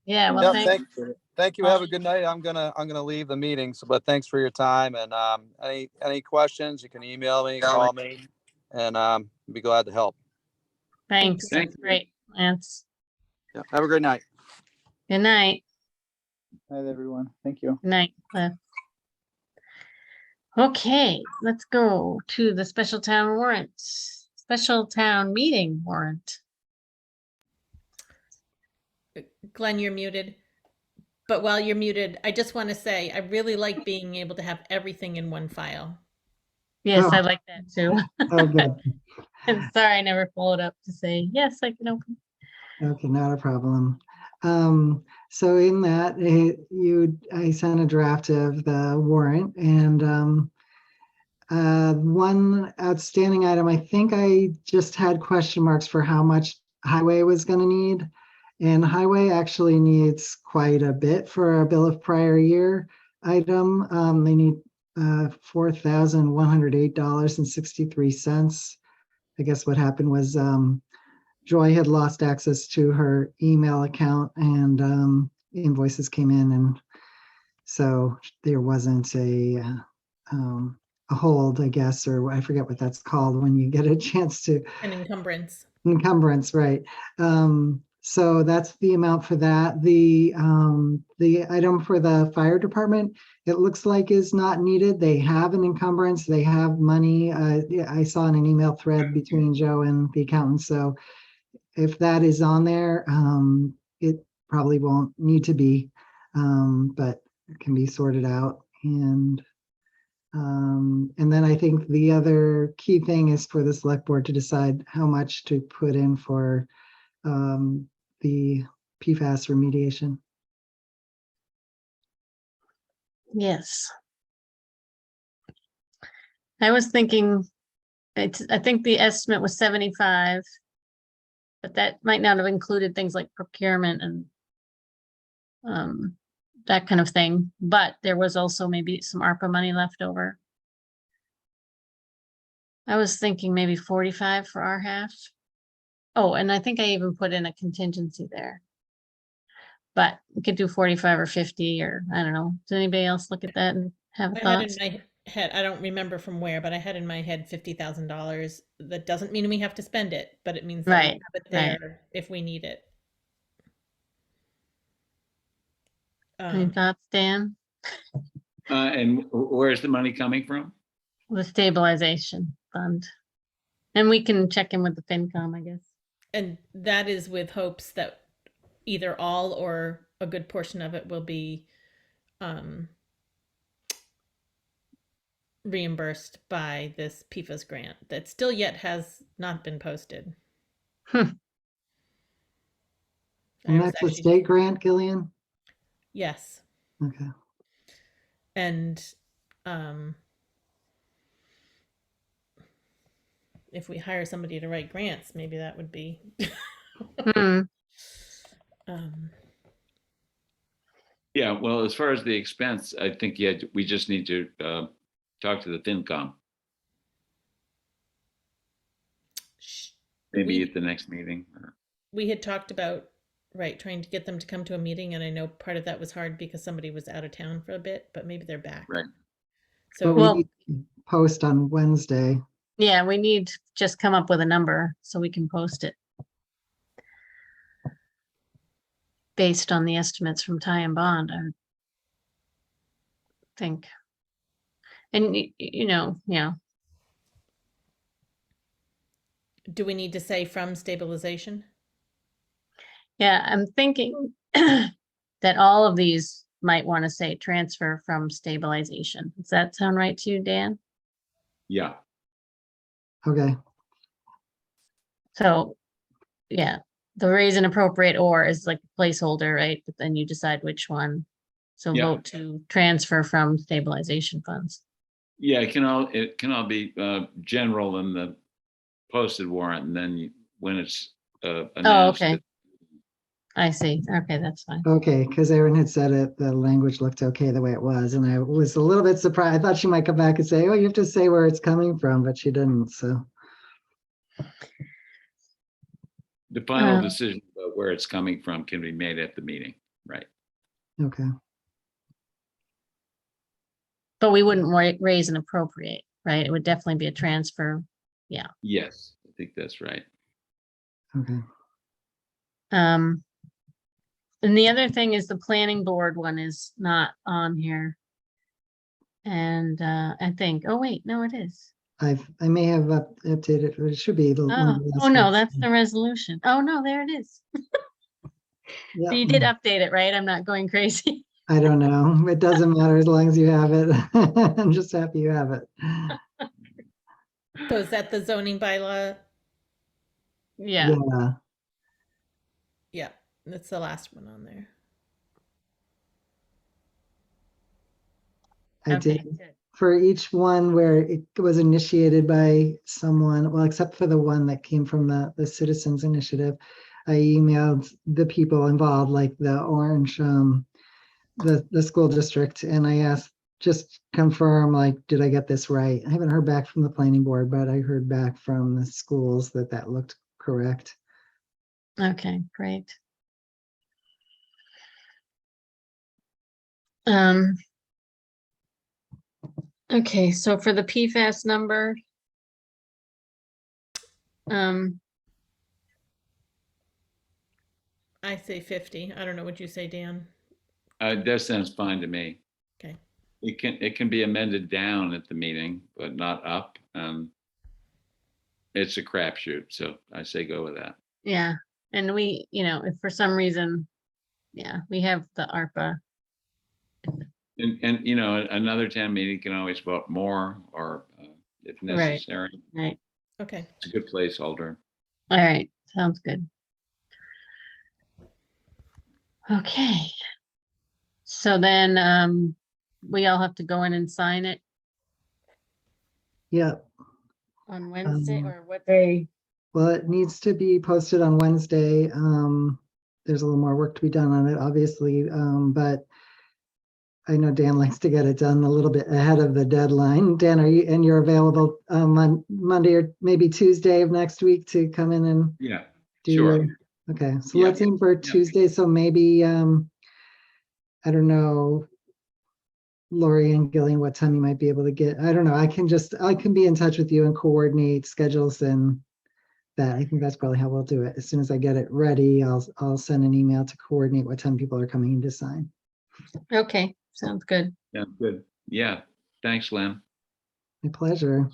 Yeah, well, Yeah, thanks. thank you. Have a good night. I'm gonna leave the meeting. So, but thanks for your time. And any questions, you can email me, call me, and be glad to help. Thanks, Thank that's you. great, Lance. Yeah. Have a great night. Good night. Night, everyone. Thank you. Good night, Cliff. Okay, let's go to the special town warrant, special town meeting warrant. Glenn, you're muted. But while you're muted, I just want to say, I really like being able to have everything in one file. Yes, Oh. I like that too. Oh, good. I'm sorry, I never followed up to say, yes, I can open. Okay, not a problem. So in that, I sent a draft of the warrant, and one outstanding item, I think I just had question marks for how much highway was going to need. And highway actually needs quite a bit for a bill of prior year item. They need $4,108.63. I guess what happened was Joy had lost access to her email account, and invoices came in, and so there wasn't a hold, I guess, or I forget what that's called when you get a chance to. An encumbrance. Encumbrance, right. So that's the amount for that. The item for the fire department, it looks like is not needed. They have an encumbrance, they have money. I saw in an email thread between Joe and the accountant. So if that is on there, it probably won't need to be, but it can be sorted out. And then I think the other key thing is for the select board to decide how much to put in for the PFAS remediation. Yes. I was thinking, I think the estimate was 75, but that might not have included things like procurement and that kind of thing. But there was also maybe some ARPA money left over. I was thinking maybe 45 for our half. Oh, and I think I even put in a contingency there. But we could do 45 or 50, or I don't know. Does anybody else look at that and have I had in thoughts? my head, I don't remember from where, but I had in my head $50,000. That doesn't mean we have to spend it, but it means that we Right, have it there if we need it. Any thoughts, Dan? And where's the money coming from? The stabilization fund. And we can check in with the FinCom, I guess. And that is with hopes that, either all or a good portion of it will be reimbursed by this PFAS grant that still yet has not been posted. Hmm. I And was that's a actually- state grant, Gillian? Yes, Okay. and if we hire somebody to write grants, maybe that would be Hmm. Yeah, well, as far as the expense, I think, yeah, we just need to talk to the FinCom, maybe We- at the next meeting. we had talked about, right, trying to get them to come to a meeting, and I know part of that was hard because somebody was out of town for a bit, but maybe they're back. Right. So But we Well- need to post on Wednesday. Yeah, we need to just come up with a number so we can post it. Based on the estimates from Ty and Bond, I would think. And you know, yeah, do we need to say from stabilization? yeah, I'm thinking that all of these might want to say transfer from stabilization. Does that sound right to you, Dan? Yeah, Okay. So, yeah, the raise and appropriate or is like a placeholder, right? But then you decide which one. So Yeah. vote to transfer from stabilization funds. yeah, it can all be general in the posted warrant, and then when it's announced. okay. I see. Okay, that's fine. Okay, because Erin had said it, the language looked okay the way it was, and I was a little bit surprised. I thought she might come back and say, oh, you have to say where it's coming from, but she didn't, so. The final Um, decision about where it's coming from can be made at the meeting, right? Okay. But we wouldn't raise and appropriate, right? It would definitely be a transfer. Yes, I think that's right. Okay. And the other thing is the planning board one is not on here. And I think, oh wait, no, it is. I may have updated, but it should be the. one Oh, of the last oh no, ones. that's the resolution. Oh no, there it is. Yeah, So you did update it, right? I'm not going crazy. I don't know. It doesn't matter as long as you have it. I'm just happy you have it. So is that the zoning bylaw? Yeah. Yeah. Yeah, that's the last one on there. I Okay, did. good. For each one where it was initiated by someone, well, except for the one that came from the Citizens Initiative, I emailed the people involved, like the Orange, the school district, and I asked, just confirm, like, did I get this right? I haven't heard back from the planning board, but I heard back from the schools that looked correct. Okay, great. Okay, so for the PFAS number, I say 50. I don't know what you say, Dan. That sounds fine to me. Okay. It can be amended down at the meeting, but not up. It's a crapshoot, so I say go with that. yeah, and we, if for some reason, yeah, we have the ARPA. And another town meeting can always vote more or if Right. necessary. Right. Okay. It's a good placeholder. All right, sounds good. Okay. So then we all have to go in and sign it Yeah. on Wednesday or what day? Well, it needs to be posted on Wednesday. There's a little more work to be done on it, obviously, but I know Dan likes to get it done a little bit ahead of the deadline. Dan, you're available on Monday or maybe Tuesday of next week to come in and Yeah, do sure. your, okay, so Yeah. let's aim for Tuesday. So maybe, I don't know, Lori and Gillian, what time you might be able to get. I don't know. I can be in touch with you and coordinate schedules and that. I think that's probably how we'll do it. As soon as I get it ready, I'll send an email to coordinate what time people are coming in to sign. Okay, sounds good. Yeah, good. Yeah, thanks, Lynn. My pleasure.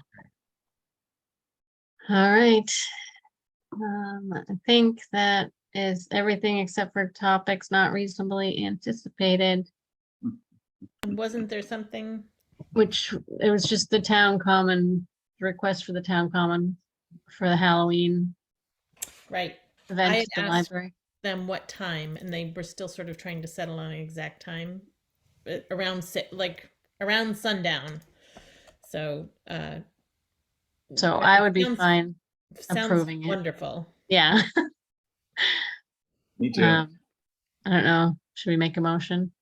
All right. I think that is everything except for topics not reasonably anticipated, And wasn't there something? which it was just the town common, request for the town common for the Halloween Right. event I at the had asked library. them what time, and they were still sort of trying to settle on an exact time, but around sundown. So, So but I it would be sounds- fine sounds approving it. wonderful. Yeah. Me too. I don't know. Should we make a motion?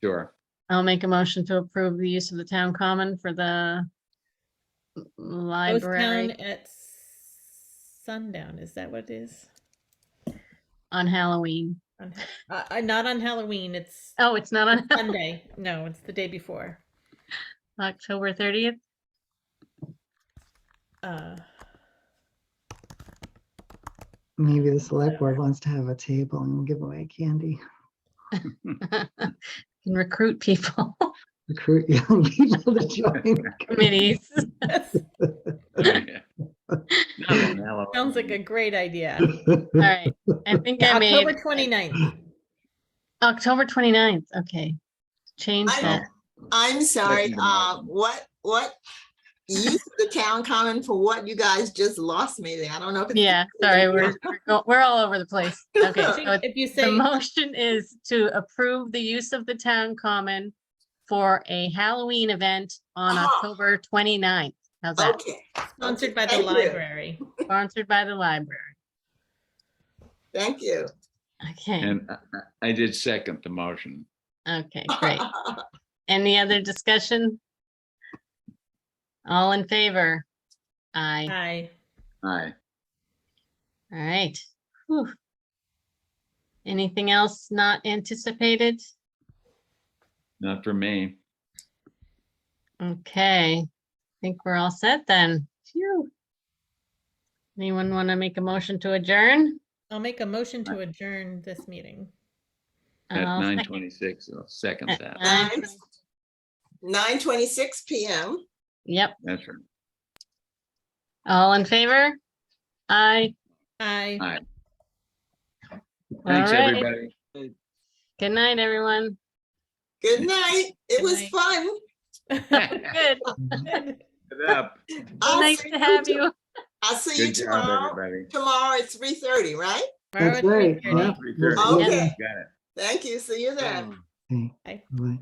Sure. I'll make a motion to approve the use of the town common for the Ghost library town at sundown. Is that what it is? on Halloween. Not on Halloween. It's Oh, it's not on Sunday. No, it's the day before. October 30th. Maybe the select board wants to have a table and give away candy. Can recruit people, Recruit young people to join. committees. Sounds like a great idea. All right. I think I made October 29th. October 29th. Okay. Change that. I'm sorry, Second the motion. what use of the town common for what? You guys just lost me there. I don't know. If it's- Yeah, sorry, we're all over the place. Okay, I so think if you the say motion is to approve the use of the town common for a Halloween event on Uh-huh. October 29th. How's that? Okay. sponsored by the Thank you. library. Sponsored by the library. Thank you. Okay, And I did second the motion. okay, great. Any other discussion? All in favor? Aye. Hi. Aye. All right. Whew. Anything else not anticipated? Not for me. Okay, I think we're all set then. Phew. Anyone want to make a motion to adjourn? I'll make a motion to adjourn this meeting. At I'll second. 9:26, I'll second At that. 9:26 p.m. Yep, That's right. all in favor? Aye. Hi. Aye. Thanks, right. everybody. Good night, everyone. Good night. It Good was night. fun. Good. Get up. I'll Nice see to have you. I'll see you Good job, tomorrow. everybody. Tomorrow at 3:30, right? Tomorrow That's at right. 3:30. Yeah. 3:30. Okay. Got it. Thank you. See you then. Okay. Bye. Bye.